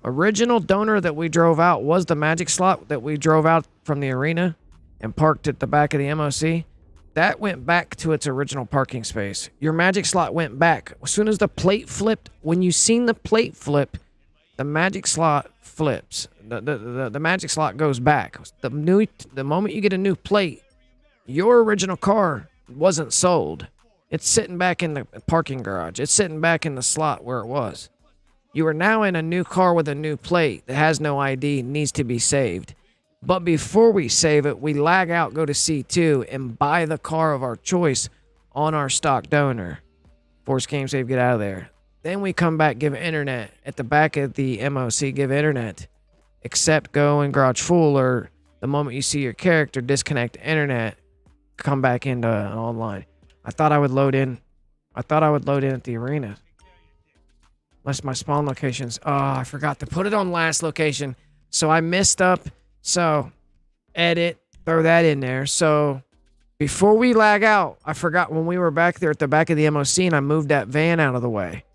Original donor that we drove out was the magic slot that we drove out from the arena and parked at the back of the MOC. That went back to its original parking space. Your magic slot went back. As soon as the plate flipped, when you seen the plate flip, the magic slot flips. The magic slot goes back. The moment you get a new plate, your original car wasn't sold. It's sitting back in the parking garage. It's sitting back in the slot where it was. You are now in a new car with a new plate that has no ID, needs to be saved. But before we save it, we lag out, go to C2, and buy the car of our choice on our stock donor. Force game save, get out of there. Then we come back, give internet. At the back of the MOC, give internet. Except go in garage full, or the moment you see your character, disconnect the internet, come back into online. I thought I would load in at the arena. Unless my spawn locations. Oh, I forgot to put it on last location. So I messed up. So edit, throw that in there. So before we lag out, I forgot when we were back there at the back of the MOC and I moved that van out of the way.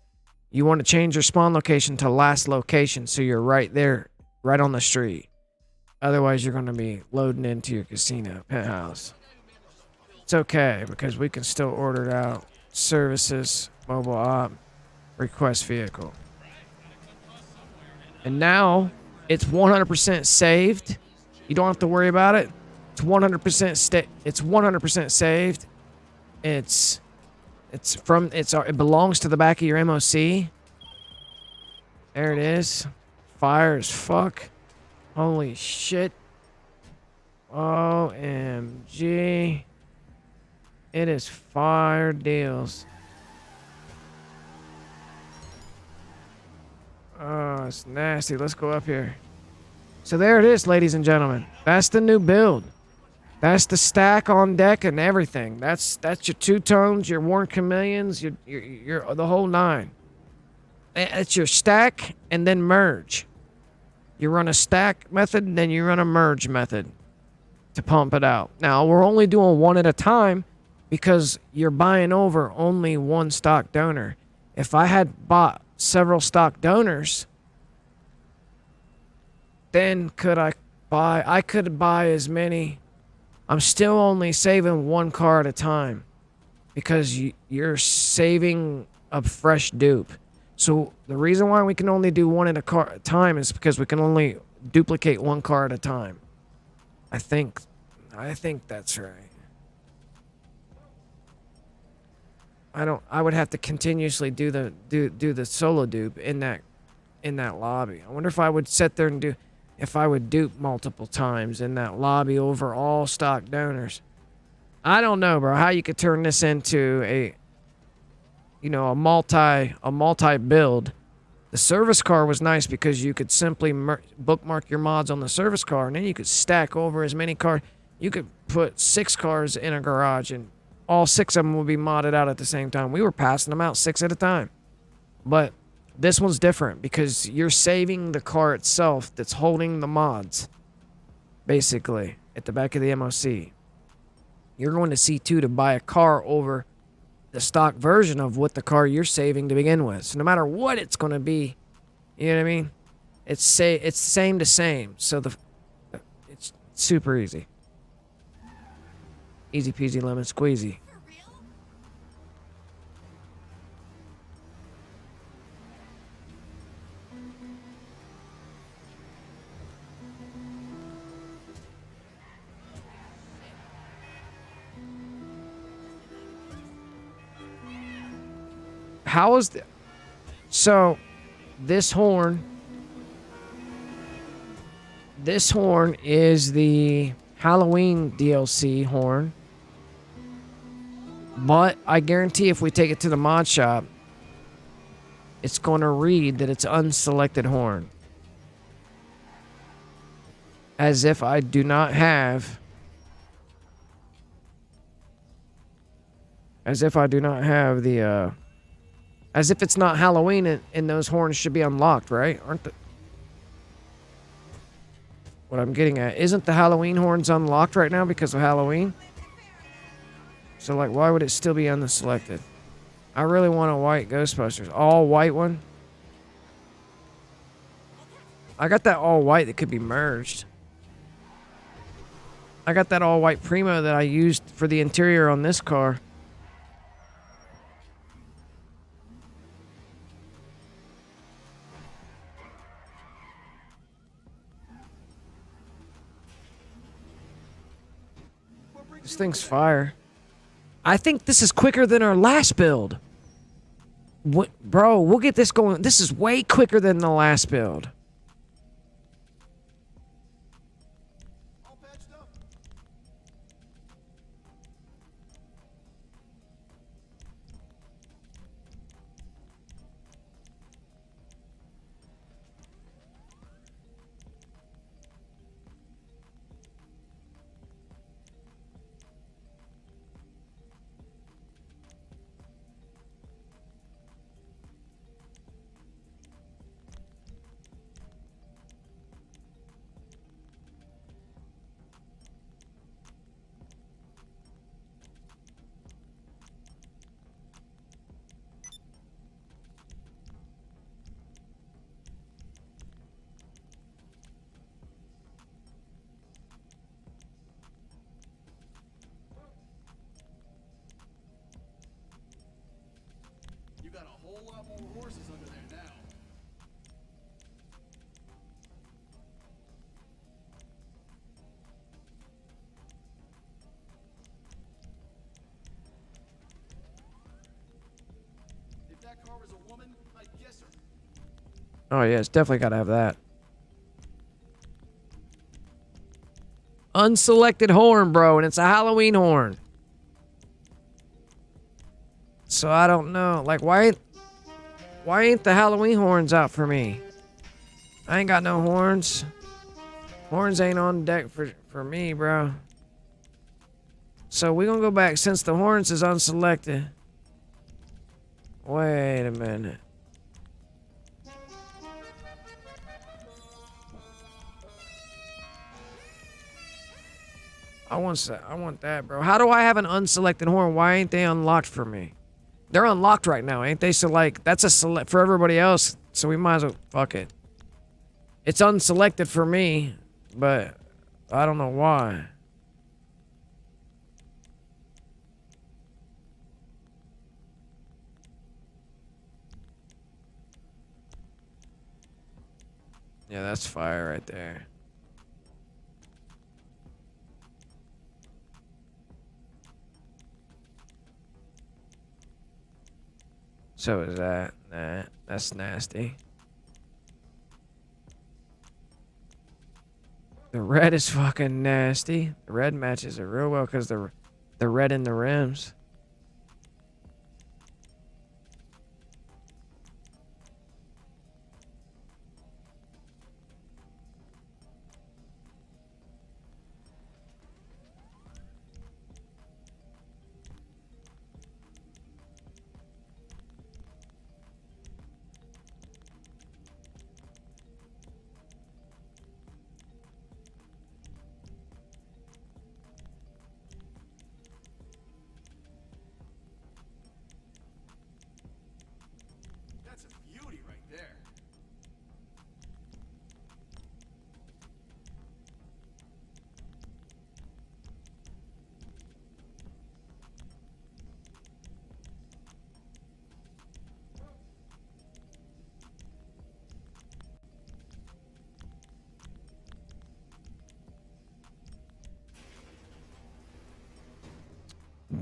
You want to change your spawn location to last location so you're right there, right on the street. Otherwise, you're going to be loading into your casino penthouse. It's okay because we can still order it out. Services, mobile op, request vehicle. And now it's 100% saved. You don't have to worry about it. It's 100% it's 100% saved. It belongs to the back of your MOC. There it is. Fire as fuck. Holy shit. OMG. It is fire deals. Oh, it's nasty. Let's go up here. So there it is, ladies and gentlemen. That's the new build. That's the stack on deck and everything. That's your two-tones, your Warren Chameleons, your the whole nine. It's your stack and then merge. You run a stack method and then you run a merge method to pump it out. Now, we're only doing one at a time because you're buying over only one stock donor. If I had bought several stock donors, then I could buy as many. I'm still only saving one car at a time because you're saving a fresh dupe. So the reason why we can only do one at a time is because we can only duplicate one car at a time. I think that's right. I would have to continuously do the solo dupe in that lobby. I wonder if I would sit there and if I would dupe multiple times in that lobby over all stock donors. I don't know, bro, how you could turn this into a multi build. The service car was nice because you could simply bookmark your mods on the service car and then you could stack over as many cars. You could put 6 cars in a garage and all 6 of them would be modded out at the same time. We were passing them out 6 at a time. But this one's different because you're saving the car itself that's holding the mods, basically, at the back of the MOC. You're going to C2 to buy a car over the stock version of what the car you're saving to begin with. So no matter what it's going to be, you know what I mean? It's same to same. So it's super easy. Easy peasy lemon squeezy. How is that? So, this horn is the Halloween DLC horn. But I guarantee if we take it to the mod shop, it's going to read that it's unselected horn. As if I do not have... As if the... As if it's not Halloween and those horns should be unlocked, right? Aren't the... What I'm getting at, isn't the Halloween horns unlocked right now because of Halloween? So, like, why would it still be unselected? I really want a white Ghostbusters. All white one? I got that all white that could be merged. I got that all white Primo that I used for the interior on this car. This thing's fire. I think this is quicker than our last build. What, bro, we'll get this going. This is way quicker than the last build. All patched up. You got a whole lot more horses under there now. If that car was a woman, I'd guess her. Oh yeah, it's definitely gotta have that. Unselected horn, bro, and it's a Halloween horn. So I don't know. Like, why ain't the Halloween horns out for me? I ain't got no horns. Horns ain't on deck for me, bro. So we gonna go back since the horns is unselected. Wait a minute. I want that, bro. How do I have an unselected horn? Why ain't they unlocked for me? They're unlocked right now, ain't they? So, like, that's a select for everybody else. So we might as well, fuck it. It's unselected for me, but I don't know why. Yeah, that's fire right there. So is that. Nah, that's nasty. The red is fucking nasty. The red matches it real well because the red in the rims. That's a beauty right there.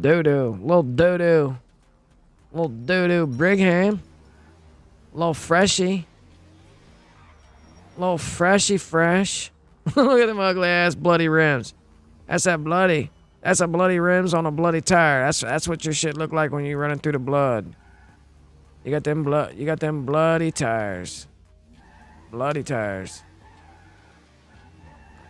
Doo-doo. Little doo-doo. Little doo-doo Brigham. Little freshy. Little freshy fresh. Look at them ugly ass bloody rims. That's a bloody rims on a bloody tire. That's what your shit look like when you running through the blood. You got them bloody tires. Bloody tires.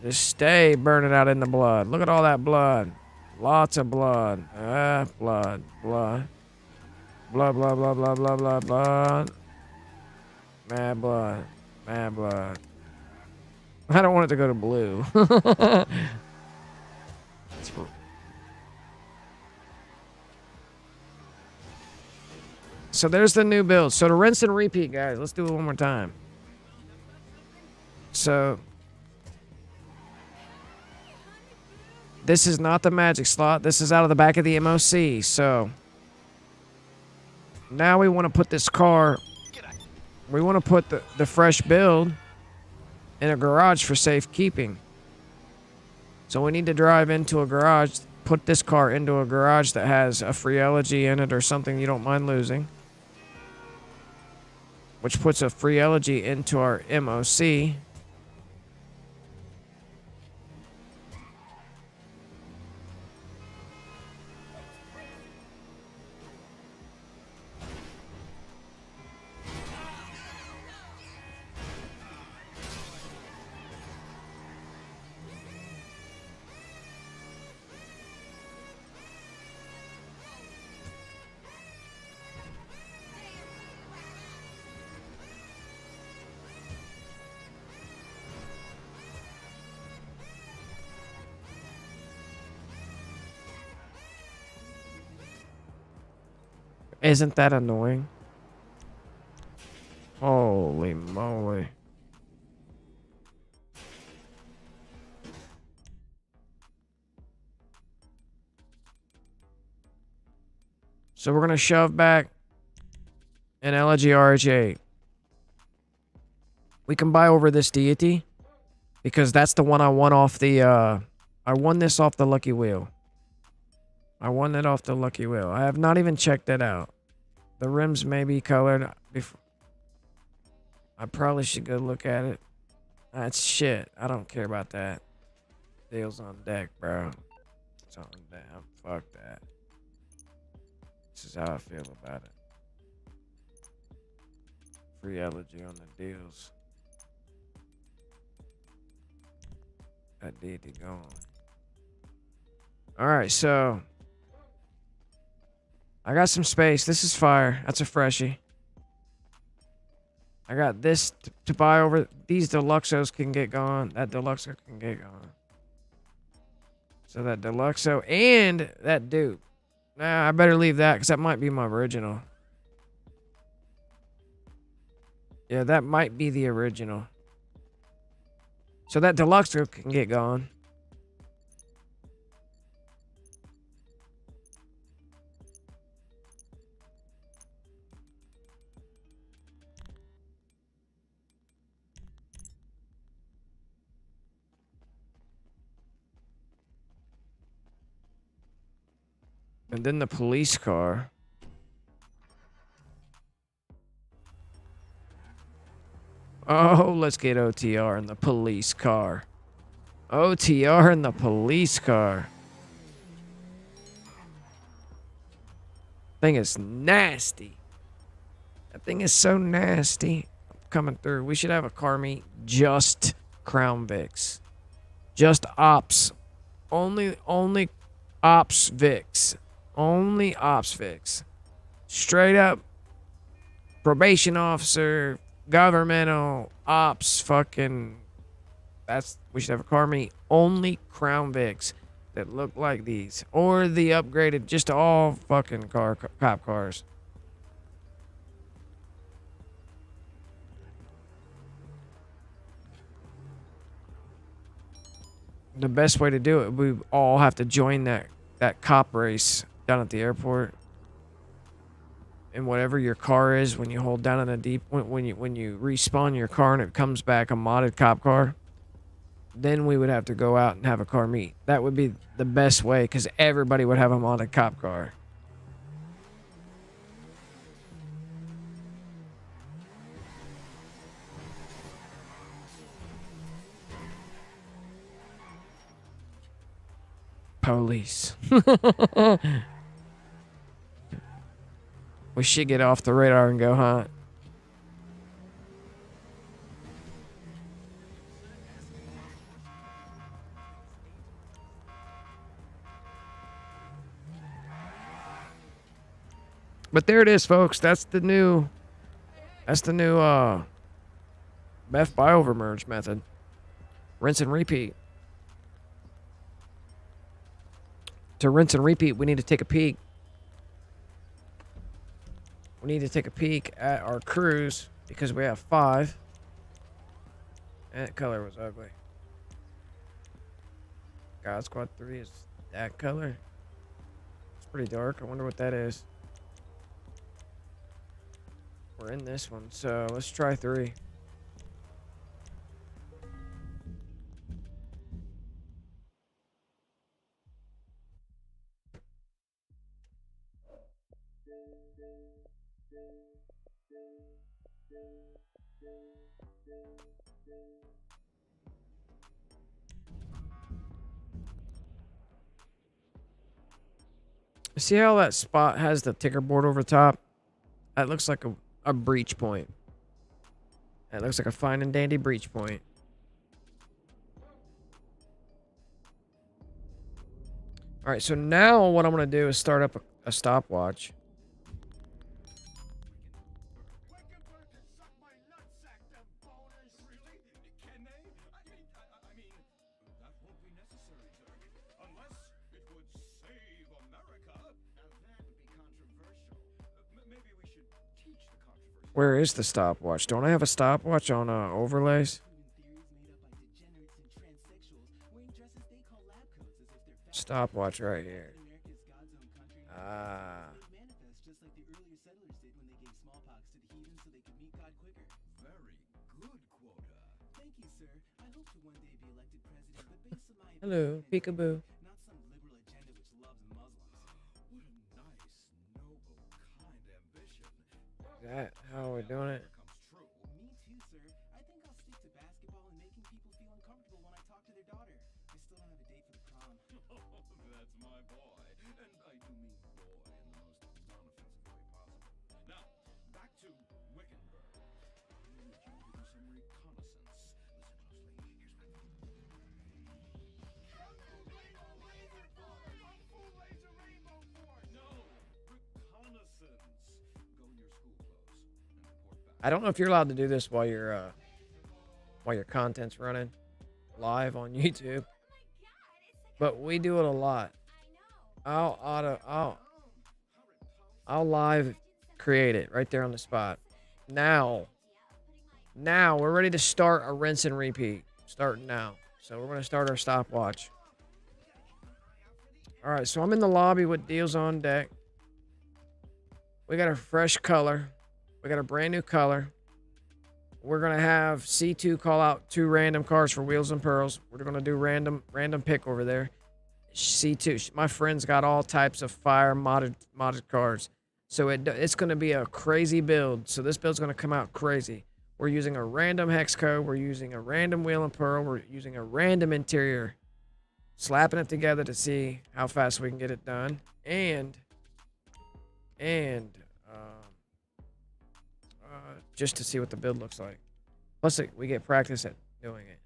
Just stay burning out in the blood. Look at all that blood. Lots of blood. Blood. Blood, blood, blood, blood, blood, blood, blood. Mad blood. Mad blood. I don't want it to go to blue. So there's the new build. So to rinse and repeat, guys. Let's do it one more time. So this is not the magic slot. This is out of the back of the MOC. So now we want to put this car, we want to put the fresh build in a garage for safekeeping. So we need to drive into a garage put this car into a garage that has a free elegy in it or something you don't mind losing. Which puts a free elegy into our MOC. Isn't that annoying? Holy moly. So we're going to shove back an elegy RH8. We can buy over this deity because that's the one I won off the, I won this off the lucky wheel. I won it off the lucky wheel. I have not even checked it out. The rims may be colored. I probably should go look at it. That's shit. I don't care about that. Deal's on deck, bro. It's on deck. Fuck that. This is how I feel about it. Free elegy on the deals. That deity gone. Alright, so I got some space. This is fire. That's a freshie. I got this to buy over. These Deluxos can get gone. That Deluxo can get gone. So that Deluxo and that Dupe. Nah, I better leave that because that might be my original. Yeah, that might be the original. So that Deluxo can get gone. And then the police car. Oh, let's get OTR in the police car. OTR in the police car. Thing is nasty. That thing is so nasty. Coming through. We should have a car meet just Crown Vics. Just ops. Only ops Vics. Only ops Vics. Straight up probation officer, governmental, ops, fucking. We should have a car meet. Only Crown Vics that look like these. Or the upgraded, just all fucking cop cars. The best way to do it, we all have to join that cop race down at the airport. And whatever your car is, when you hold down in a deep, when you respawn your car and it comes back a modded cop car, then we would have to go out and have a car meet. That would be the best way because everybody would have a modded cop car. Police. We should get off the radar and go hunt. But there it is, folks. That's the new Beff BuyOver merge method. Rinse and repeat. To rinse and repeat, we need to take a peek. We need to take a peek at our crews because we have 5. And that color was ugly. God Squad 3 is that color. It's pretty dark. I wonder what that is. We're in this one, so let's try 3. I See how that spot has the ticker board over top? That looks like a breach point. That looks like a fine and dandy breach point. All right, so now what I'm gonna do is start up a stopwatch. Wickenburg can suck my nutsack, them boners. Really? Can they? I mean, that won't be necessary, sir. Unless it would save America. Now that would be controversial. Maybe we should teach the controversy. Where is the stopwatch? Don't I have a stopwatch on overlays? Stopwatch right here. Ah. Hello, peekaboo. Not some liberal agenda which loves Muslims. What a nice, noble, kind ambition. Is that how we're doing it? Comes true. Me too, sir. I think I'll stick to basketball and making people feel uncomfortable when I talk to their daughter. I still don't have a date for the prom. That's my boy. And I do mean boy in the most non-offensive way possible. Now, back to Wickenburg. I need you to do some reconnaissance. Listen closely. I don't know if you're allowed to do this while your content's running live on YouTube, but we do it a lot. I'll live create it right there on the spot. Now we're ready to start a rinse and repeat. Starting now. So we're gonna start our stopwatch. All right, so I'm in the lobby with deals on deck. We got a fresh color. We got a brand new color. We're gonna have C2 call out 2 random cars for wheels and pearls. We're gonna do random pick over there. C2. My friend's got all types of fire modded cars, so it's gonna be a crazy build. So this build's gonna come out crazy. We're using a random hex code. We're using a random wheel and pearl. We're using a random interior. Slapping it together to see how fast we can get it done, and just to see what the build looks like. Plus, we get practice at doing it.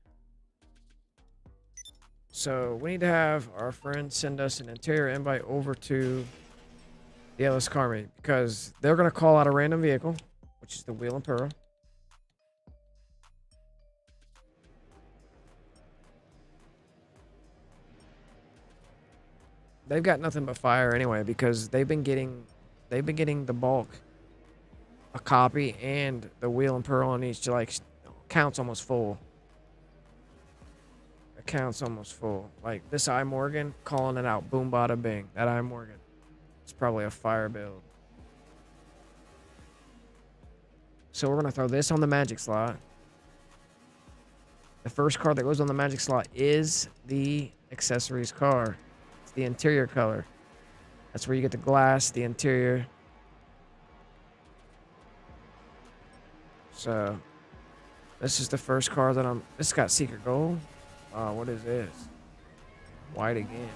So we need to have our friend send us an interior invite over to the LS Carmi because they're gonna call out a random vehicle, which is the wheel and pearl. They've got nothing but fire anyway because they've been getting the bulk, a copy, and the wheel and pearl on each. Like, count's almost full. Account's almost full. Like this I Morgan, calling it out, boom bada bing. That I Morgan, it's probably a fire build. So we're gonna throw this on the magic slot. The first card that goes on the magic slot is the accessories car. The interior color. That's where you get the glass, the interior. So this is the first car that this got secret gold. What is this? White again.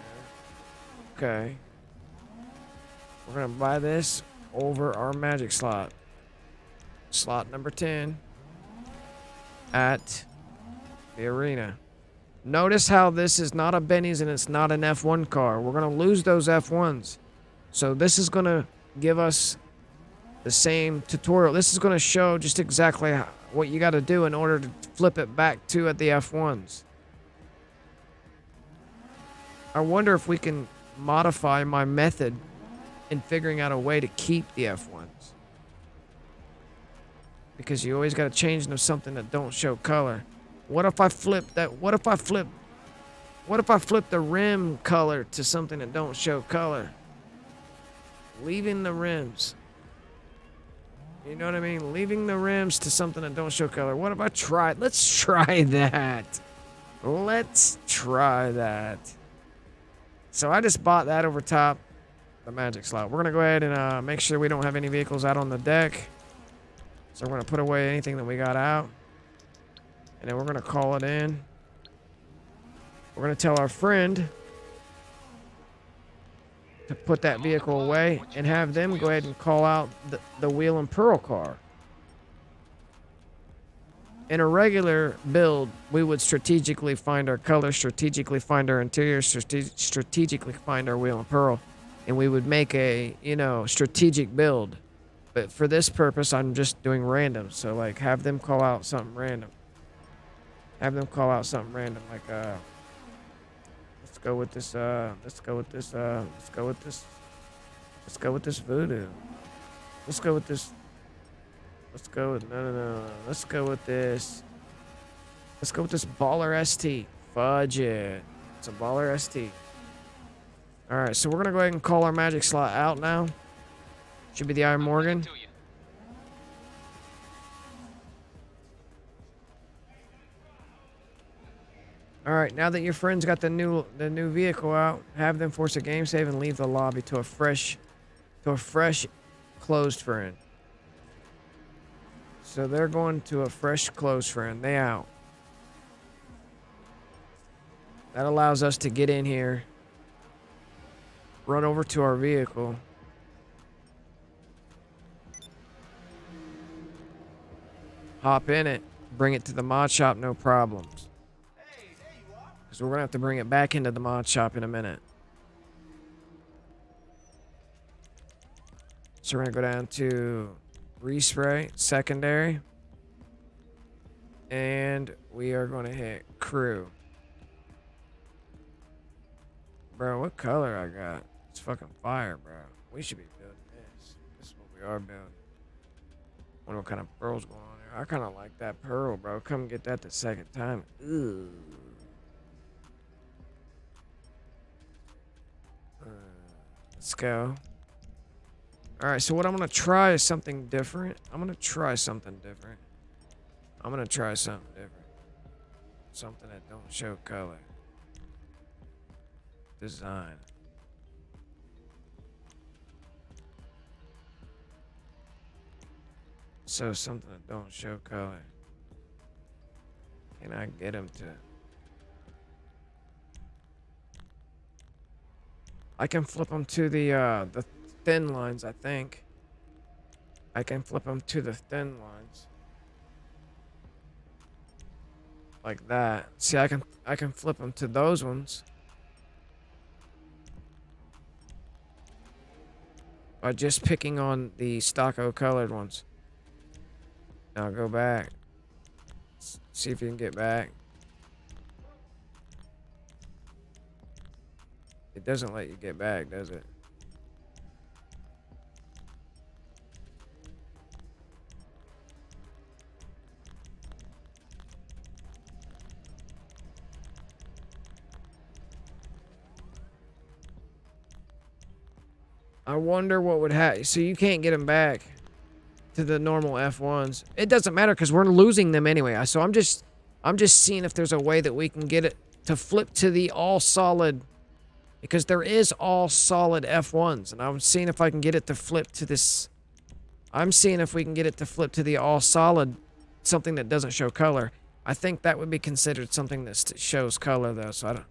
Okay. We're gonna buy this over our magic slot. Slot number 10 at the arena. Notice how this is not a Benny's and it's not an F1 car. We're going to lose those F1s. So this is going to give us the same tutorial. This is going to show just exactly what you got to do in order to flip it back to at the F1s. I wonder if we can modify my method in figuring out a way to keep the F1s. Because you always got to change them to something that don't show color. What if I flip that? What if I flip the rim color to something that don't show color? Leaving the rims. You know what I mean? Leaving the rims to something that don't show color. What if I try? Let's try that. Let's try that. So I just bought that over top. the magic slot. We're gonna go ahead and make sure we don't have any vehicles out on the deck. So we're gonna put away anything that we got out, and then we're gonna call it in. We're gonna tell our friend to put that vehicle away and have them go ahead and call out the wheel and pearl car. In a regular build, we would strategically find our color, strategically find our interior, strategically find our wheel and pearl, and we would make a, you know, strategic build. But for this purpose, I'm just doing random. So like, have them call out something random. Have them call out something random, like let's go with this. Let's go with this. Let's go with this. Let's go with this voodoo. Let's go with this. Let's go with no. Let's go with this. Let's go with this baller ST. Fudge it. It's a baller ST. All right, so we're gonna go ahead and call our magic slot out now. Should be the Iron Morgan. All right, now that your friend's got the new vehicle out, have them force a game save and leave the lobby to a fresh closed friend. So they're going to a fresh closed friend. They out. That allows us to get in here, run over to our vehicle. Hop in it, bring it to the mod shop, no problems. Because we're going to have to bring it back into the mod shop in a minute. So we're going to go down to respray, secondary. And we are going to hit crew. Bro, what color I got? It's fucking fire, bro. We should be building this. This is what we are building. Wonder what kind of pearl's going on here. I kind of like that pearl, bro. Come get that the second time. Ooh. Let's go. All right, so what I'm going to try is something different. I'm going to try something different. Something that don't show color. Design. So something that don't show color. Can I get him to... I can flip them to the thin lines, I think. I can flip them to the thin lines. Like that. See, I can flip them to those ones. By just picking on the stocko colored ones. Now go back. See if you can get back. It doesn't let you get back, does it? I wonder what would happen. So you can't get them back to the normal F1s. It doesn't matter because we're losing them anyway. So I'm just seeing if there's a way that we can get it to flip to the all solid, because there is all solid F1s, and I'm seeing if I can get it to flip to this. I'm seeing if we can get it to flip to the all solid, something that doesn't show color. I think that would be considered something that shows color though. So I don't.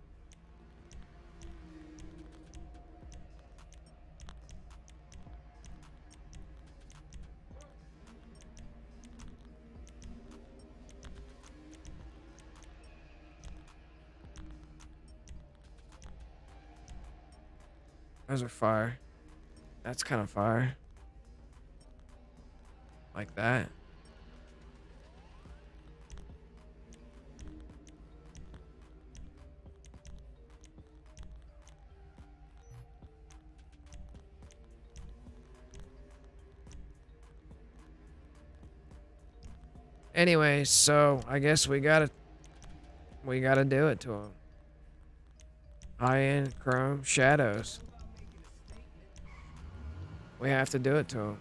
Those are fire. That's kind of fire. Like that. Anyway, so I guess we gotta do it to him. High-end chrome shadows. We have to do it to him.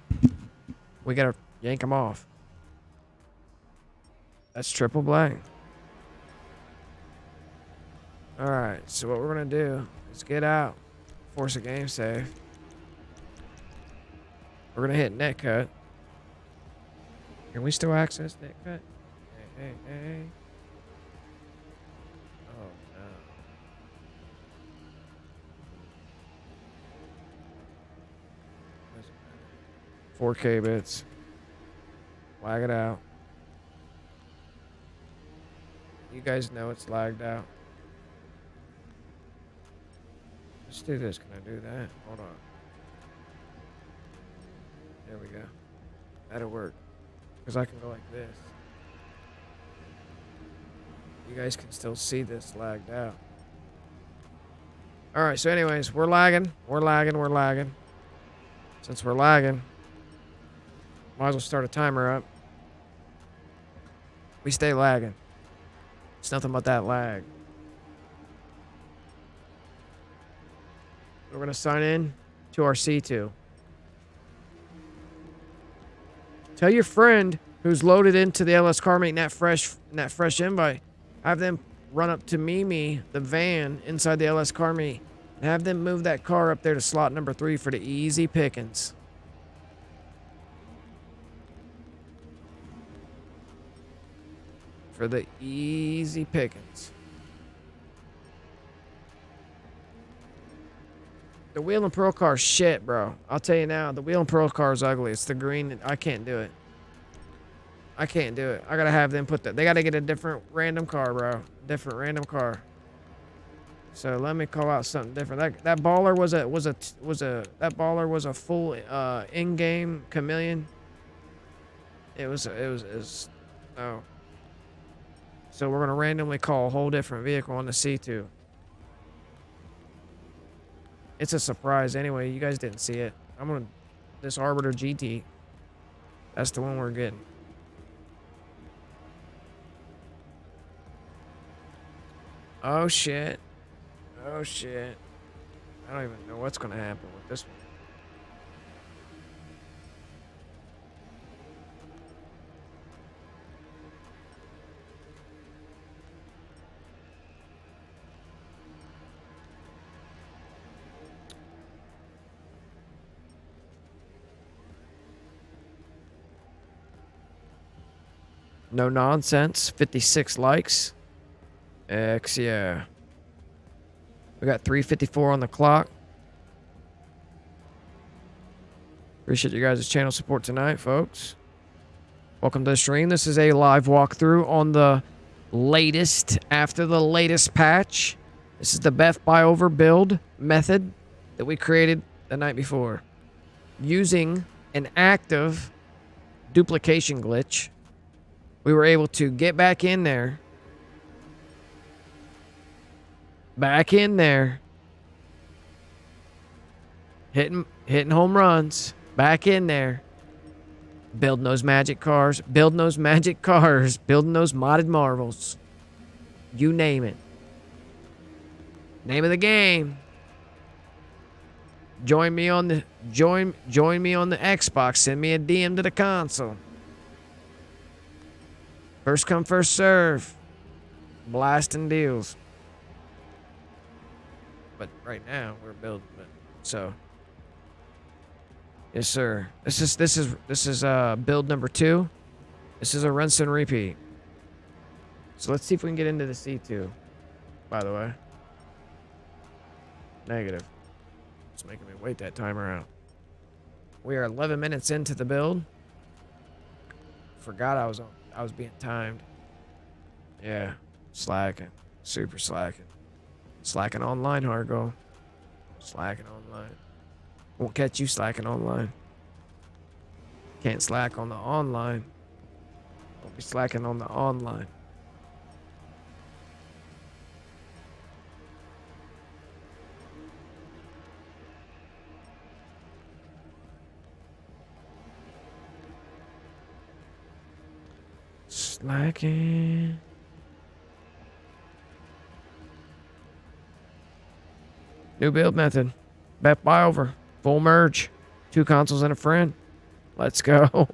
We gotta yank him off. That's triple black. Alright, so what we're gonna do is get out, force a game save. We're gonna hit netcut. Can we still access netcut? Hey. Oh no. 4K bits. Lag it out. You guys know it's lagged out. Let's do this. Can I do that? Hold on. There we go. That'll work. Because I can go like this. You guys can still see this lagged out. Alright, so anyways, we're lagging. We're lagging. Since we're lagging, might as well start a timer up. We stay lagging. It's nothing but that lag. We're going to sign in to our C2. Tell your friend who's loaded into the LS car meet in that fresh invite. Have them run up to Mimi, the van, inside the LS car meet. And have them move that car up there to slot number 3 for the easy pickings. For the easy pickings. The wheel and pearl car is shit, bro. I'll tell you now, the wheel and pearl car is ugly. It's the green. I can't do it. I can't do it. I gotta have them put that. They gotta get a different random car, bro. Different random car. So let me call out something different. That baller was a full in-game chameleon. It was oh. So we're gonna randomly call a whole different vehicle on the C2. It's a surprise anyway. You guys didn't see it. This Arbiter GT. That's the one we're getting. Oh shit. Oh shit. I don't even know what's gonna happen with this one. No nonsense. 56 likes. X, yeah. We got 3:54 on the clock. Appreciate you guys' channel support tonight, folks. Welcome to the stream. This is a live walkthrough on the latest, after the latest patch. This is the Beff BuyOver build method that we created the night before. Using an active duplication glitch, we were able to get back in there. Hitting home runs. Back in there. Building those magic cars. Building those modded marvels. You name it. Name of the game. Join me on the Xbox. Send me a DM to the console. First come, first serve. Blasting deals. But right now we're building it. So yes, sir. This is build number 2. This is a rinse and repeat. So let's see if we can get into the C2. By the way. Negative. It's making me wait that timer out. We are 11 minutes into the build. Forgot I was being timed. Yeah. Slacking. Super slacking. Slacking online, Hargo. Slacking online. Won't catch you slacking online. Can't slack on the online. Won't be slacking on the online. Slacking. New build method. Beff BuyOver. Full merge. 2 consoles and a friend. Let's go.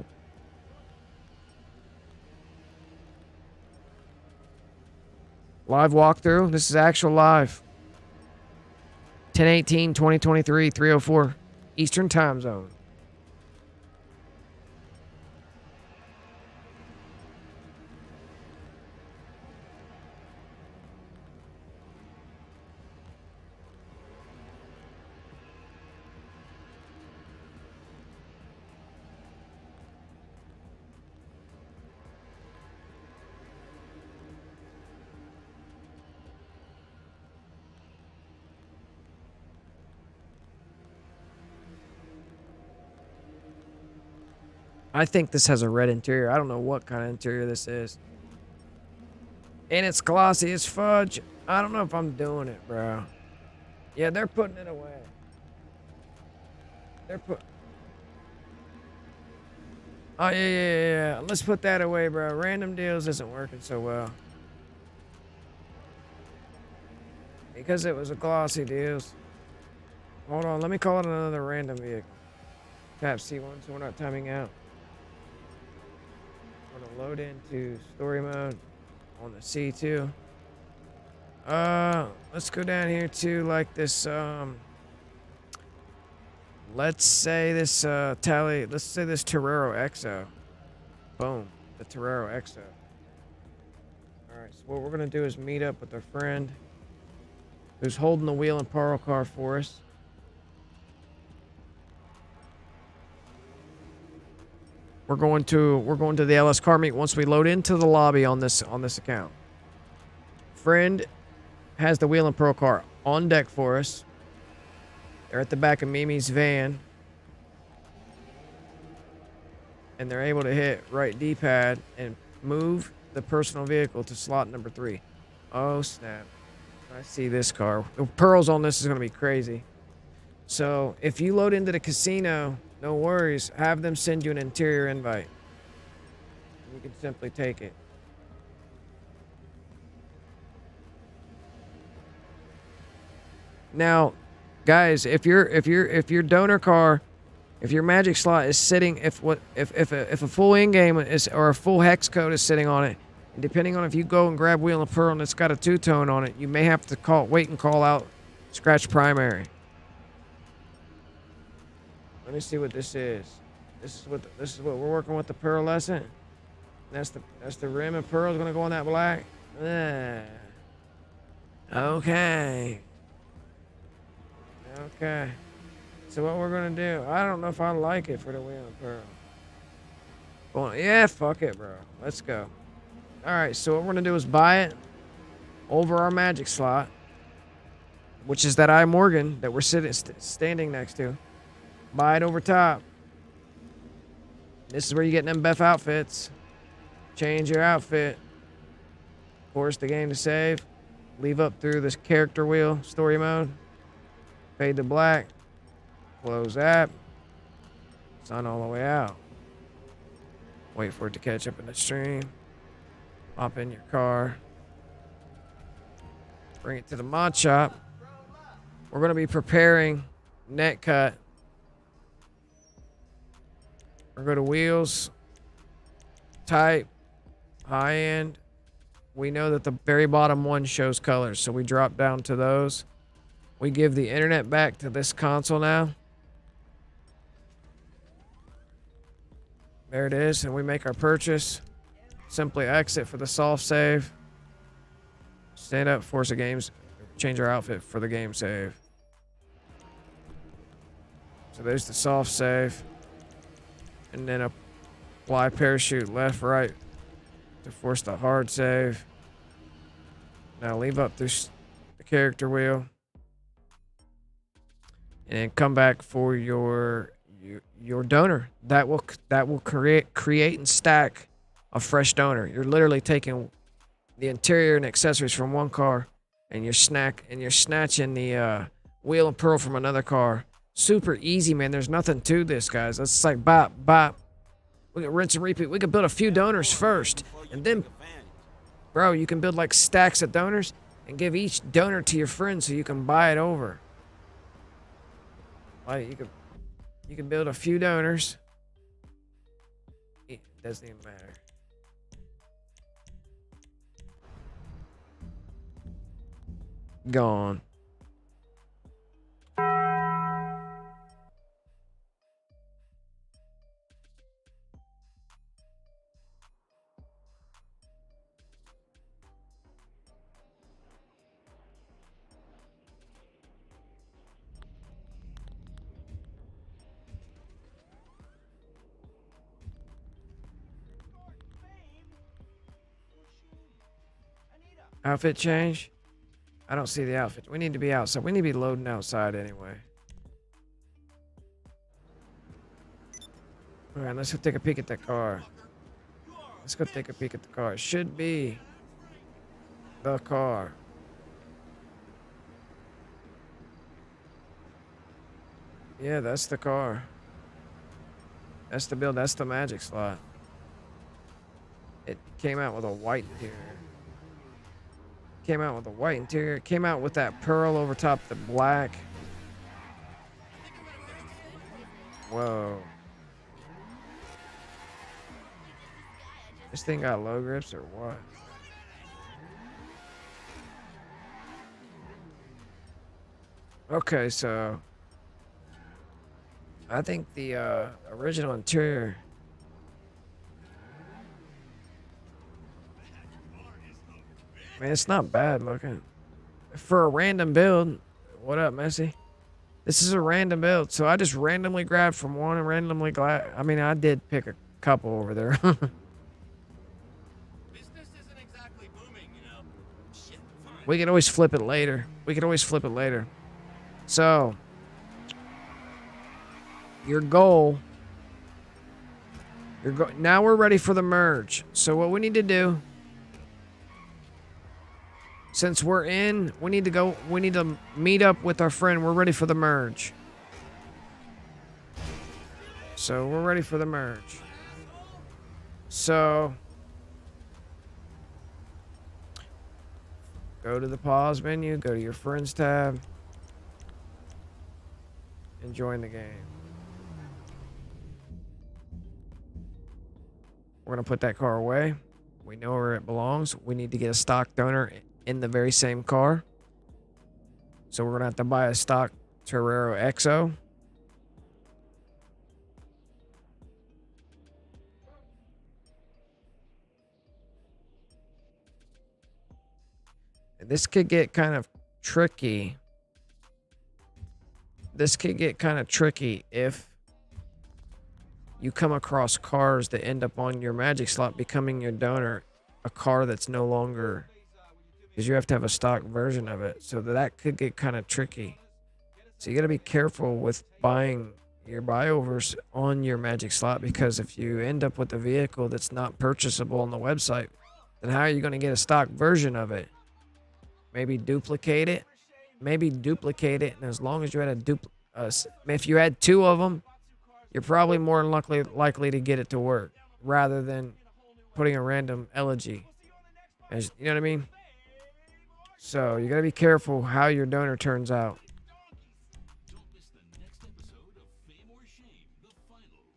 Live walkthrough. This is actual live. 10/18/2023, 3:04 Eastern Time Zone. I think this has a red interior. I don't know what kind of interior this is. And it's glossy as fudge. I don't know if I'm doing it, bro. Yeah, they're putting it away. They're put. Oh, yeah. Let's put that away, bro. Random deals isn't working so well. Because it was a glossy deals. Hold on, let me call it another random vehicle. Tap C1 so we're not timing out. I'm gonna load into story mode on the C2. Let's go down here to like this, let's say this, let's say this Torero XO. Boom, the Torero XO. Alright, so what we're gonna do is meet up with our friend who's holding the wheel and pearl car for us. We're going to the LS car meet once we load into the lobby on this account. Friend has the wheel and pearl car on deck for us. They're at the back of Mimi's van. And they're able to hit right D-pad and move the personal vehicle to slot number 3. Oh, snap. I see this car. The pearls on this is going to be crazy. So, if you load into the casino, no worries. Have them send you an interior invite. You can simply take it. Now, guys, if your donor car, if your magic slot is sitting, if a full in-game is or a full hex code is sitting on it, and depending on if you go and grab wheel and pearl and it's got a two-tone on it, you may have to wait and call out scratch primary. Let me see what this is. This is what we're working with, the pearlescent. That's the rim and pearl is gonna go on that black. Okay. Okay. So what we're gonna do? I don't know if I like it for the wheel and pearl. Well, yeah, fuck it, bro. Let's go. All right. So what we're gonna do is buy it over our magic slot, which is that I Morgan that we're standing next to. Buy it over top. This is where you get them Beff outfits. Change your outfit. Force the game to save. Leave up through this character wheel, story mode. Fade to black. Close app. Sign all the way out. Wait for it to catch up in the stream. Hop in your car. Bring it to the mod shop. We're going to be preparing net cut. We're going to go to wheels, type, high end. We know that the very bottom one shows colors, so we drop down to those. We give the internet back to this console now. There it is, and we make our purchase. Simply exit for the soft save. Stand up, force a game, change our outfit for the game save. So there's the soft save. And then apply parachute left, right to force the hard save. Now leave up through the character wheel. And then come back for your donor. That will create and stack a fresh donor. You're literally taking the interior and accessories from one car and you're snatching the wheel and pearl from another car. Super easy, man. There's nothing to this, guys. It's like bop, bop. We can rinse and repeat. We can build a few donors first. And then, bro, you can build like stacks of donors and give each donor to your friend so you can buy it over. Like, you can build a few donors. It doesn't even matter. Gone. Outfit change? I don't see the outfit. We need to be outside. We need to be loading outside anyway. All right, let's go take a peek at that car. Let's go take a peek at the car. It should be the car. Yeah, that's the car. That's the build. That's the magic slot. It came out with a white interior. Came out with a white interior. Came out with that pearl over top the black. Whoa. This thing got low grips or what? Okay, so I think the original interior. Man, it's not bad looking. For a random build. What up, Messi? This is a random build, so I just randomly grabbed from one and randomly I mean, I did pick a couple over there. Business isn't exactly booming, you know. Shit, fine. We can always flip it later. We can always flip it later. So, your goal. Now we're ready for the merge. So what we need to do, since we're in, we need to meet up with our friend. We're ready for the merge. So we're ready for the merge. So go to the pause menu, go to your friends tab, and join the game. We're gonna put that car away. We know where it belongs. We need to get a stock donor in the very same car. So we're gonna have to buy a stock Torero XO. And this could get kind of tricky. This could get kind of tricky if you come across cars that end up on your magic slot becoming your donor, a car that's no longer, because you have to have a stock version of it. So that could get kind of tricky. So you got to be careful with buying your BuyOvers on your magic slot, because if you end up with a vehicle that's not purchasable on the website, then how are you going to get a stock version of it? Maybe duplicate it. And as long as you had if you had two of them, you're probably more likely to get it to work rather than putting a random elegy. You know what I mean? So you got to be careful how your donor turns out. Don't miss the next episode of Fame or Shame, the finals.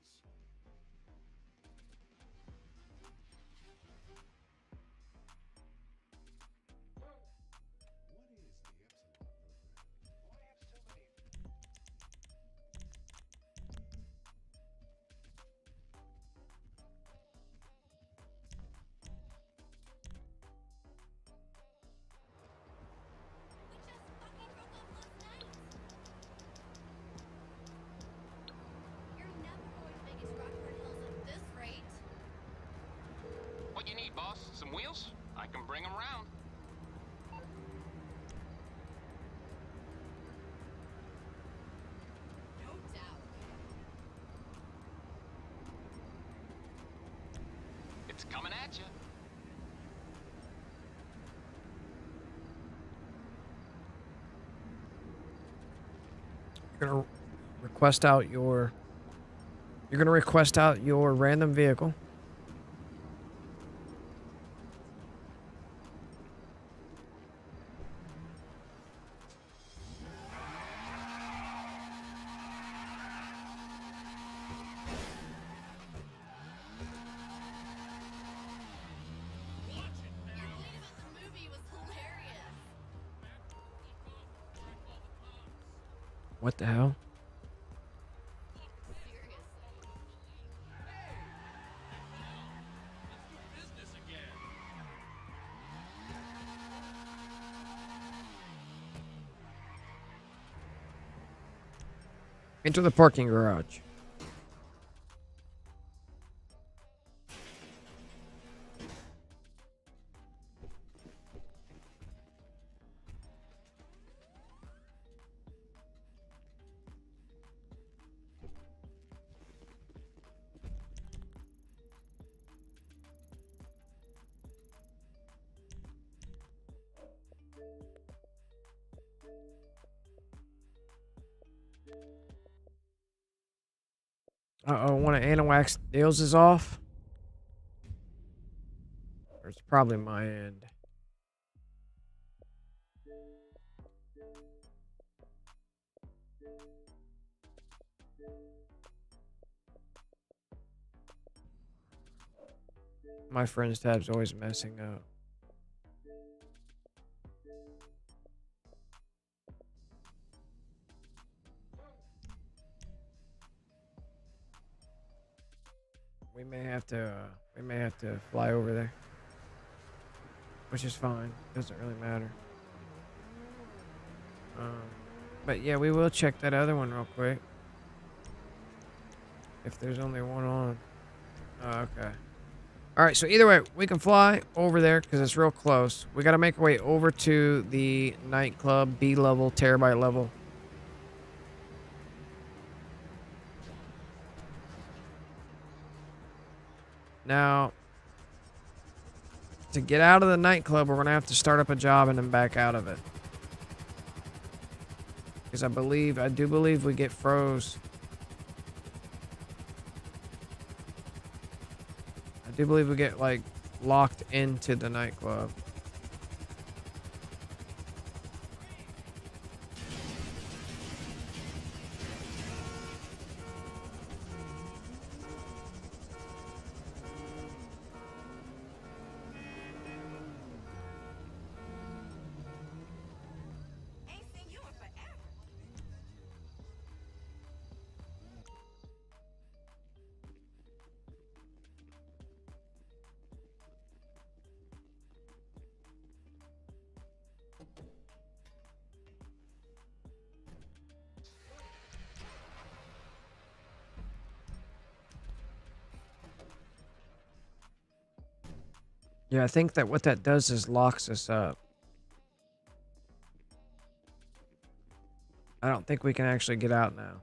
You're never going to make it to Rockford Hills at this rate. What you need, boss? Some wheels? I can bring them round. No doubt. It's coming at you. You're gonna request out your random vehicle. Your tweet about the movie was hilarious. What the hell? Seriously. Business again. Enter the parking garage. Uh-oh, one of Anawax deals is off. Or it's probably my end. My friend's tab's always messing up. We may have to fly over there, which is fine. Doesn't really matter. But yeah, we will check that other one real quick. If there's only one on. Oh, okay. All right, so either way, we can fly over there because it's real close. We got to make our way over to the nightclub, B level, terabyte level. Now, to get out of the nightclub, we're going to have to start up a job and then back out of it. Because I do believe we get froze. I do believe we get, like, locked into the nightclub. Ain't seen you in forever. Yeah, I think that what that does is locks us up. I don't think we can actually get out now.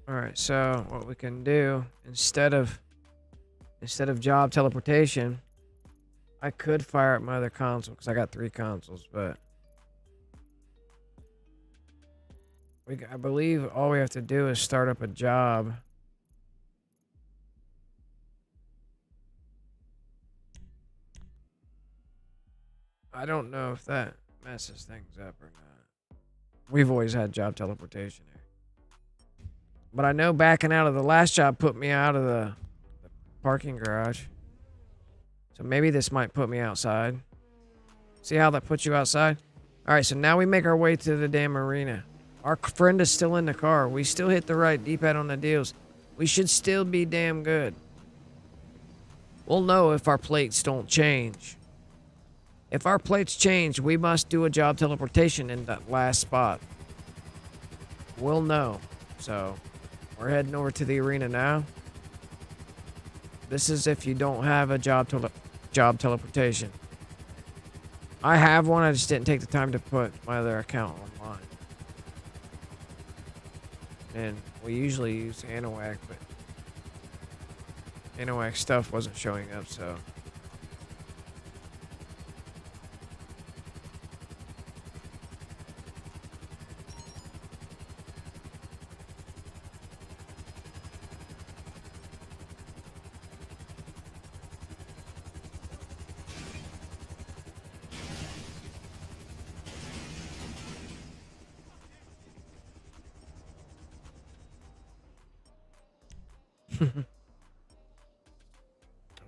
Alright, so what we can do, instead of job teleportation, I could fire up my other console, because I got 3 consoles, but I believe all we have to do is start up a job. I don't know if that messes things up or not. We've always had job teleportation here. But I know backing out of the last job put me out of the parking garage. So maybe this might put me outside. See how that puts you outside? Alright, so now we make our way to the damn arena. Our friend is still in the car. We still hit the right D-pad on the deals. We should still be damn good. We'll know if our plates don't change. If our plates change, we must do a job teleportation in that last spot. We'll know. So, we're heading over to the arena now. This is if you don't have a job teleportation. I have one, I just didn't take the time to put my other account online. And we usually use Anawac, but Anawac stuff wasn't showing up, so.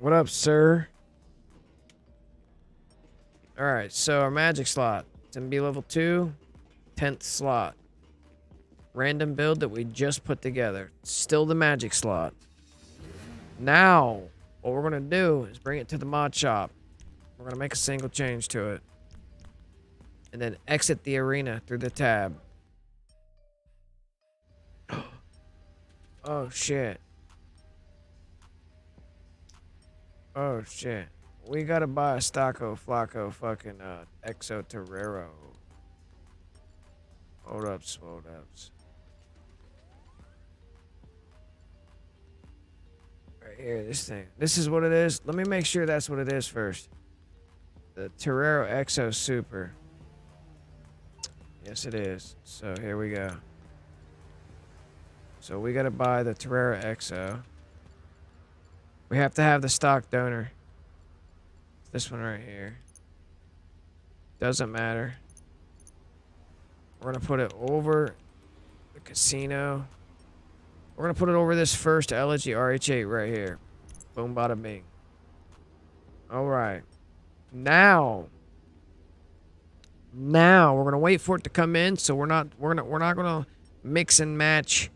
What up, sir? Alright, so our magic slot. It's in B level 2. 10th slot. Random build that we just put together. Still the magic slot. Now, what we're going to do is bring it to the mod shop. We're going to make a single change to it. And then exit the arena through the tab. Oh, shit. Oh, shit. We gotta buy a Stocko Flocko fucking Exo Torero. Hold ups, hold ups. Right here, this thing. This is what it is. Let me make sure that's what it is first. The Torero Exo Super. Yes, it is. So here we go. So we gotta buy the Terrera XO. We have to have the stock donor. This one right here. Doesn't matter. We're gonna put it over the casino. We're gonna put it over this first Elegy RH8 right here. Boom, bada bing. All right. Now we're gonna wait for it to come in. So we're not gonna mix and match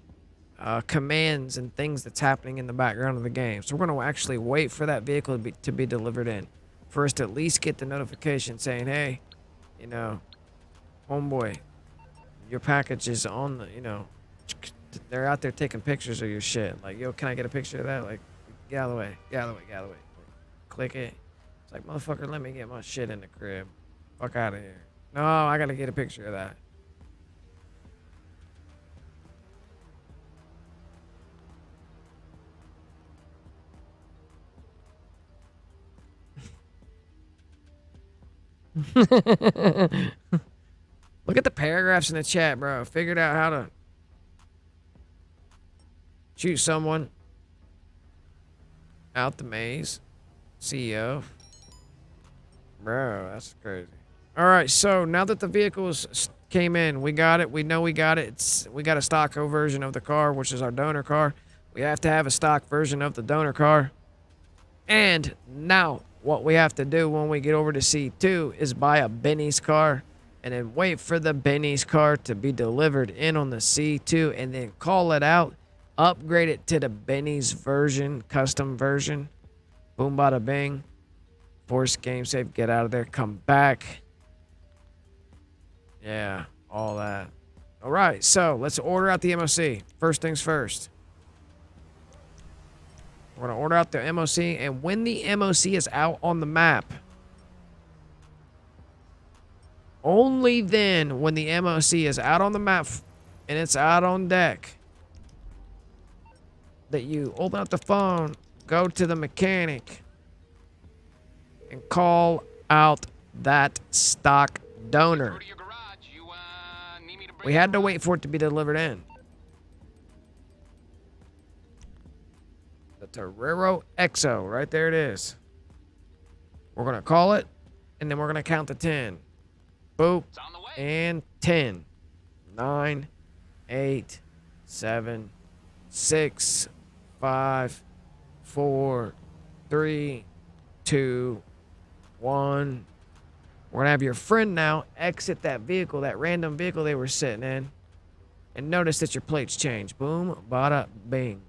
commands and things that's happening in the background of the game. So we're gonna actually wait for that vehicle to be delivered in. First, at least get the notification saying, hey, you know, homeboy, your package is on the, you know, they're out there taking pictures of your shit. Like, yo, can I get a picture of that? Like, get out of the way, get out of the way, get out of the way. Click it. It's like, motherfucker, let me get my shit in the crib. Fuck out of here. No, I gotta get a picture of that. Look at the paragraphs in the chat, bro. Figured out how to shoot someone out the maze. CEO. Bro, that's crazy. All right, so now that the vehicles came in, we got it. We know we got it. We got a stock version of the car, which is our donor car. We have to have a stock version of the donor car. And now what we have to do when we get over to C2 is buy a Benny's car and then wait for the Benny's car to be delivered in on the C2 and then call it out, upgrade it to the Benny's version, custom version. Boom, bada bing. Force game save, get out of there, come back. Yeah, all that. All right, so let's order out the MOC. First things first. We're going to order out the MOC, and when the MOC is out on the map, only then when the MOC is out on the map and it's out on deck, that you open up the phone, go to the mechanic, and call out that stock donor. Go to your garage. You need me to bring We had to wait for it to be delivered in. The Terrera XO, right there it is. We're going to call it, and then we're going to count to 10. Boop, It's on the way. and 10. 9, 8, 7, 6, 5, 4, 3, 2, 1. We're going to have your friend now exit that vehicle, that random vehicle they were sitting in, and notice that your plates change. Boom, bada, bing.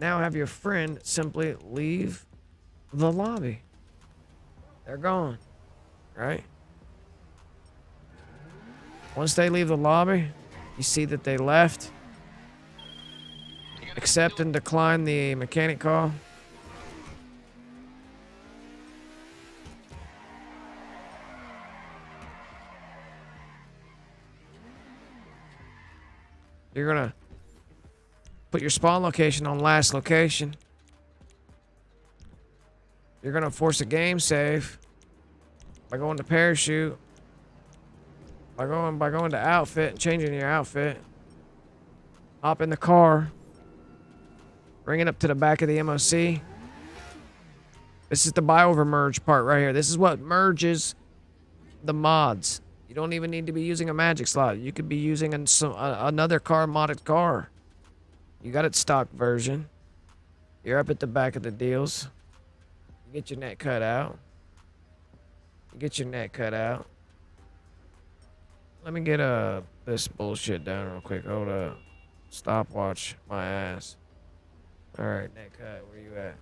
Now have your friend simply leave the lobby. They're gone, right? Once they leave the lobby, you see that they left. Accept and decline the mechanic call. You're gonna put your spawn location on last location. You're gonna force a game save by going to parachute, by going to outfit and changing your outfit. Hop in the car, bring it up to the back of the MOC. This is the BuyOver merge part right here. This is what merges the mods. You don't even need to be using a magic slot. You could be using another car modded car. You got it stock version. You're up at the back of the deals. You get your neck cut out. You get your neck cut out. Let me get this bullshit down real quick. Hold up. Stopwatch my ass. Alright, neck cut. Where you at?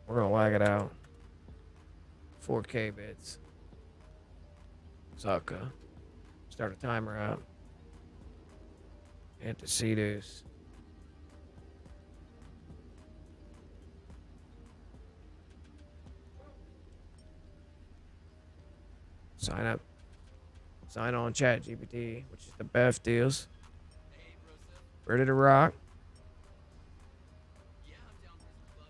We're gonna lag it out. 4K bits. Sucker. Start a timer up. Hit the C-deuce. Sign up. Sign on Chat GPT, which is the Beff deals. Ready to rock.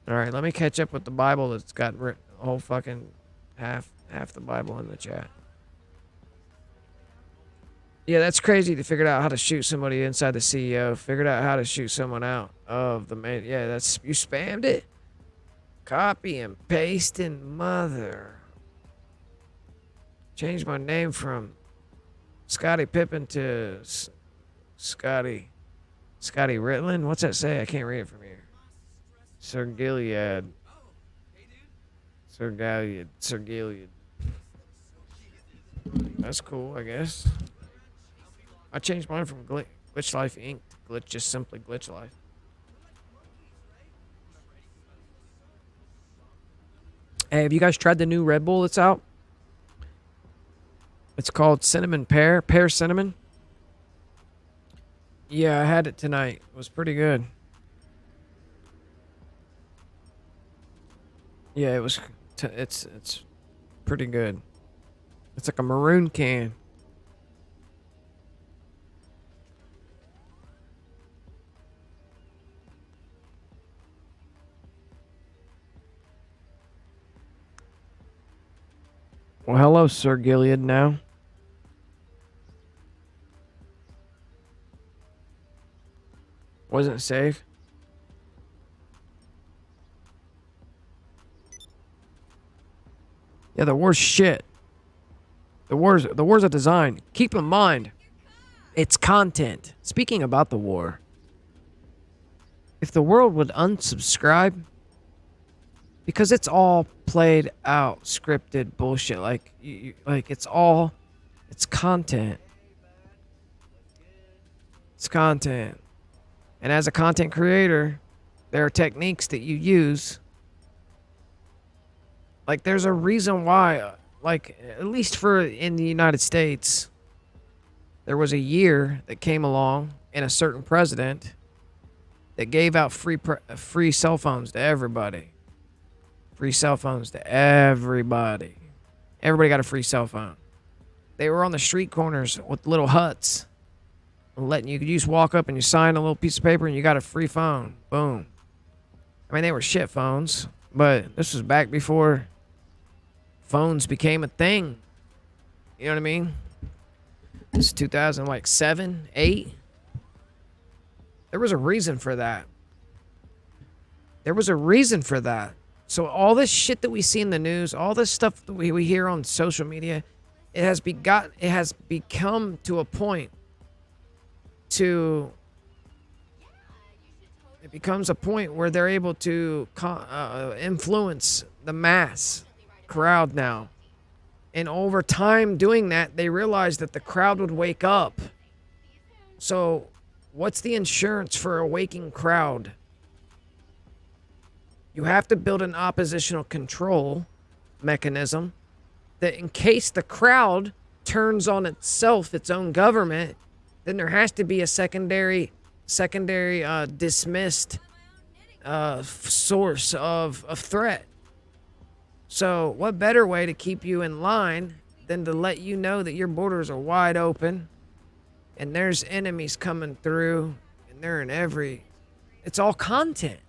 All right, let me catch up with the Bible that's got a whole fucking half the Bible in the chat. Yeah, that's crazy. They figured out how to shoot somebody inside the CEO. Figured out how to shoot someone out of the main. Yeah, that's you spammed it. Copy and paste and mother. Change my name from Scotty Pippen to Scotty Ritland. What's that say? I can't read it from here. Sir Gilead. Sir Gilead. That's cool, I guess. I changed mine from Glitch Life Inc. to Glitch, just simply Glitch Life. Hey, have you guys tried the new Red Bull that's out? It's called Cinnamon Pear. Pear Cinnamon. Yeah, I had it tonight. It was pretty good. Yeah, it was. It's pretty good. It's like a maroon can. Well, hello, Sir Gilead now. Wasn't safe. Yeah, the war's shit. The war's a design. Keep in mind, it's content. Speaking about the war, if the world would unsubscribe, because it's all played out, scripted bullshit. Like, like it's content. It's content. And as a content creator, there are techniques that you use. Like, there's a reason why, like, at least for in the United States, there was a year that came along and a certain president that gave out free cell phones to everybody. Free cell phones to everybody. Everybody got a free cell phone. They were on the street corners with little huts. Letting you just walk up and you sign a little piece of paper and you got a free phone. Boom. I mean, they were shit phones, but this was back before phones became a thing. You know what I mean? This is 2007, 8. There was a reason for that. There was a reason for that. So all this shit that we see in the news, all this stuff that we hear on social media, it has become to a point it becomes a point where they're able to influence the mass crowd now. And over time doing that, they realized that the crowd would wake up. So what's the insurance for a waking crowd? You have to build an oppositional control mechanism that in case the crowd turns on itself, its own government, then there has to be a secondary dismissed source of threat. So what better way to keep you in line than to let you know that your borders are wide open and there's enemies coming through and they're in it's all content.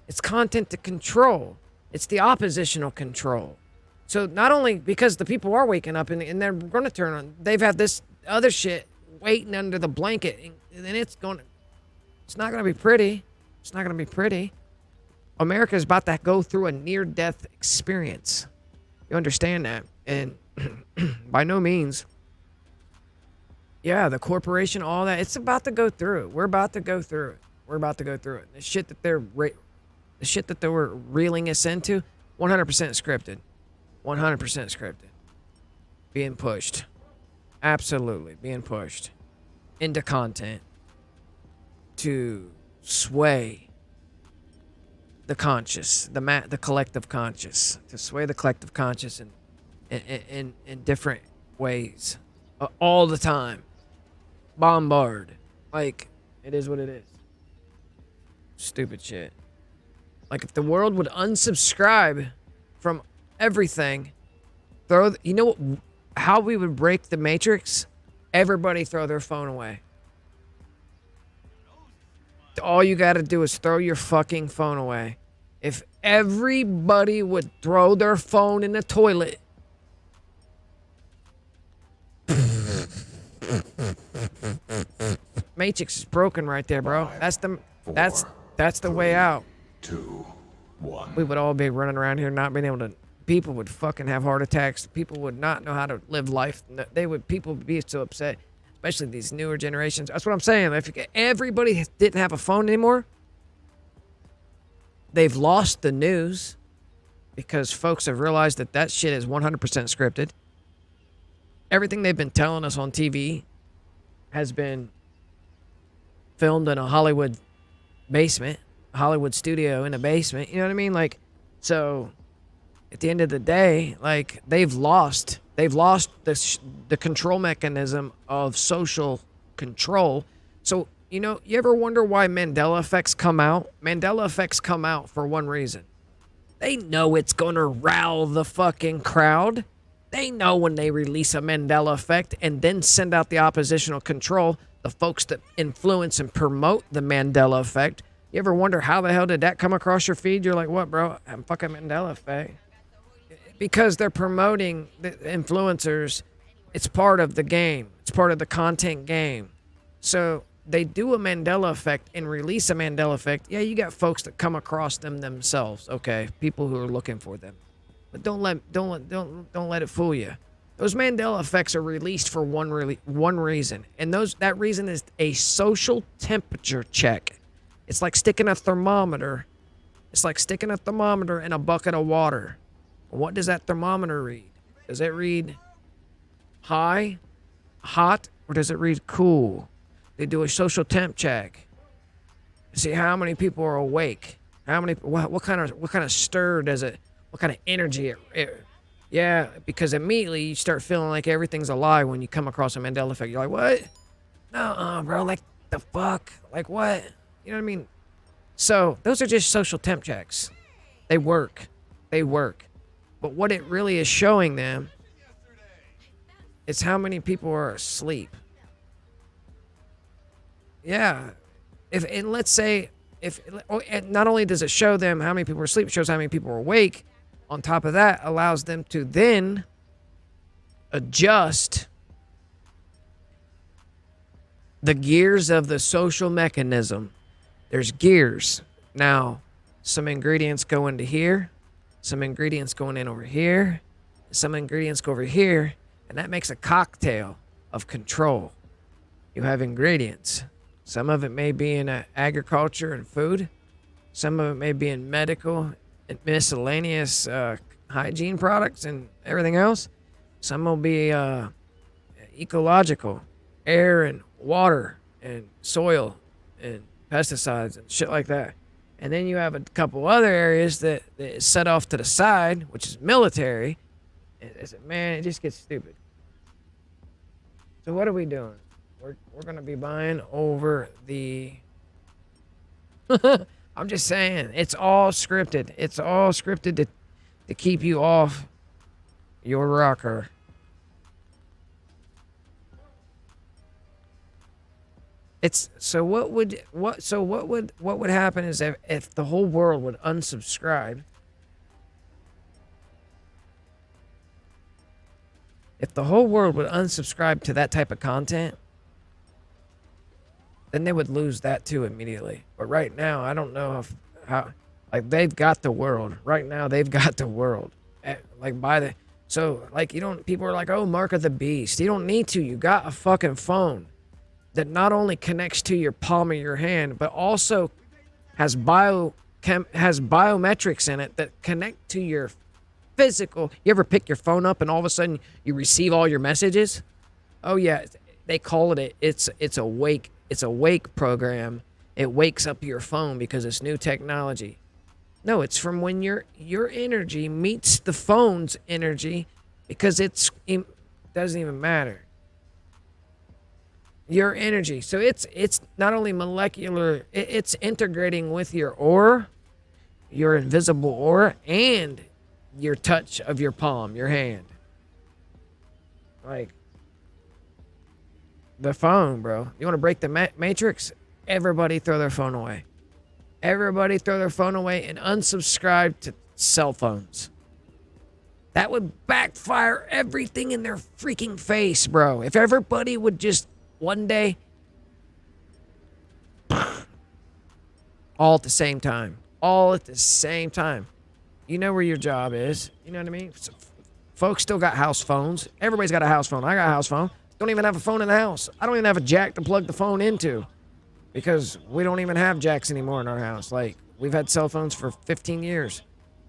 It's content to control. It's the oppositional control. So not only because the people are waking up and they're going to turn on, they've had this other shit waiting under the blanket, and it's not going to be pretty. It's not going to be pretty. America is about to go through a near-death experience. You understand that? And by no means, yeah, the corporation, all that, it's about to go through it. We're about to go through it. We're about to go through it. The shit that they were reeling us into, 100% scripted. 100% scripted. Being pushed. Absolutely being pushed into content to sway the conscious, the collective conscious, to sway the collective conscious in different ways, all the time. Bombard, like it is what it is. Stupid shit. Like if the world would unsubscribe from everything, you know what? How we would break the matrix? Everybody throw their phone away. All you gotta do is throw your fucking phone away. If everybody would throw their phone in the toilet. matrix is broken right there, bro. That's the way out. 2, 1. We would all be running around here not being able to. People would fucking have heart attacks. People would not know how to live life. People would be so upset, especially these newer generations. That's what I'm saying. If everybody didn't have a phone anymore, they've lost the news because folks have realized that shit is 100% scripted. Everything they've been telling us on TV has been filmed in a Hollywood basement, Hollywood studio in a basement. You know what I mean? Like, so at the end of the day, like, they've lost the control mechanism of social control. So, you know, you ever wonder why Mandela effects come out? Mandela effects come out for one reason. They know it's gonna rile the fucking crowd. They know when they release a Mandela effect and then send out the oppositional control, the folks that influence and promote the Mandela effect. You ever wonder how the hell did that come across your feed? You're like, what, bro? I'm fucking Mandela effect. Because they're promoting the influencers. It's part of the game. It's part of the content game. So they do a Mandela effect and release a Mandela effect. Yeah, you got folks that come across them themselves. Okay, people who are looking for them. But don't let it fool you. Those Mandela effects are released for one reason, and that reason is a social temperature check. It's like sticking a thermometer. It's like sticking a thermometer in a bucket of water. What does that thermometer read? Does it read high, hot, or does it read cool? They do a social temp check. See how many people are awake. What kind of stir does it? What kind of energy yeah, because immediately you start feeling like everything's a lie when you come across a Mandela effect. You're like, what? No, bro, like the fuck? Like what? You know what I mean? So those are just social temp checks. They work. But what it really is showing them is how many people are asleep. Yeah. And let's say, and not only does it show them how many people are asleep, it shows how many people are awake. On top of that, allows them to then adjust the gears of the social mechanism. There's gears. Now, some ingredients go into here, some ingredients going in over here, some ingredients go over here, and that makes a cocktail of control. You have ingredients. Some of it may be in agriculture and food. Some of it may be in medical and miscellaneous hygiene products and everything else. Some will be ecological, air and water and soil and pesticides and shit like that. And then you have a couple other areas that is set off to the side, which is military. Man, it just gets stupid. So what are we doing? We're gonna be buying over the I'm just saying, it's all scripted. It's all scripted to keep you off your rocker. It's so what would happen is if the whole world would unsubscribe. If the whole world would unsubscribe to that type of content, then they would lose that too immediately. But right now, I don't know how like they've got the world. Right now, they've got the world. People are like, oh, Mark of the Beast. You don't need to. You got a fucking phone that not only connects to your palm of your hand, but also has biometrics in it that connect to your physical. You ever pick your phone up and all of a sudden you receive all your messages? Oh yeah, they call it it's a wake. It's a wake program. It wakes up your phone because it's new technology. No, it's from when your energy meets the phone's energy, because it doesn't even matter. Your energy. So it's not only molecular, it's integrating with your aura, your invisible aura, and your touch of your palm, your hand. Like the phone, bro. You want to break the matrix? Everybody throw their phone away. Everybody throw their phone away and unsubscribe to cell phones. That would backfire everything in their freaking face, bro. If everybody would just one day all at the same time. All at the same time. You know where your job is. You know what I mean? So, folks still got house phones. Everybody's got a house phone. I got a house phone. Don't even have a phone in the house. I don't even have a jack to plug the phone into because we don't even have jacks anymore in our house. Like, we've had cell phones for 15 years.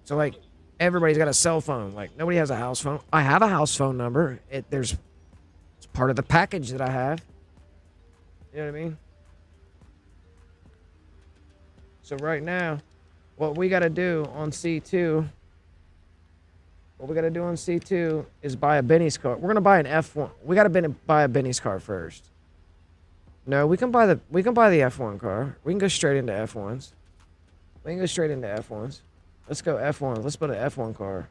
So, like, everybody's got a cell phone. Like, nobody has a house phone. I have a house phone number. It's part of the package that I have. You know what I mean? So right now, what we got to do on C2, is buy a Benny's car. We're gonna buy an F1. We gotta buy a Benny's car first. No, we can buy the F1 car. We can go straight into F1s. Let's go F1. Let's build an F1 car.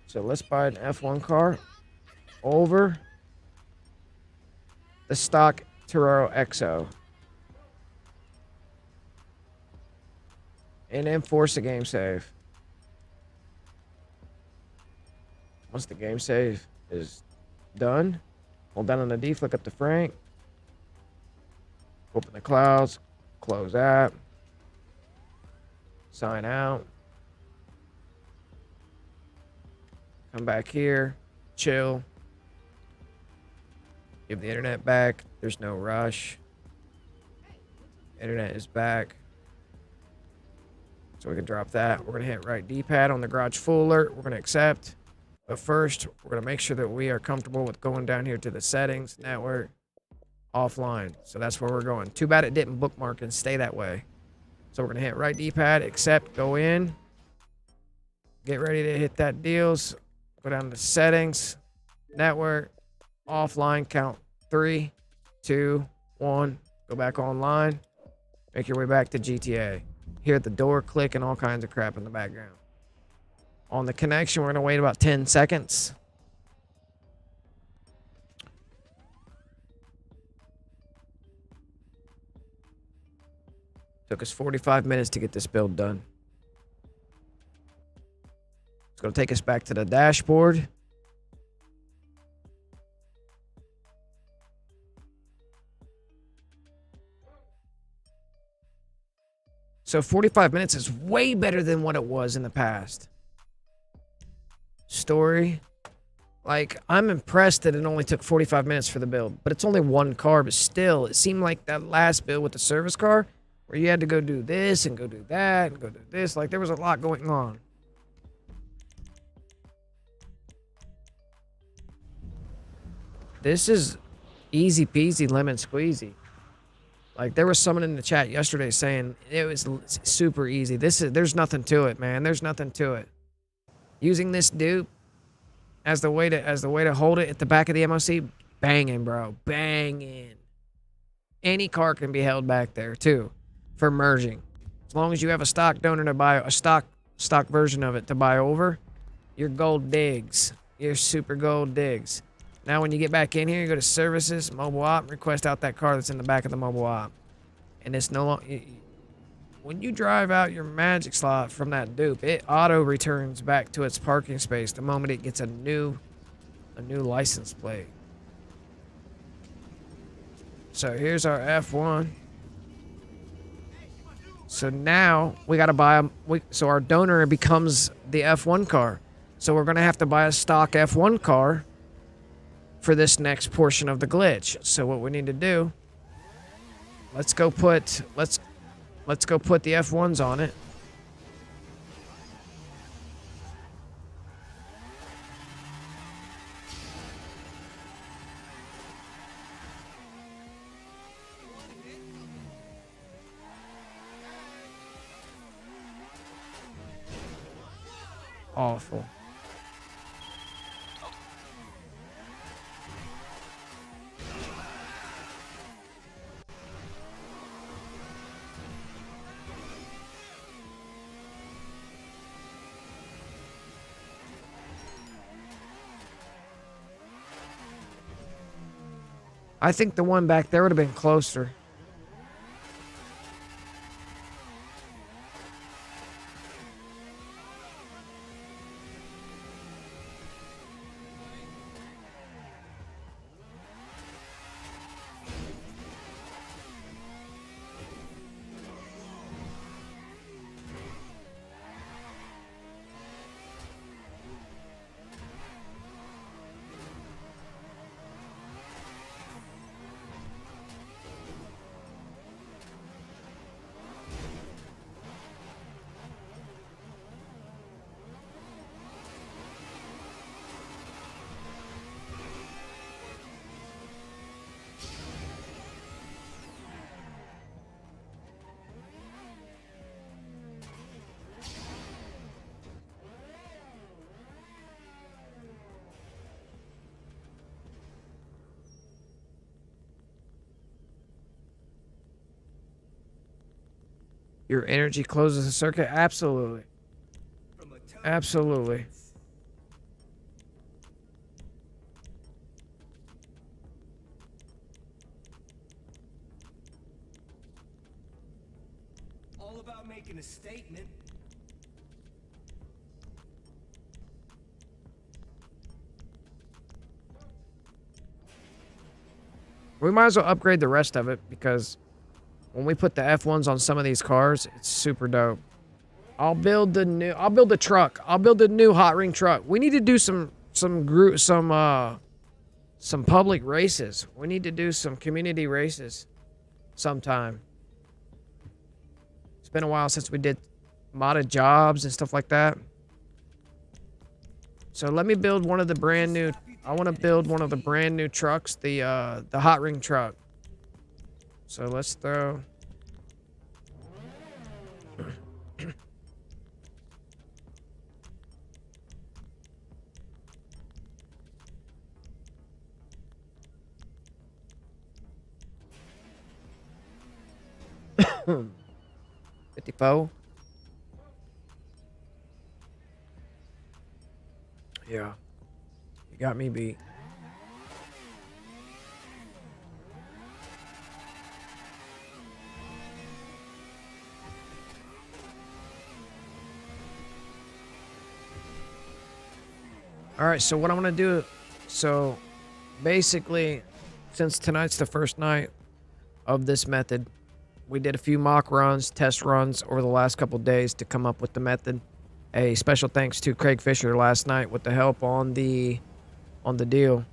So let's buy an F1 car over the stock Toro XO. And then force the game save. Once the game save is done, hold down on the D, flick up to Frank. Open the clouds, close app, sign out. Come back here, chill. Give the internet back. There's no rush. Internet is back. So we can drop that. We're going to hit right D-pad on the garage full alert. We're going to accept. But first, we're going to make sure that we are comfortable with going down here to the settings, network, offline. So that's where we're going. Too bad it didn't bookmark and stay that way. So we're going to hit right D-pad, accept, go in. Get ready to hit that deals. Go down to settings, network, offline, count 3, 2, 1. Go back online. Make your way back to GTA. Hear the door click and all kinds of crap in the background. On the connection, we're going to wait about 10 seconds. Took us 45 minutes to get this build done. It's going to take us back to the dashboard. So 45 minutes is way better than what it was in the past. Story. Like, I'm impressed that it only took 45 minutes for the build. But it's only one car, but still, it seemed like that last build with the service car, where you had to go do this and go do that and go do this. Like, there was a lot going on. This is easy peasy lemon squeezy. Like, there was someone in the chat yesterday saying it was super easy. There's nothing to it, man. There's nothing to it. Using this dupe as the way to hold it at the back of the MOC, banging, bro, banging. Any car can be held back there too, for merging. As long as you have a stock donor to buy a stock version of it to buy over, you're gold digs. You're super gold digs. Now, when you get back in here, you go to services, mobile op, request out that car that's in the back of the mobile op. And it's no longer... When you drive out your magic slot from that dupe, it auto returns back to its parking space the moment it gets a new license plate. So here's our F1. So now we got to buy so our donor becomes the F1 car. So we're going to have to buy a stock F1 car for this next portion of the glitch. So what we need to do, let's go put the F1s on it. Awful. I think the one back there would have been closer. Your energy closes the circuit? Absolutely. Absolutely. All about making a statement. We might as well upgrade the rest of it because when we put the F1s on some of these cars, it's super dope. I'll build the truck. I'll build a new hot ring truck. We need to do some public races. We need to do some community races sometime. It's been a while since we did modded jobs and stuff like that. So let me build one of the brand new. I want to build one of the brand new trucks, the hot ring truck. So let's throw. Hmm. 54. Yeah. You got me beat. All right, so what I want to do, so basically, since tonight's the first night of this method, we did a few mock runs, test runs over the last couple days to come up with the method. A special thanks to Craig Fisher last night with the help on the deal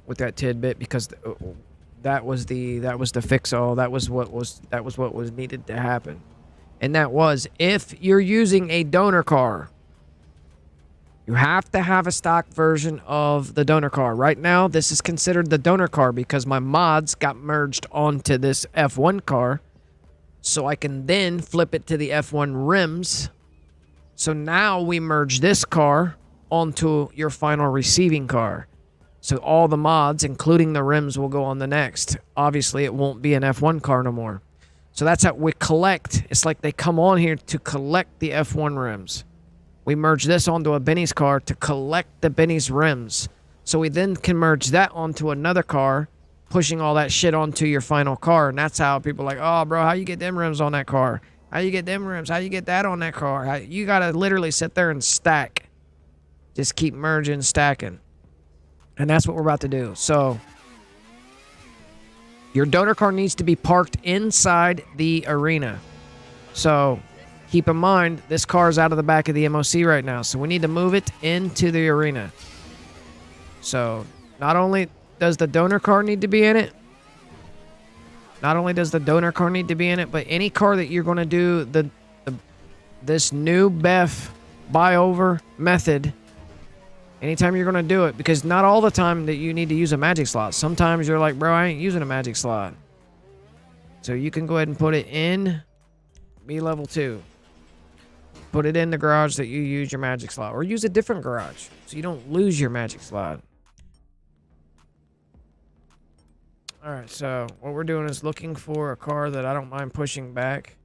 with that tidbit, because that was the fix all. That was what was needed to happen. And that was, if you're using a donor car, you have to have a stock version of the donor car. Right now, this is considered the donor car because my mods got merged onto this F1 car. So I can then flip it to the F1 rims. So now we merge this car onto your final receiving car. So all the mods, including the rims, will go on the next. Obviously, it won't be an F1 car no more. So that's how we collect. It's like they come on here to collect the F1 rims. We merge this onto a Benny's car to collect the Benny's rims. So we then can merge that onto another car, pushing all that shit onto your final car. And that's how people are like, oh, bro, how you get them rims on that car? How you get them rims? How you get that on that car? You got to literally sit there and stack. Just keep merging, stacking. And that's what we're about to do. So your donor car needs to be parked inside the arena. So keep in mind, this car is out of the back of the MOC right now. So we need to move it into the arena. So not only does the donor car need to be in it, but any car that you're going to do this new Beff BuyOver method, anytime you're going to do it, because not all the time that you need to use a magic slot. Sometimes you're like, bro, I ain't using a magic slot. So you can go ahead and put it in B level 2. Put it in the garage that you use your magic slot, or use a different garage so you don't lose your magic slot. All right, so what we're doing is looking for a car that I don't mind pushing back.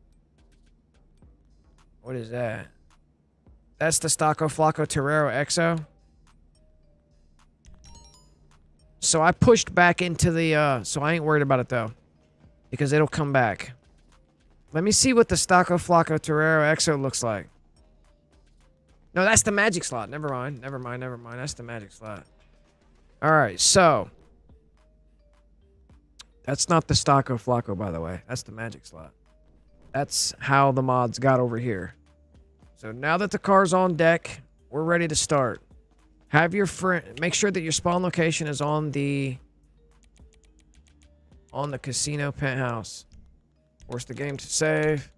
What is that? That's the Stocco Flacco Torero Exo. So I pushed back into the, so I ain't worried about it though, because it'll come back. Let me see what the Stocco Flacco Torero Exo looks like. No, that's the magic slot. Never mind. That's the magic slot. All right, so that's not the Stocco Flacco, by the way. That's the magic slot. That's how the mods got over here. So now that the car's on deck, we're ready to start. Have your friend, make sure that your spawn location is on the casino penthouse. Force the game to save.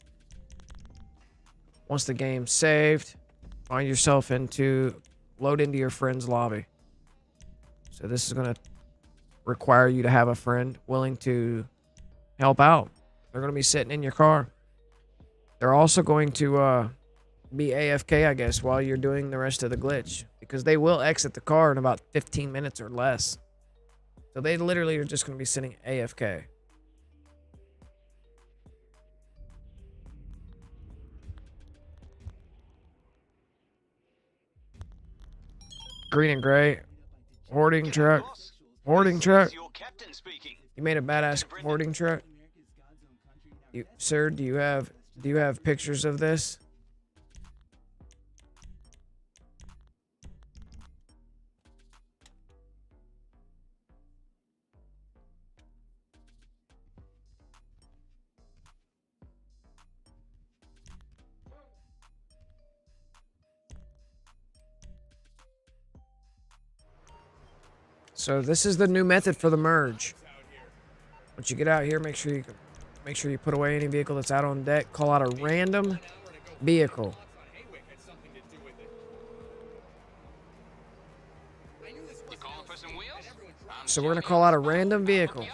Once the game's saved, find yourself load into your friend's lobby. So this is going to require you to have a friend willing to help out. They're going to be sitting in your car. They're also going to be AFK, I guess, while you're doing the rest of the glitch, because they will exit the car in about 15 minutes or less. So they literally are just going to be sitting AFK. Green and gray. Hoarding truck. Hoarding truck. You made a badass hoarding truck. Sir, do you have pictures of this? So this is the new method for the merge. Once you get out here, make sure you put away any vehicle that's out on deck. Call out a random vehicle. You calling for some wheels? So we're gonna call out a random vehicle.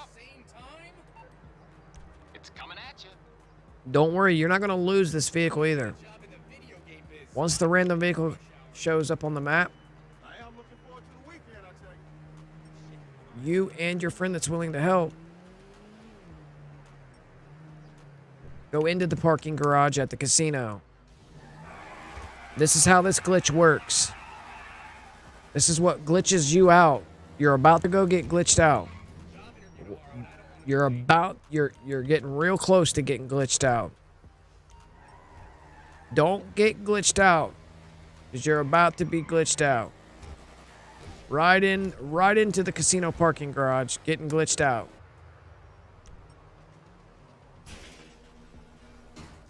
It's coming at you. Don't worry, you're not gonna lose this vehicle either. Once the random vehicle shows up on the map, you and your friend that's willing to help go into the parking garage at the casino. This is how this glitch works. This is what glitches you out. You're about to go get glitched out. You're getting real close to getting glitched out. Don't get glitched out, because you're about to be glitched out. Right into the casino parking garage, getting glitched out.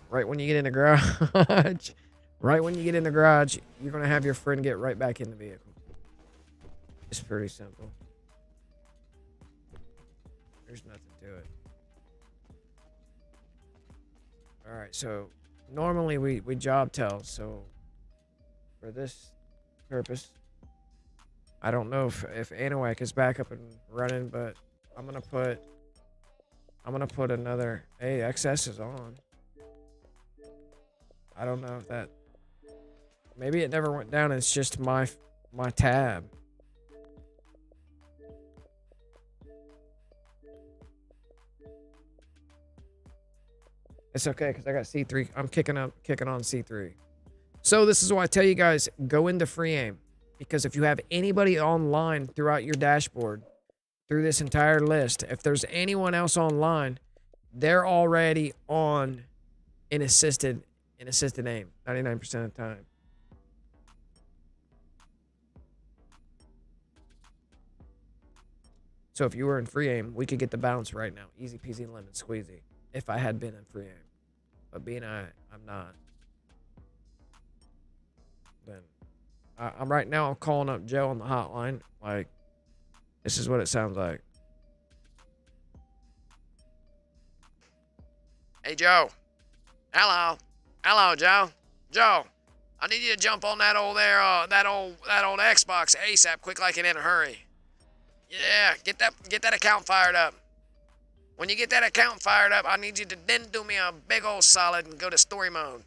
Right when you get in the garage, right when you get in the garage, you're gonna have your friend get right back in the vehicle. It's pretty simple. There's nothing to it. All right, so normally we job tell. So for this purpose, I don't know if Anuak is back up and running, but I'm gonna put another. Hey, XS is on. I don't know if that. Maybe it never went down. It's just my tab. It's okay because I got C3. I'm kicking on C3. So this is why I tell you guys, go into free aim. Because if you have anybody online throughout your dashboard, through this entire list, if there's anyone else online, they're already on an assisted aim 99% of the time. So if you were in free aim, we could get the bounce right now. Easy peasy lemon squeezy. If I had been in free aim. But being I'm not. Then I'm right now, I'm calling up Joe on the hotline. Like, this is what it sounds like. Hey, Joe. Hello. Hello, Joe. Joe, I need you to jump on that old Xbox ASAP, quick like and in a hurry. Yeah, get that account fired up. When you get that account fired up, I need you to then do me a big old solid and go to story mode.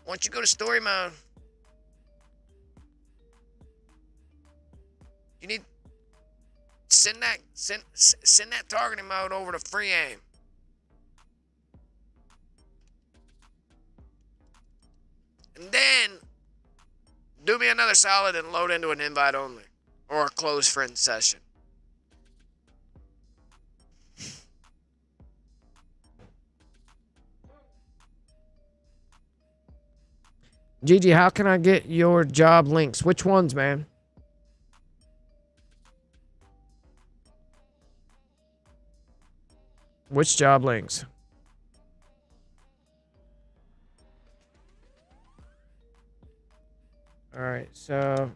Once you go to story mode, you need send that targeting mode over to free aim. And then do me another solid and load into an invite only or a closed friend session. Gigi, how can I get your job links? Which ones, man? Which job links? All right, so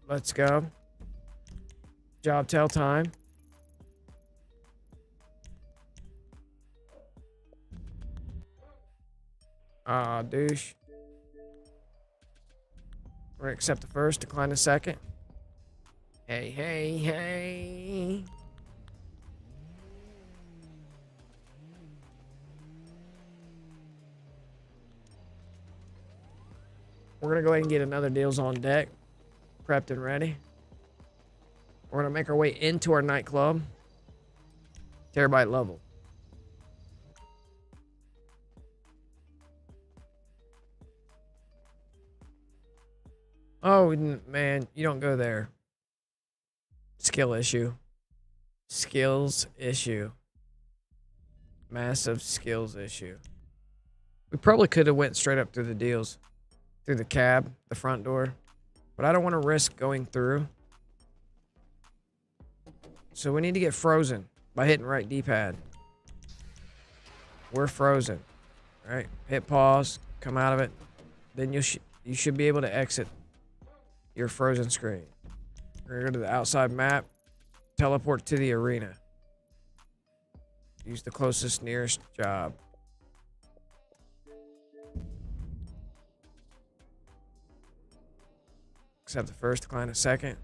let's go. Job tell time. Douche. We're gonna accept the first, decline the second. Hey, hey, hey. We're gonna go ahead and get another deals on deck. Prepped and ready. We're gonna make our way into our nightclub. Terabyte level. No, man, you don't go there. Skill issue. Skills issue. Massive skills issue. We probably could have went straight up through the deals. Through the cab, the front door. But I don't want to risk going through. So we need to get frozen by hitting right D-pad. We're frozen. All right, hit pause, come out of it. Then you should be able to exit your frozen screen. We're gonna go to the outside map, teleport to the arena. Use the closest nearest job. Accept the first, decline a second.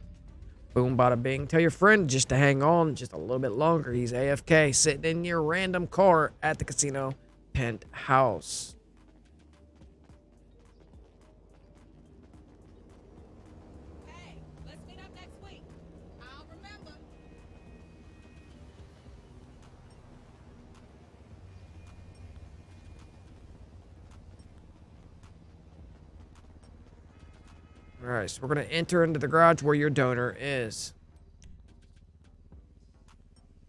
Boom, bada bing. Tell your friend just to hang on just a little bit longer. He's AFK, sitting in your random car at the casino penthouse. Hey, let's meet up next week. I'll remember. All right, so we're going to enter into the garage where your donor is.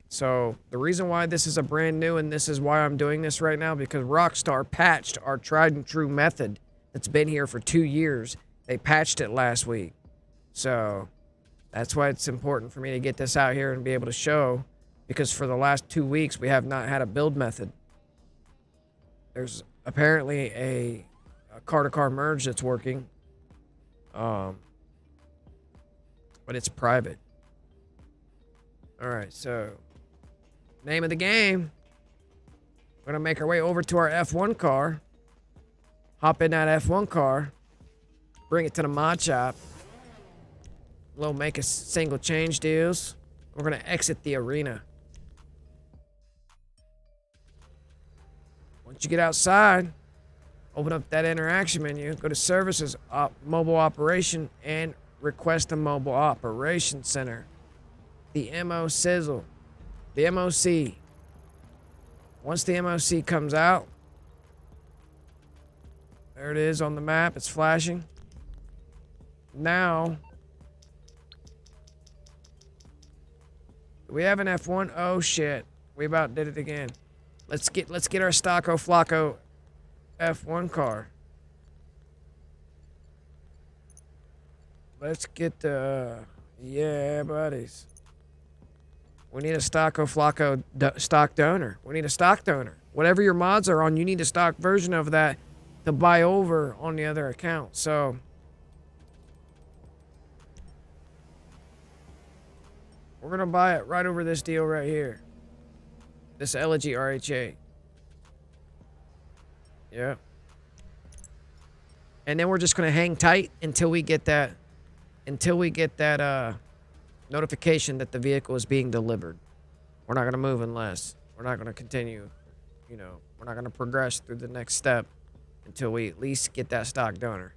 So the reason why this is a brand new and this is why I'm doing this right now, because Rockstar patched our tried and true method that's been here for 2 years. They patched it last week. So that's why it's important for me to get this out here and be able to show, because for the last 2 weeks, we have not had a build method. There's apparently a car-to-car merge that's working. But it's private. All right, so name of the game. We're gonna make our way over to our F1 car. Hop in that F1 car. Bring it to the mod shop. We'll make a single change deals. We're gonna exit the arena. Once you get outside, open up that interaction menu, go to services, mobile operation, and request a mobile operation center. The MO sizzle, the MOC. Once the MOC comes out, there it is on the map, it's flashing. Now, do we have an F1? Oh shit, we about did it again. Let's get our Stocko Flocko F1 car. Let's get the yeah, buddies. We need a Stocko Flocko stock donor. We need a stock donor. Whatever your mods are on, you need a stock version of that to buy over on the other account. So we're gonna buy it right over this deal right here. This Elegy RHA. Yeah. And then we're just gonna hang tight until we get that notification that the vehicle is being delivered. We're not gonna move unless we're not gonna continue, you know, we're not gonna progress through the next step until we at least get that stock donor.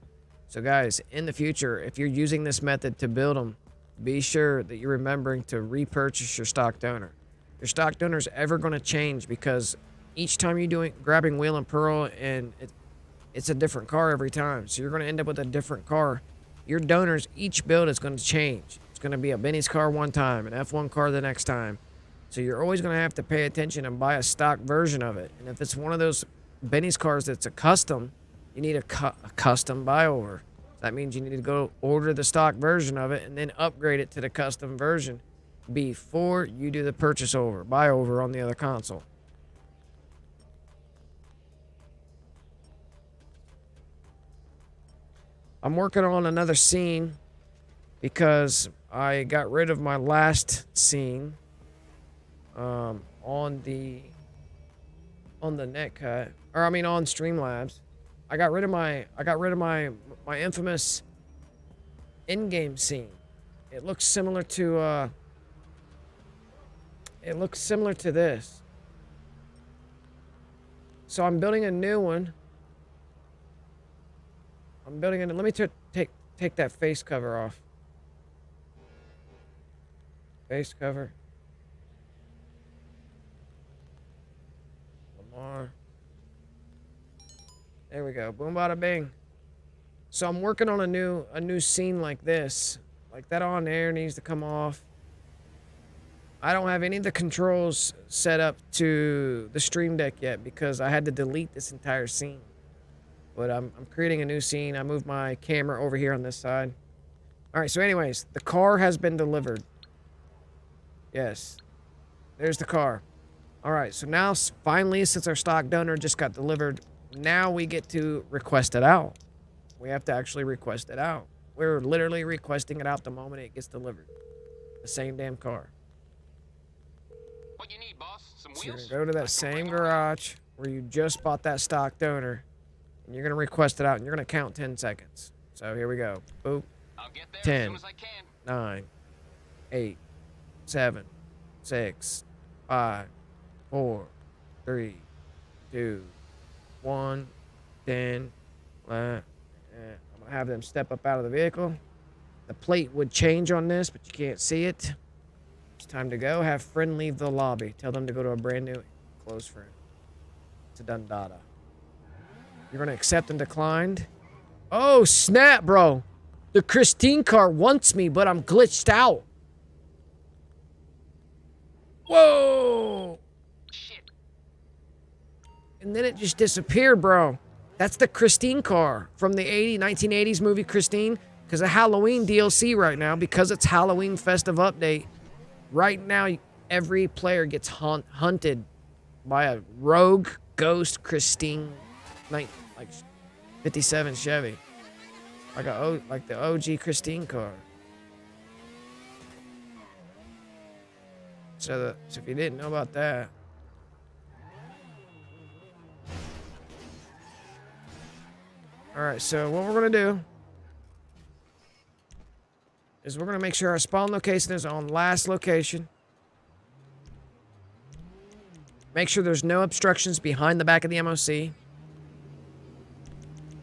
So guys, in the future, if you're using this method to build them, be sure that you're remembering to repurchase your stock donor. Your stock donor is ever going to change because each time you're grabbing wheel and pearl, and it's a different car every time. So you're going to end up with a different car. Your donors, each build is going to change. It's going to be a Benny's car one time, an F1 car the next time. So you're always going to have to pay attention and buy a stock version of it. And if it's one of those Benny's cars that's a custom, you need a custom BuyOver. That means you need to go order the stock version of it and then upgrade it to the custom version before you do the purchase over, BuyOver on the other console. I'm working on another scene because I got rid of my last scene on the netcut, or I mean on Streamlabs. I got rid of my infamous in-game scene. It looks similar to this. So I'm building a new one. Let me take that face cover off. Face cover. Lamar. There we go. Boom, bada, bing. So I'm working on a new scene like this. Like that on air needs to come off. I don't have any of the controls set up to the stream deck yet because I had to delete this entire scene. But I'm creating a new scene. I moved my camera over here on this side. All right, so anyways, the car has been delivered. Yes, there's the car. All right, so now finally, since our stock donor just got delivered, now we get to request it out. We have to actually request it out. We're literally requesting it out the moment it gets delivered. The same damn car. What you need, boss? Some So you're wheels? gonna go to that same garage where you just bought that stock donor, and you're gonna request it out, and you're gonna count 10 seconds. So here we go. Boop. I'll get there 10. as soon as I can. 9, 8, 7, 6, 5, 4, 3, 2, 1, 10. I'm gonna have them step up out of the vehicle. The plate would change on this, but you can't see it. It's time to go. Have friend leave the lobby. Tell them to go to a brand new close friend. It's a Dundada. You're gonna accept and declined. Oh snap, bro! The Christine car wants me, but I'm glitched out. Whoa! Shit. And then it just disappeared, bro. That's the Christine car from the 1980s movie Christine. Because of Halloween DLC right now, because it's Halloween festive update. Right now, every player gets hunted by a rogue ghost Christine, like 57 Chevy, like the OG Christine car. So if you didn't know about that. All right, so what we're gonna do is we're gonna make sure our spawn location is on last location. Make sure there's no obstructions behind the back of the MOC.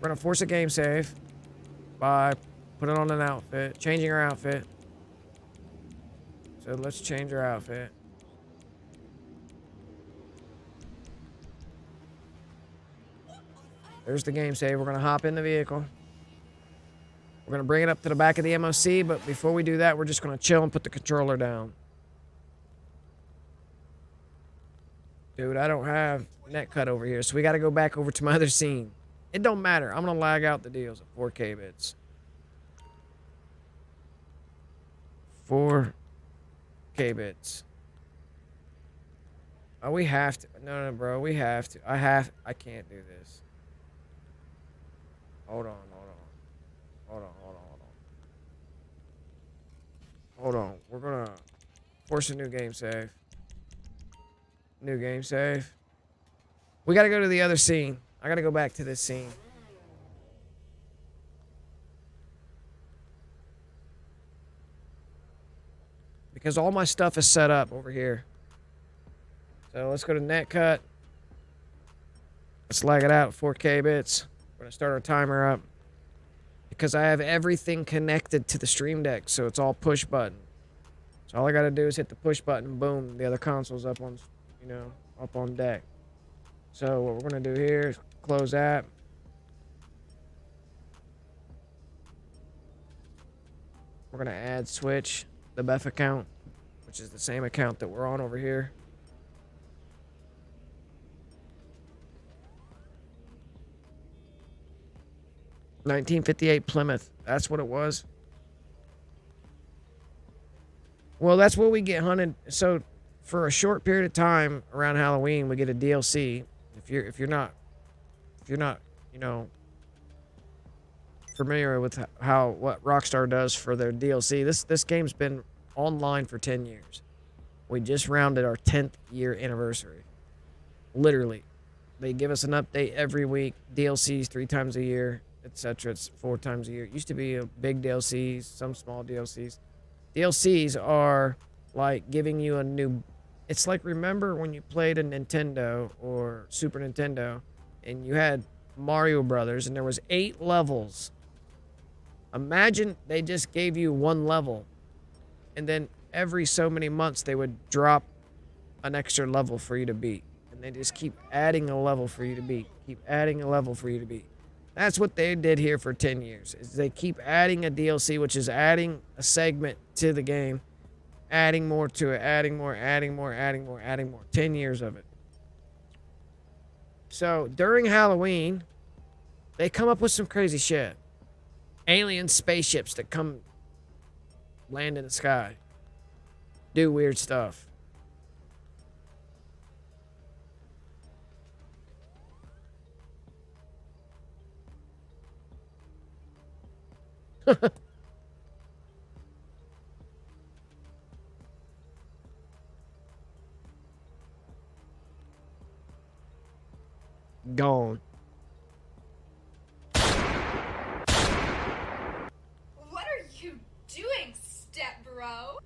We're gonna force a game save by putting on an outfit, changing our outfit. So let's change our outfit. There's the game save. We're gonna hop in the vehicle. We're gonna bring it up to the back of the MOC, but before we do that, we're just gonna chill and put the controller down. Dude, I don't have netcut over here, so we gotta go back over to my other scene. It don't matter. I'm gonna lag out the deals at 4K bits. 4K bits. Oh, we have to. No, bro, we have to. I can't do this. Hold on. Hold on. We're gonna force a new game save. New game save. We gotta go to the other scene. I gotta go back to this scene. Because all my stuff is set up over here. So let's go to netcut. Let's lag it out 4K bits. We're gonna start our timer up. Because I have everything connected to the stream deck, so it's all push button. So all I gotta do is hit the push button, boom, the other console's up on, up on deck. So what we're gonna do here is close app. We're gonna add switch the Beff account, which is the same account that we're on over here. $1958 Plymouth. That's what it was. Well, that's what we get hunted. So for a short period of time around Halloween, we get a DLC. If you're not, familiar with what Rockstar does for their DLC, this game's been online for 10 years. We just rounded our 10th year anniversary. Literally. They give us an update every week, DLCs 3 times a year, etc. It's 4 times a year. It used to be a big DLCs, some small DLCs. DLCs are like giving you a new... It's like, remember when you played a Nintendo or Super Nintendo and you had Mario Brothers and there was 8 levels. Imagine they just gave you 1 level and then every so many months they would drop an extra level for you to beat. And they just keep adding a level for you to beat. Keep adding a level for you to beat. That's what they did here for 10 years. Is they keep adding a DLC, which is adding a segment to the game, adding more to it, adding more, adding more, adding more, adding more. 10 years of it. So during Halloween, they come up with some crazy shit. Alien spaceships that come land in the sky. Do weird stuff. Gone. What are you doing, step bro?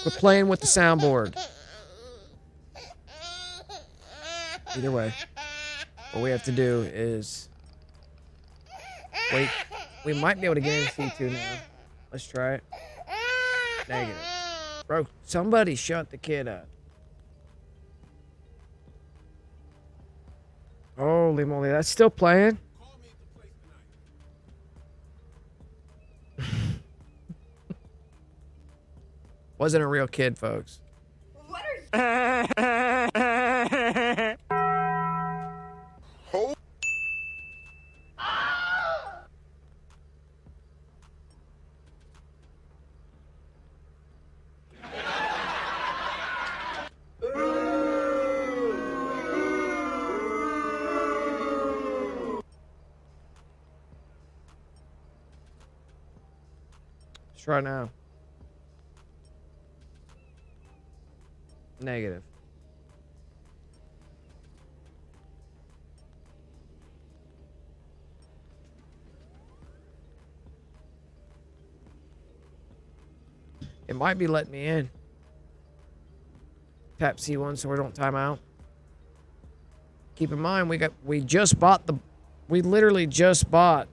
Quit playing with the soundboard. Either way, what we have to do is wait. We might be able to get in C2 now. Let's try it. Negative. Bro, somebody shut the kid up. Holy moly, that's still playing? Wasn't a real kid, folks. What are you? Let's try now. Negative. It might be letting me in. Tap C1 so we don't time out. Keep in mind we literally just bought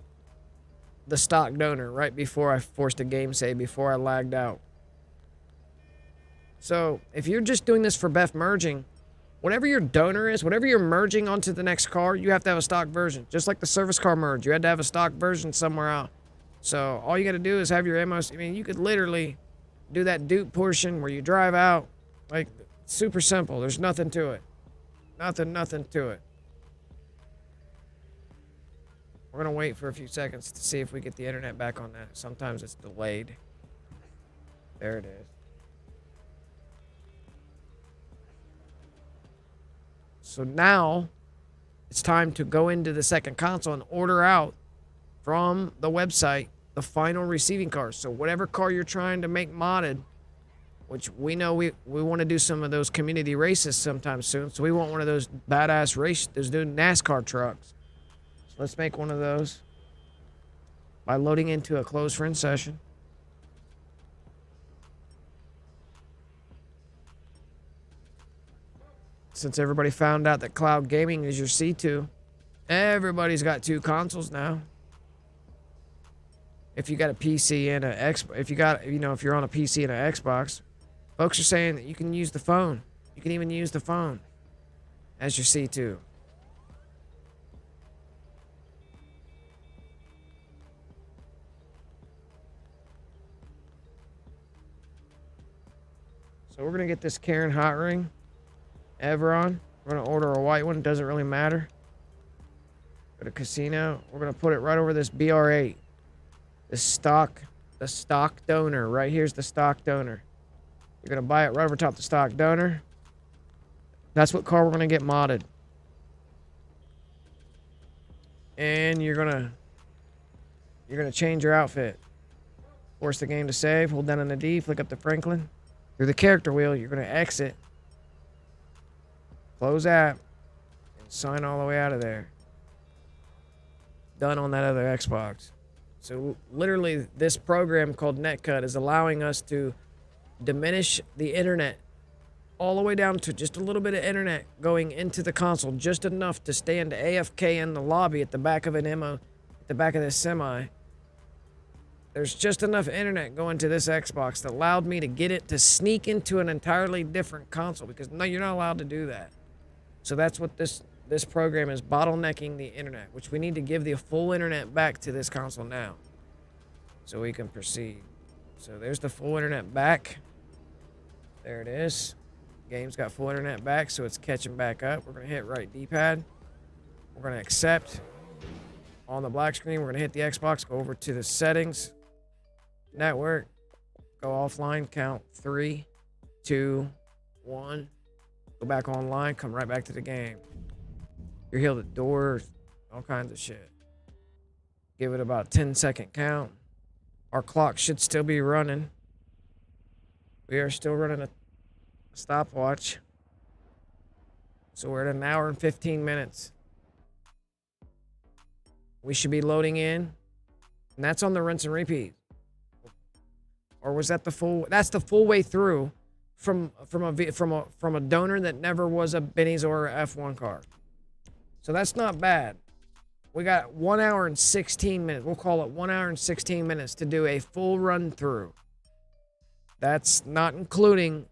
the stock donor right before I forced a game save, before I lagged out. So if you're just doing this for Beff merging, whatever your donor is, whatever you're merging onto the next car, you have to have a stock version. Just like the service car merge, you had to have a stock version somewhere out. So all you got to do is have your ammo. I mean, you could literally do that dupe portion where you drive out. Like, super simple. There's nothing to it. Nothing to it. We're going to wait for a few seconds to see if we get the internet back on that. Sometimes it's delayed. There it is. So now it's time to go into the second console and order out from the website the final receiving cars. So whatever car you're trying to make modded, which we know we want to do some of those community races sometime soon. So we want one of those badass those new NASCAR trucks. So let's make one of those by loading into a closed friend session. Since everybody found out that cloud gaming is your C2, everybody's got two consoles now. If you got a PC and an Xbox, if you're on a PC and an Xbox, folks are saying that you can use the phone. You can even use the phone as your C2. So we're gonna get this Karen hot ring. Everon. We're going to order a white one. It doesn't really matter. Go to casino. We're going to put it right over this BR8. The stock donor. Right here's the stock donor. You're going to buy it right over top the stock donor. That's what car we're going to get modded. And you're going to change your outfit. Force the game to save. Hold down on the D. Flick up to Franklin. Through the character wheel, you're going to exit. Close app, and sign all the way out of there. Done on that other Xbox. So literally this program called Netcut is allowing us to diminish the internet all the way down to just a little bit of internet going into the console, just enough to stand AFK in the lobby at the back of an at the back of this semi. There's just enough internet going to this Xbox that allowed me to get it to sneak into an entirely different console, because no, you're not allowed to do that. So that's what this program is, bottlenecking the internet, which we need to give the full internet back to this console now so we can proceed. So there's the full internet back. There it is. Game's got full internet back, so it's catching back up. We're going to hit right D-pad. We're going to accept. On the black screen, we're going to hit the Xbox, go over to the settings, network, go offline, count 3, 2, 1. Go back online, come right back to the game. You're healed at doors, all kinds of shit. Give it about 10-second count. Our clock should still be running. We are still running a stopwatch. So we're at 1 hour and 15 minutes. We should be loading in. And that's on the rinse and repeat. Or was that the full? That's the full way through from a donor that never was a Benny's or a F1 car. So that's not bad. We got 1 hour and 16 minutes. We'll call it 1 hour and 16 minutes to do a full run through. That's not including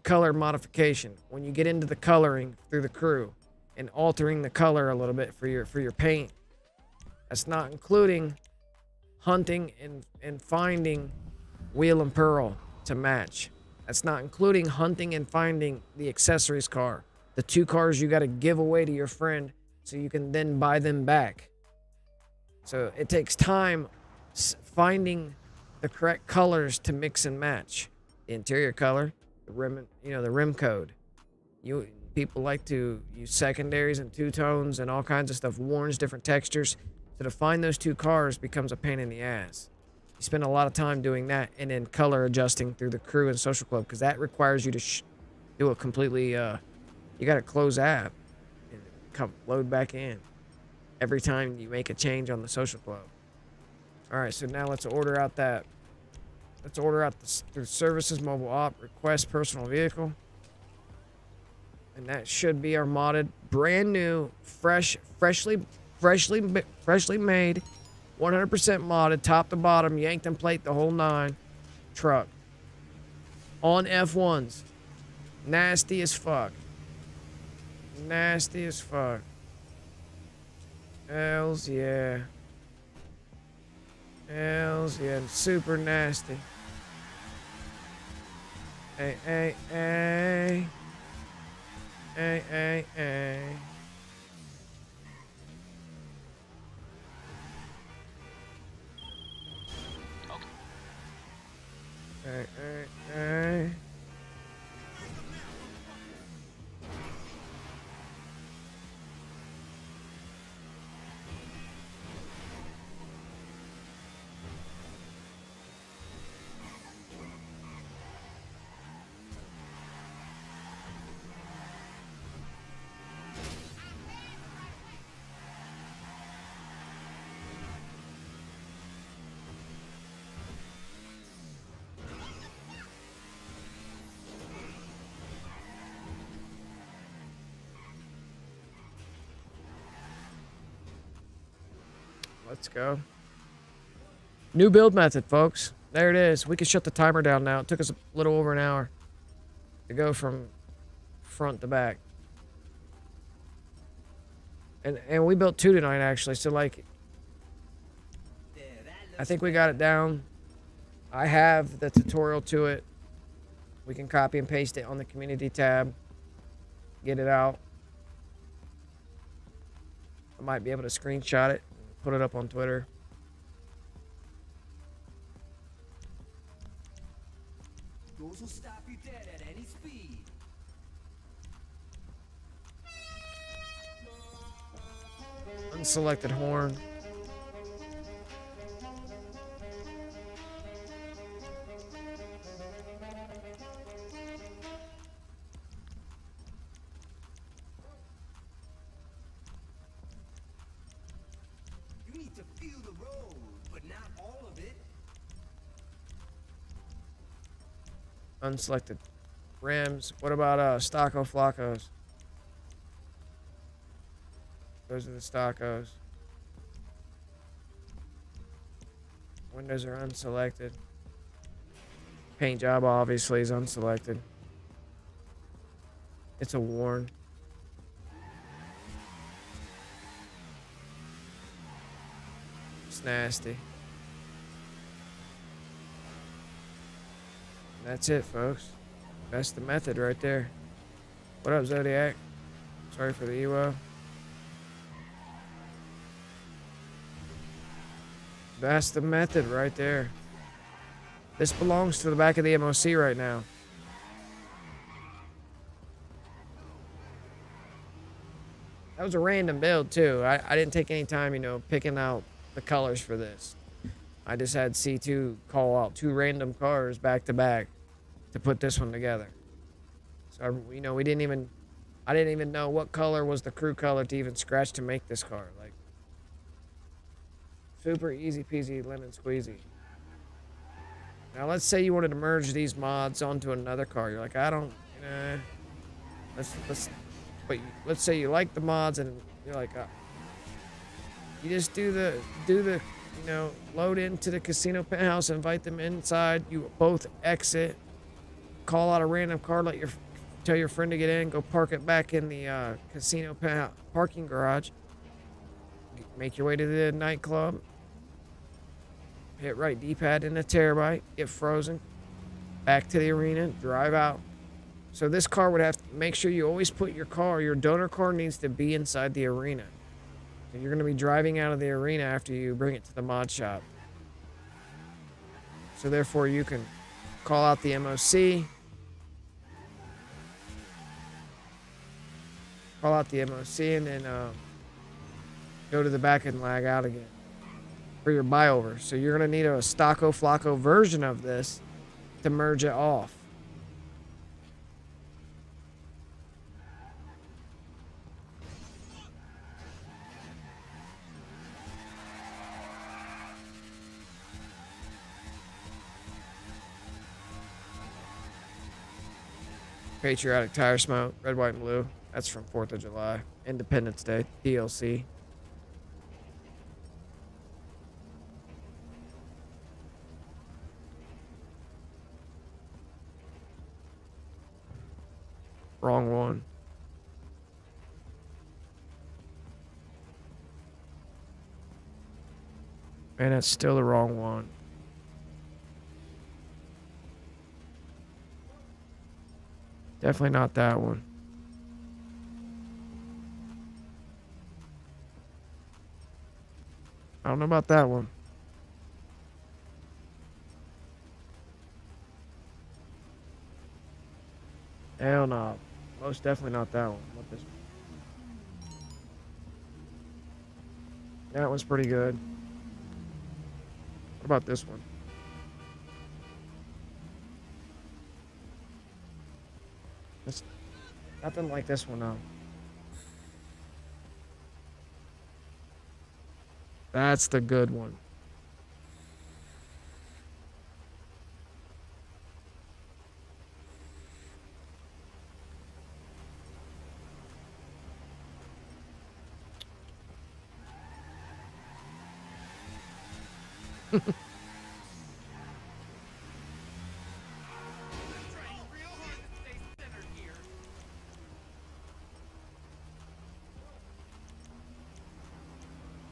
color modification. When you get into the coloring through the crew and altering the color a little bit for your paint. That's not including hunting and finding wheel and pearl to match. That's not including hunting and finding the accessories car. The 2 cars you got to give away to your friend so you can then buy them back. So it takes time finding the correct colors to mix and match. The interior color, the rim, the rim code. People like to use secondaries and 2-tones and all kinds of stuff, warns, different textures. So to find those 2 cars becomes a pain in the ass. You spend a lot of time doing that, and then color adjusting through the crew and social club, because that requires you to do a completely, you got to close app and load back in every time you make a change on the social club. All right, so now let's order out the through services, mobile op, request personal vehicle. And that should be our modded, brand new, freshly made, 100% modded, top to bottom, Yankton plate, the whole 9 truck. On F1s. Nasty as fuck. Nasty as fuck. Hells yeah. Hells yeah. Super nasty. Hey, hey, hey. Hey, hey, hey. Hey, hey, hey. Let's go. New build method, folks. There it is. We can shut the timer down now. It took us a little over an hour to go from front to back. And we built 2 tonight, actually. So, like, I think we got it down. I have the tutorial to it. We can copy and paste it on the community tab. Get it out. I might be able to screenshot it. Put it up on Twitter. Those will stop you dead at any speed. Unselected horn. to feel the road, but not all of it. Unselected rims. What about Stocko Flockos? Those are the Stockos. Windows are unselected. Paint job obviously is unselected. It's a worn. It's nasty. That's it, folks. That's the method right there. What up, Zodiac? Sorry for the EWO. That's the method right there. This belongs to the back of the MOC right now. That was a random build too. I didn't take any time, you know, picking out the colors for this. I just had C2 call out 2 random cars back to back to put this one together. So, you know, I didn't even know what color was the crew color to even scratch to make this car. Like, super easy peasy lemon squeezy. Now, let's say you wanted to merge these mods onto another car. You're like, I don't, let's say you like the mods and you're like, you just do the, you know, load into the casino penthouse, invite them inside. You both exit, call out a random car, tell your friend to get in, go park it back in the casino penthouse parking garage. Make your way to the nightclub. Hit right D-pad in a terabyte, get frozen, back to the arena, drive out. So this car would have to make sure you always put your donor car needs to be inside the arena. And you're going to be driving out of the arena after you bring it to the mod shop. So therefore you can call out the MOC. Call out the MOC and then go to the back and lag out again for your BuyOver. So you're going to need a Stocko Flocko version of this to merge it off. Patriotic Tire Smoke, red, white, and blue. That's from 4th of July. Independence Day, DLC. Wrong one. Man, that's still the wrong one. Definitely not that one. I don't know about that one. Hell no. Most definitely not that one. What this one? That one's pretty good. What about this one? It's nothing like this one, though. That's the good one.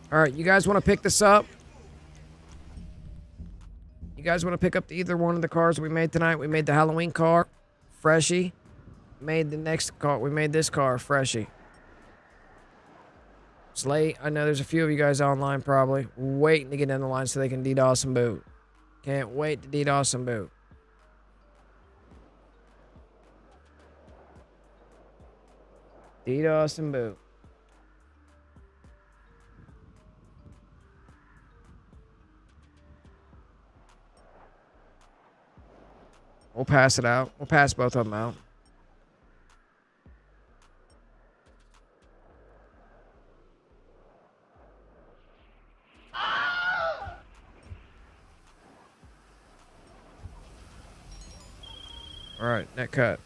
All right, you guys want to pick this up? You guys want to pick up either one of the cars we made tonight? We made the Halloween car, Freshie. Made the next car. We made this car, Freshie. It's late. I know there's a few of you guys online probably waiting to get in the line so they can DDoS and boot. Can't wait to DDoS and boot. DDoS and boot. We'll pass it out. We'll pass both of them out. All right, net cut.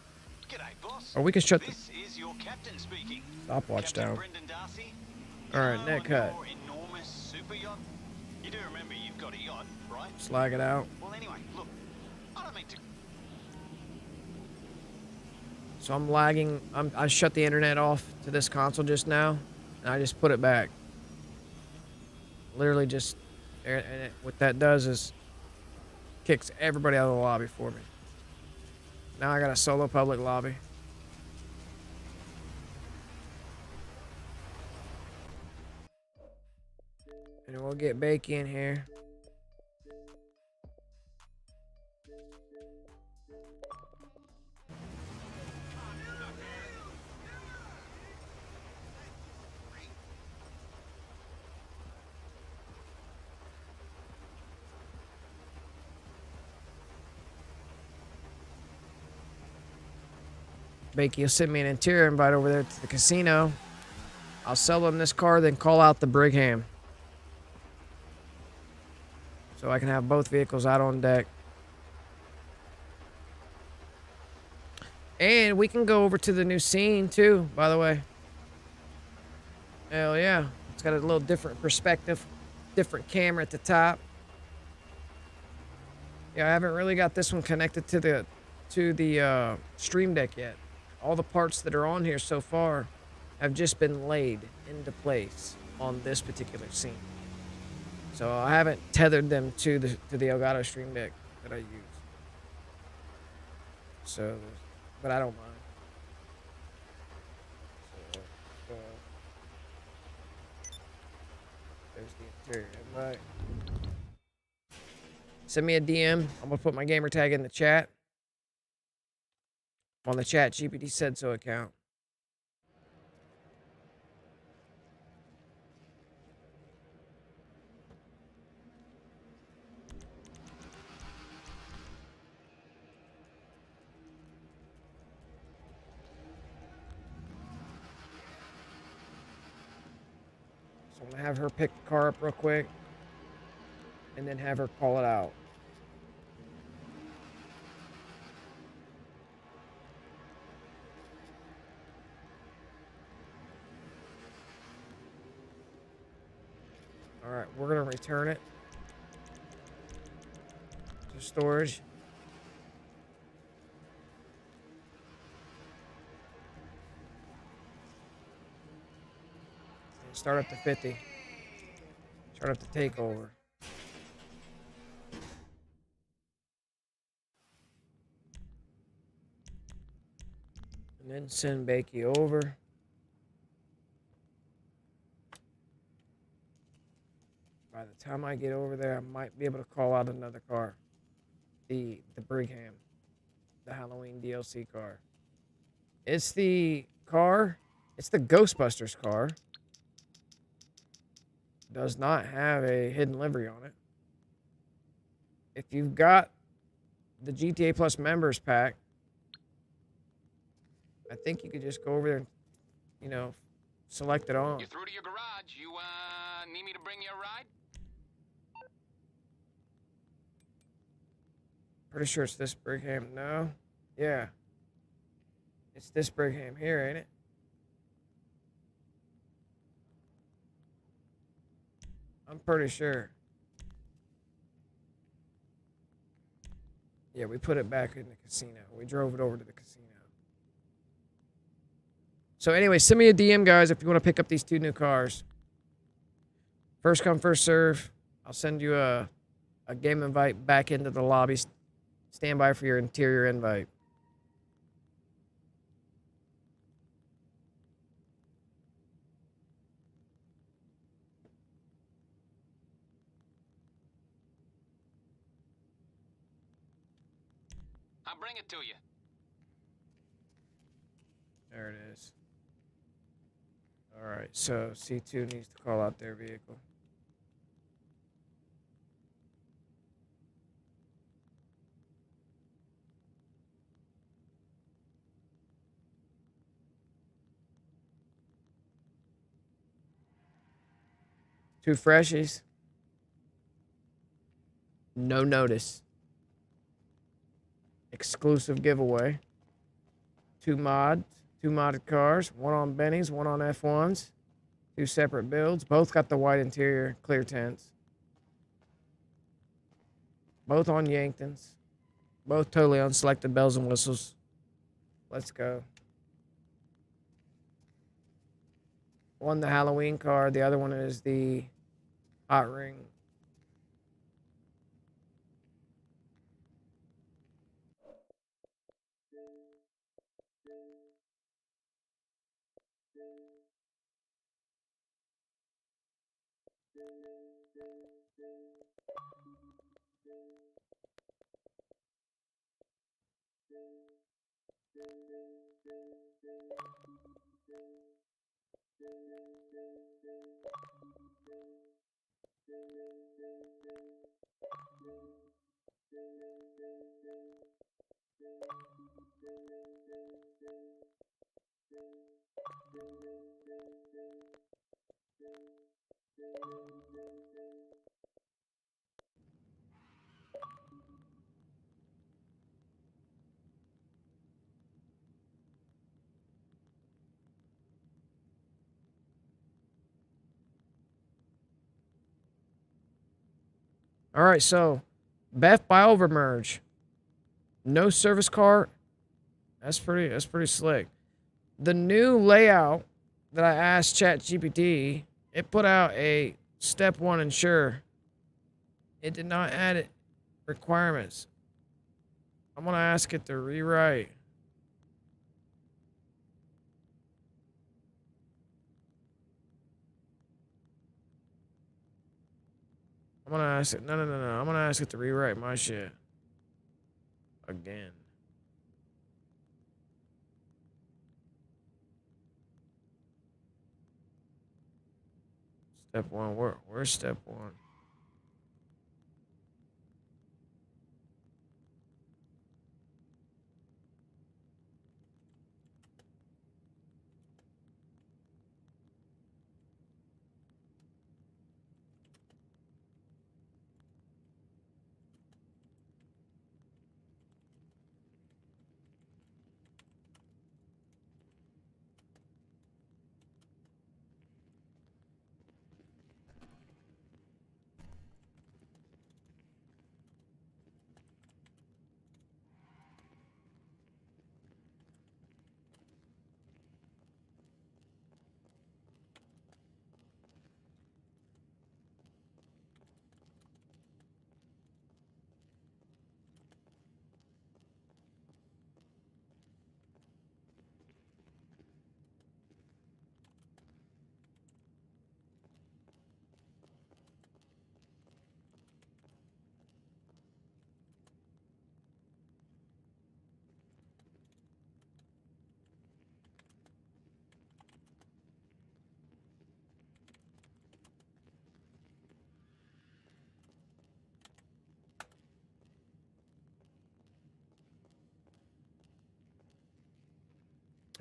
G'day, boss. Or we can shut the This is your captain speaking. stopwatch Captain down. Brendan Darcy. All right, You know, net on cut. your enormous super yacht. You do remember you've got a yacht, right? Slag it out. Well, anyway, look. I don't mean to. So I'm lagging. I shut the internet off to this console just now, and I just put it back. Literally just, what that does is kicks everybody out of the lobby for me. Now I got a solo public lobby. And we'll get Bakey in here. Bakey will send me an interior invite over there to the casino. I'll sell him this car, then call out the Brigham. So I can have both vehicles out on deck. And we can go over to the new scene too, by the way. Hell yeah. It's got a little different perspective. Different camera at the top. Yeah, I haven't really got this one connected to the stream deck yet. All the parts that are on here so far have just been laid into place on this particular scene. So I haven't tethered them to the Elgato stream deck that I use. So, but I don't mind. So, there's the interior invite. Send me a DM. I'm gonna put my gamer tag in the chat. On the chat GPT said so account. So I'm gonna have her pick the car up real quick and then have her call it out. All right, we're gonna return it to storage. And start up to 50. Start up the takeover. And then send Bakey over. By the time I get over there, I might be able to call out another car. The Brigham. The Halloween DLC car. It's the car. It's the Ghostbusters car. Does not have a hidden livery on it. If you've got the GTA Plus members pack, I think you could just go over there and, you know, select it on. You're through to your garage. You, need me to bring you a ride? Pretty sure it's this Brigham. No? Yeah. It's this Brigham here, ain't it? I'm pretty sure. Yeah, we put it back in the casino. We drove it over to the casino. So anyway, send me a DM, guys, if you want to pick up these two new cars. First come, first serve. I'll send you a game invite back into the lobby. Stand by for your interior invite. I'll bring it to you. There it is. All right, so C2 needs to call out their vehicle. Two freshies. No notice. exclusive giveaway. 2 modded cars. One on Benny's, one on F1's. 2 separate builds. Both got the white interior, clear tints. Both on Yankton's. Both totally unselected bells and whistles. Let's go. One the Halloween car. The other one is the hot ring. All right, so Beff BuyOver merge. No service car. That's pretty slick. The new layout that I asked ChatGPT, it put out a step 1 ensure. It did not add it requirements. I'm gonna ask it to rewrite. I'm gonna ask it. No. I'm gonna ask it to rewrite my shit again. Step 1. Where's step 1?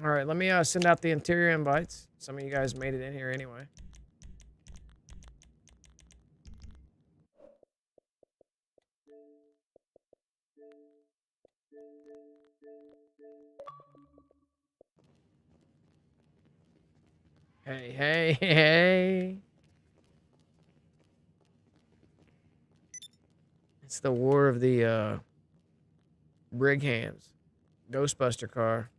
All right, let me send out the interior invites. Some of you guys made it in here anyway. Hey. It's the war of the Brighams. Ghostbuster car.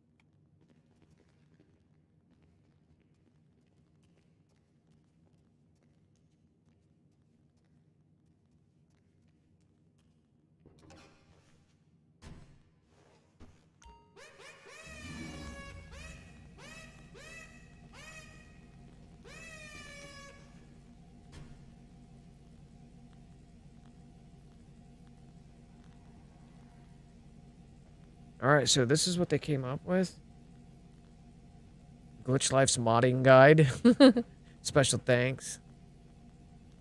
All right, so this is what they came up with. Glitch Life's modding guide. Special thanks.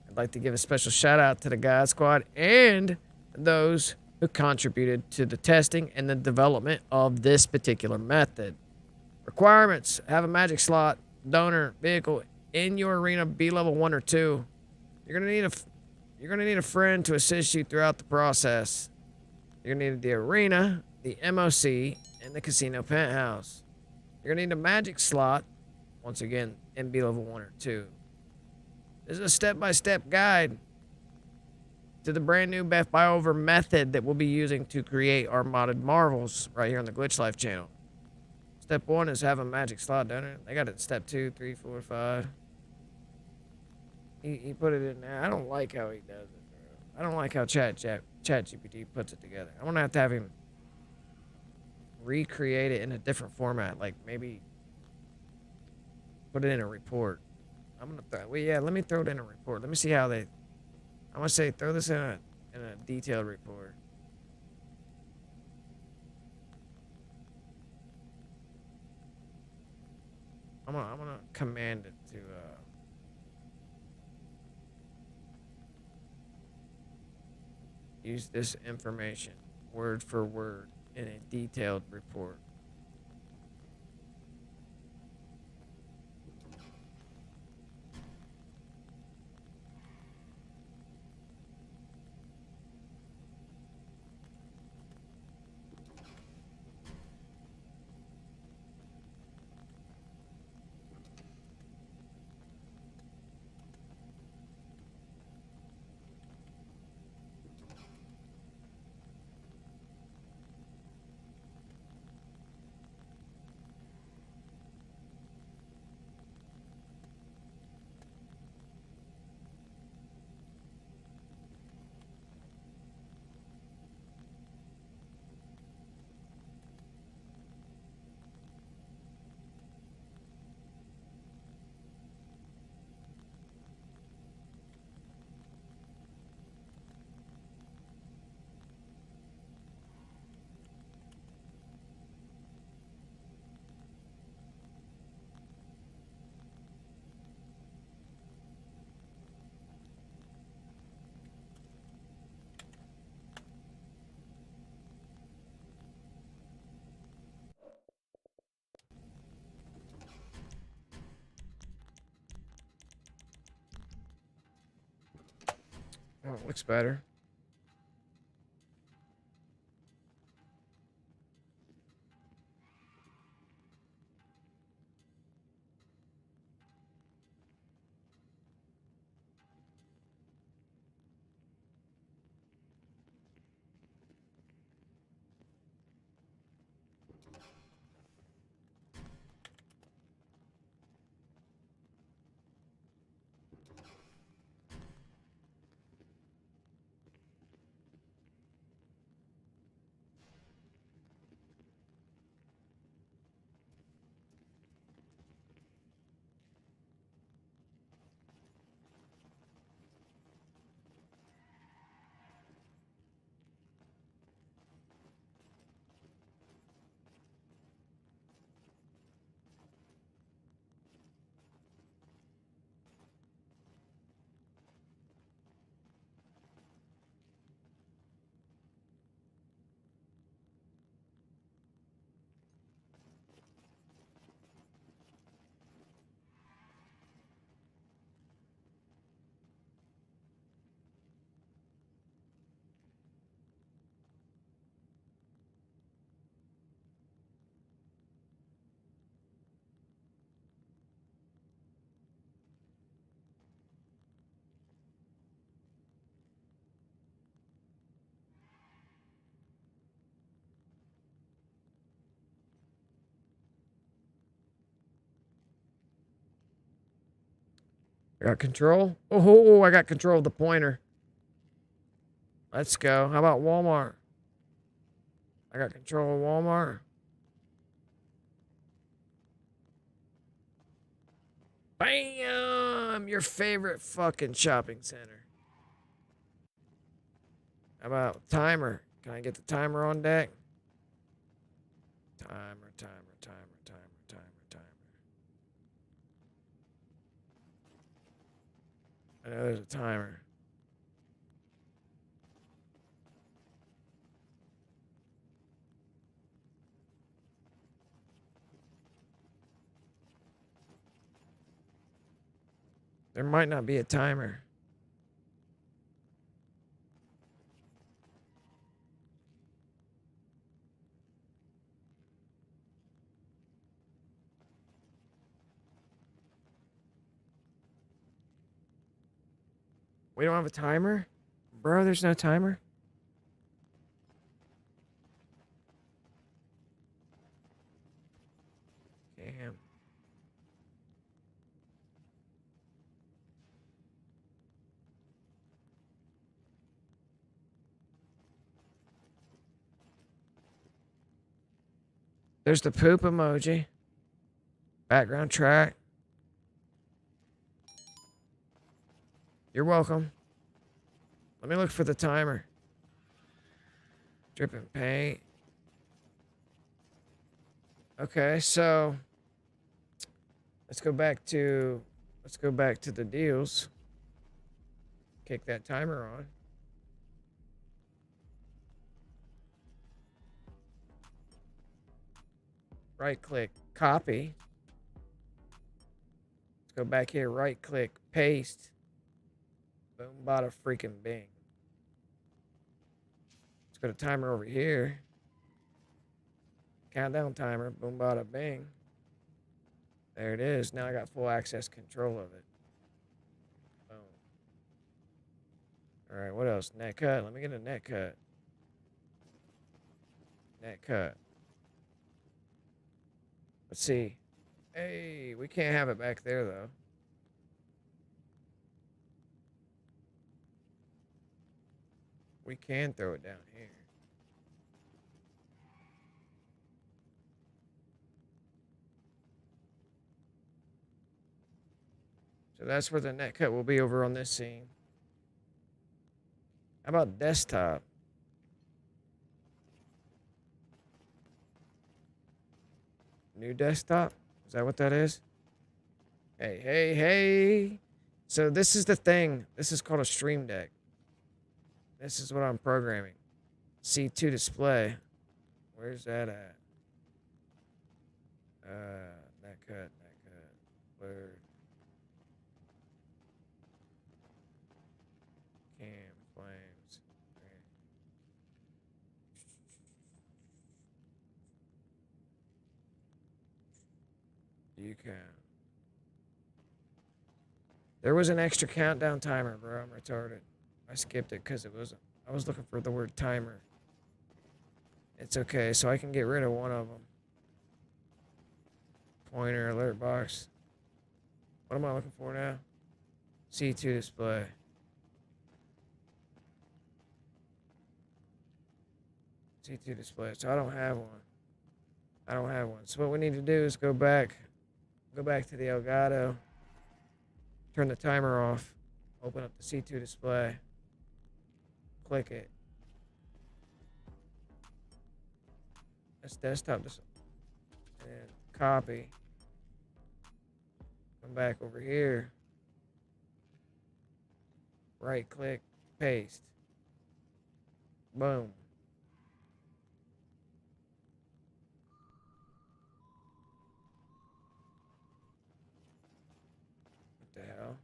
I'd like to give a special shout out to the God Squad and those who contributed to the testing and the development of this particular method. Requirements: have a magic slot, donor, vehicle in your arena, be level 1 or 2. You're gonna need a friend to assist you throughout the process. You're gonna need the arena, the MOC, and the casino penthouse. You're gonna need a magic slot, once again, MB level 1 or 2. This is a step-by-step guide to the brand new Beff BuyOver method that we'll be using to create our modded marvels right here on the Glitch Life channel. Step 1 is have a magic slot down there. They got it in step 2, 3, 4, 5. He put it in there. I don't like how he does it, bro. I don't like how ChatGPT puts it together. I'm gonna have to have him recreate it in a different format, like maybe put it in a report. I'm gonna let me throw it in a report. Let me see how they. I'm gonna say throw this in a detailed report. I'm gonna command it to use this information word for word in a detailed report. Oh, it looks better. I got control. Oh, I got control of the pointer. Let's go. How about Walmart? I got control of Walmart. Bam! Your favorite fucking shopping center. How about timer? Can I get the timer on deck? Timer. I know there's a timer. There might not be a timer. We don't have a timer? Bro, there's no timer? Damn. There's the poop emoji. Background track. You're welcome. Let me look for the timer. Dripping paint. Okay, so let's go back to the deals. Kick that timer on. Right click, copy. Let's go back here, right click, paste. Boom, bada freaking bing. Let's go to timer over here. Countdown timer, boom, bada bing. There it is. Now I got full access control of it. Boom. All right, what else? Net cut. Let me get a net cut. Net cut. Let's see. Hey, we can't have it back there, though. We can throw it down here. So that's where the net cut will be, over on this scene. How about desktop? New desktop? Is that what that is? Hey, hey, hey. So this is the thing. This is called a stream deck. This is what I'm programming. C2 display. Where's that at? Net cut. Blur. Cam, flames. You can. There was an extra countdown timer, bro. I'm retarded. I skipped it because I was looking for the word timer. It's okay, so I can get rid of one of them. Pointer, alert box. What am I looking for now? C2 display. C2 display. So I don't have one. So what we need to do is go back to the Elgato. Turn the timer off. Open up the C2 display. Click it. That's desktop. And copy. Come back over here. Right click. Paste. Boom. What the hell?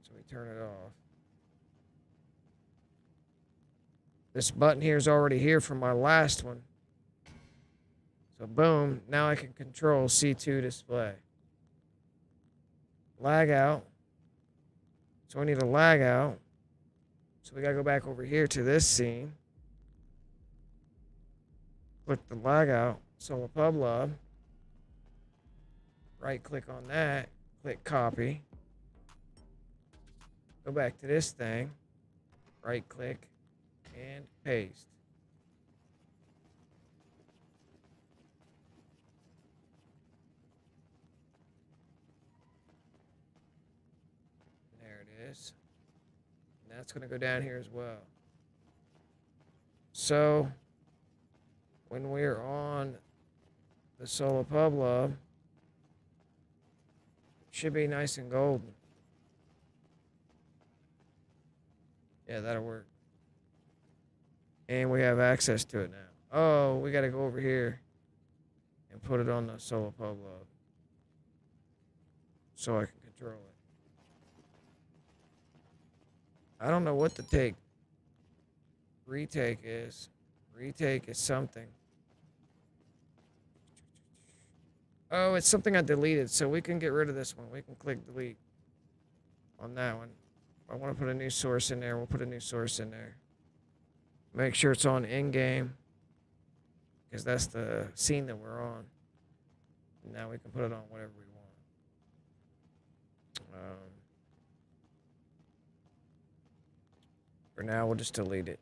So we turn it off. This button here is already here from my last one. So boom, now I can control C2 display. Lag out. So I need a lag out. So we gotta go back over here to this scene. Click the lag out, Solo Pub Lab. Right click on that, click copy. Go back to this thing, right click, and paste. There it is. And that's going to go down here as well. So when we're on the Solo Pub Lab, it should be nice and golden. Yeah, that'll work. And we have access to it now. Oh, we got to go over here and put it on the Solo Pub Lab so I can control it. I don't know what the take. Retake is. Retake is something. Oh, it's something I deleted, so we can get rid of this one. We can click delete on that one. If I want to put a new source in there, we'll put a new source in there. Make sure it's on in-game, because that's the scene that we're on. Now we can put it on whatever we want. For now, we'll just delete it.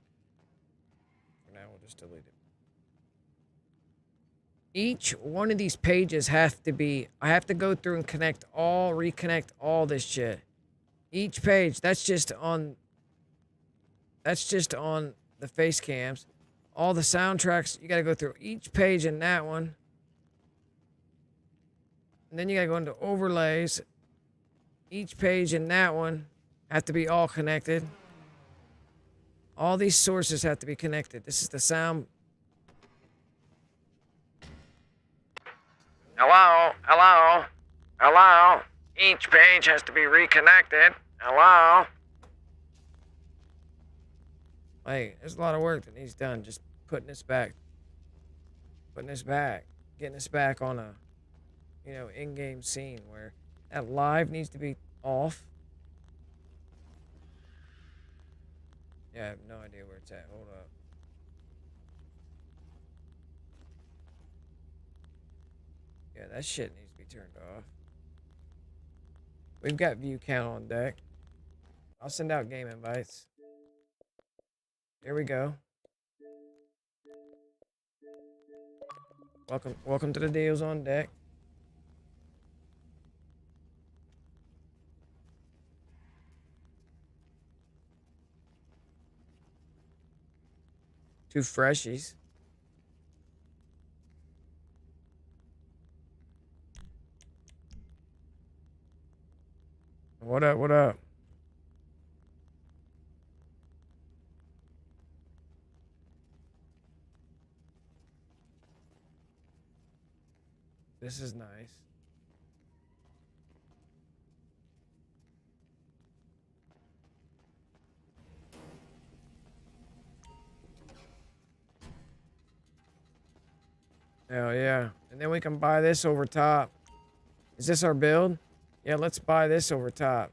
Each one of these pages have to be, I have to go through and reconnect all this shit. Each page, that's just on the face cams. All the soundtracks, you gotta go through each page in that one. And then you gotta go into overlays. Each page in that one have to be all connected. All these sources have to be connected. This is the sound. Hello, hello, hello. Each page has to be reconnected. Hello. Hey, there's a lot of work that needs done. Just putting this back. Getting us back on a, in-game scene where that live needs to be off. Yeah, I have no idea where it's at. Hold up. Yeah, that shit needs to be turned off. We've got view count on deck. I'll send out game invites. There we go. Welcome to the deals on deck. Two freshies. What up, what up? This is nice. Hell yeah. And then we can buy this over top. Is this our build? Yeah, let's buy this over top.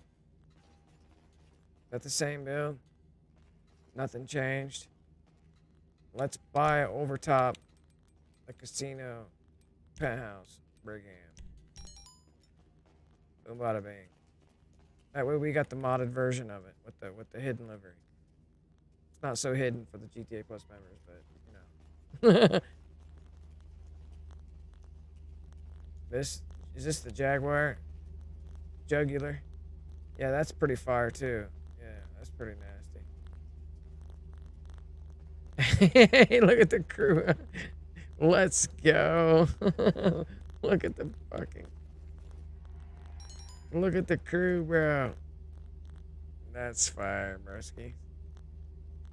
Is that the same build? Nothing changed. Let's buy over top the casino penthouse Brigham. Boom bada bing. That way we got the modded version of it with the hidden livery. It's not so hidden for the GTA Plus members, but you know. Is this the Jaguar? Jugular? Yeah, that's pretty fire too. Yeah, that's pretty nasty. Hey, look at the crew. Let's go. Look at the crew, bro. That's fire, broski.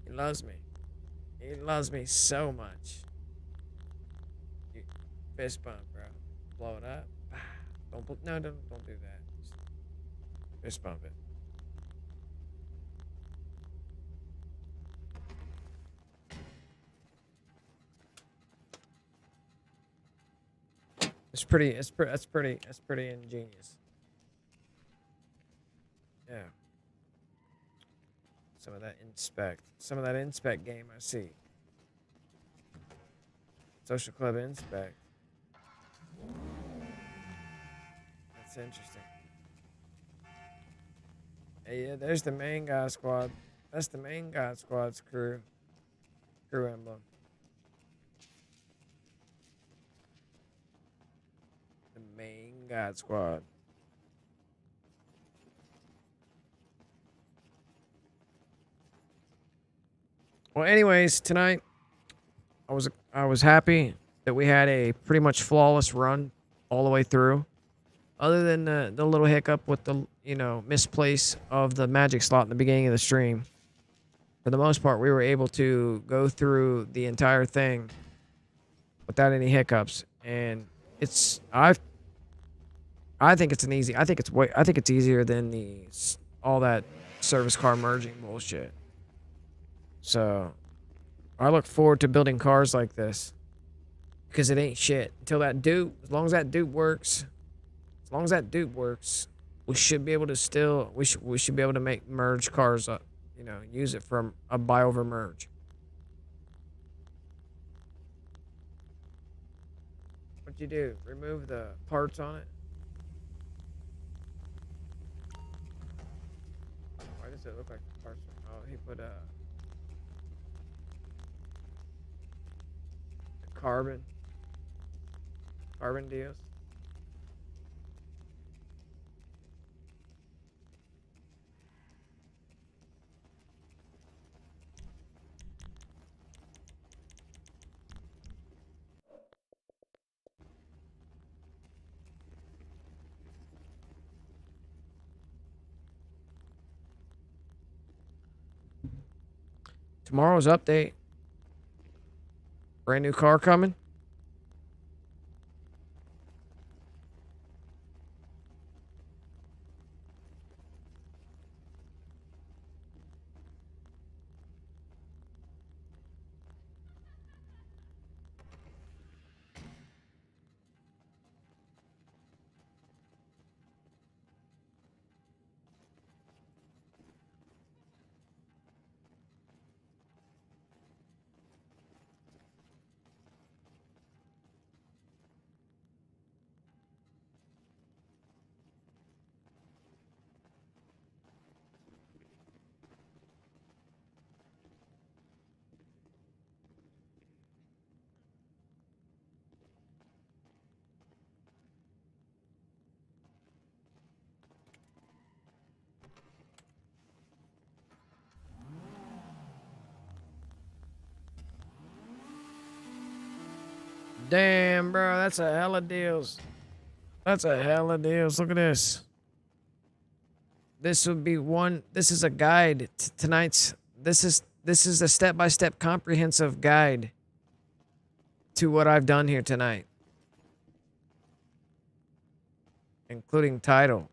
He loves me. He loves me so much. Fist bump, bro. Blow it up. Don't do that. Just fist bump it. That's pretty ingenious. Yeah. Some of that inspect game I see. Social Club inspect. That's interesting. Hey, yeah, there's the main guy squad. That's the main guy squad's crew emblem. The main God Squad. Well, anyways, tonight I was happy that we had a pretty much flawless run all the way through. Other than the little hiccup with the misplace of the magic slot in the beginning of the stream. For the most part, we were able to go through the entire thing without any hiccups, and I think it's easier than all that service car merging bullshit. So I look forward to building cars like this, because it ain't shit until that dupe. As long as that dupe works, we should be able to still we should be able to make merge cars up. You know, use it from a BuyOver merge. What'd you do? Remove the parts on it? Why does it look like parts? Oh, he put a carbon deals. Tomorrow's update. Brand new car coming. Damn, bro, that's a hella deals. That's a hella deals. Look at this. This would be one. This is a guide to tonight's. This is a step-by-step comprehensive guide to what I've done here tonight, including title.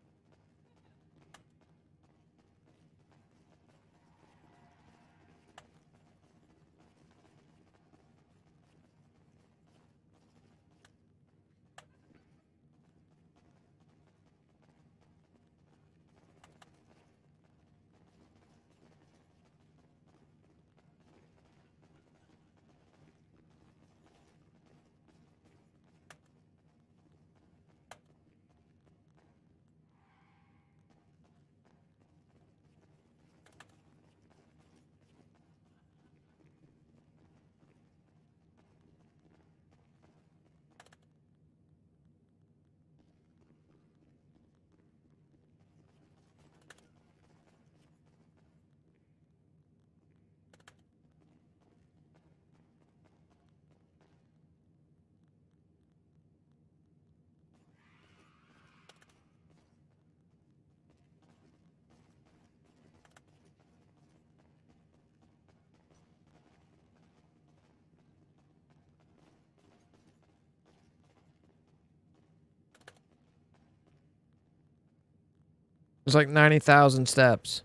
It's like 90,000 steps.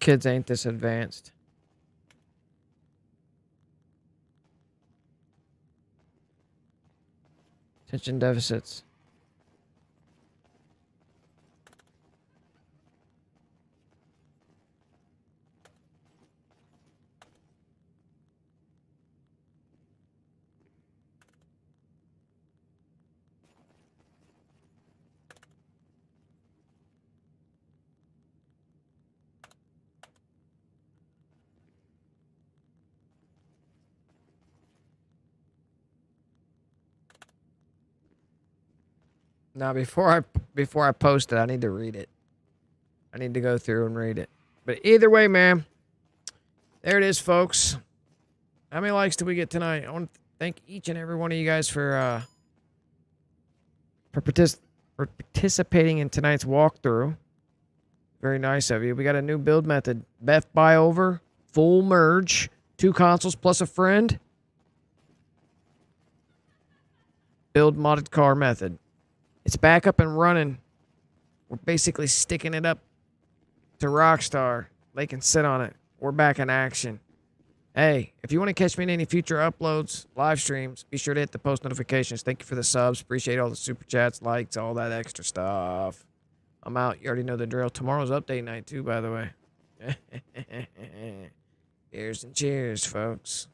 Kids ain't this advanced. Attention deficits. Now, before I post it, I need to read it. I need to go through and read it. But either way, man, there it is, folks. How many likes did we get tonight? I want to thank each and every one of you guys for participating in tonight's walkthrough. Very nice of you. We got a new build method. Beff BuyOver, full merge, 2 consoles plus a friend. Build modded car method. It's back up and running. We're basically sticking it up to Rockstar. They can sit on it. We're back in action. Hey, if you want to catch me in any future uploads, live streams, be sure to hit the post notifications. Thank you for the subs. Appreciate all the super chats, likes, all that extra stuff. I'm out. You already know the drill. Tomorrow's update night, too, by the way. Cheers and cheers, folks.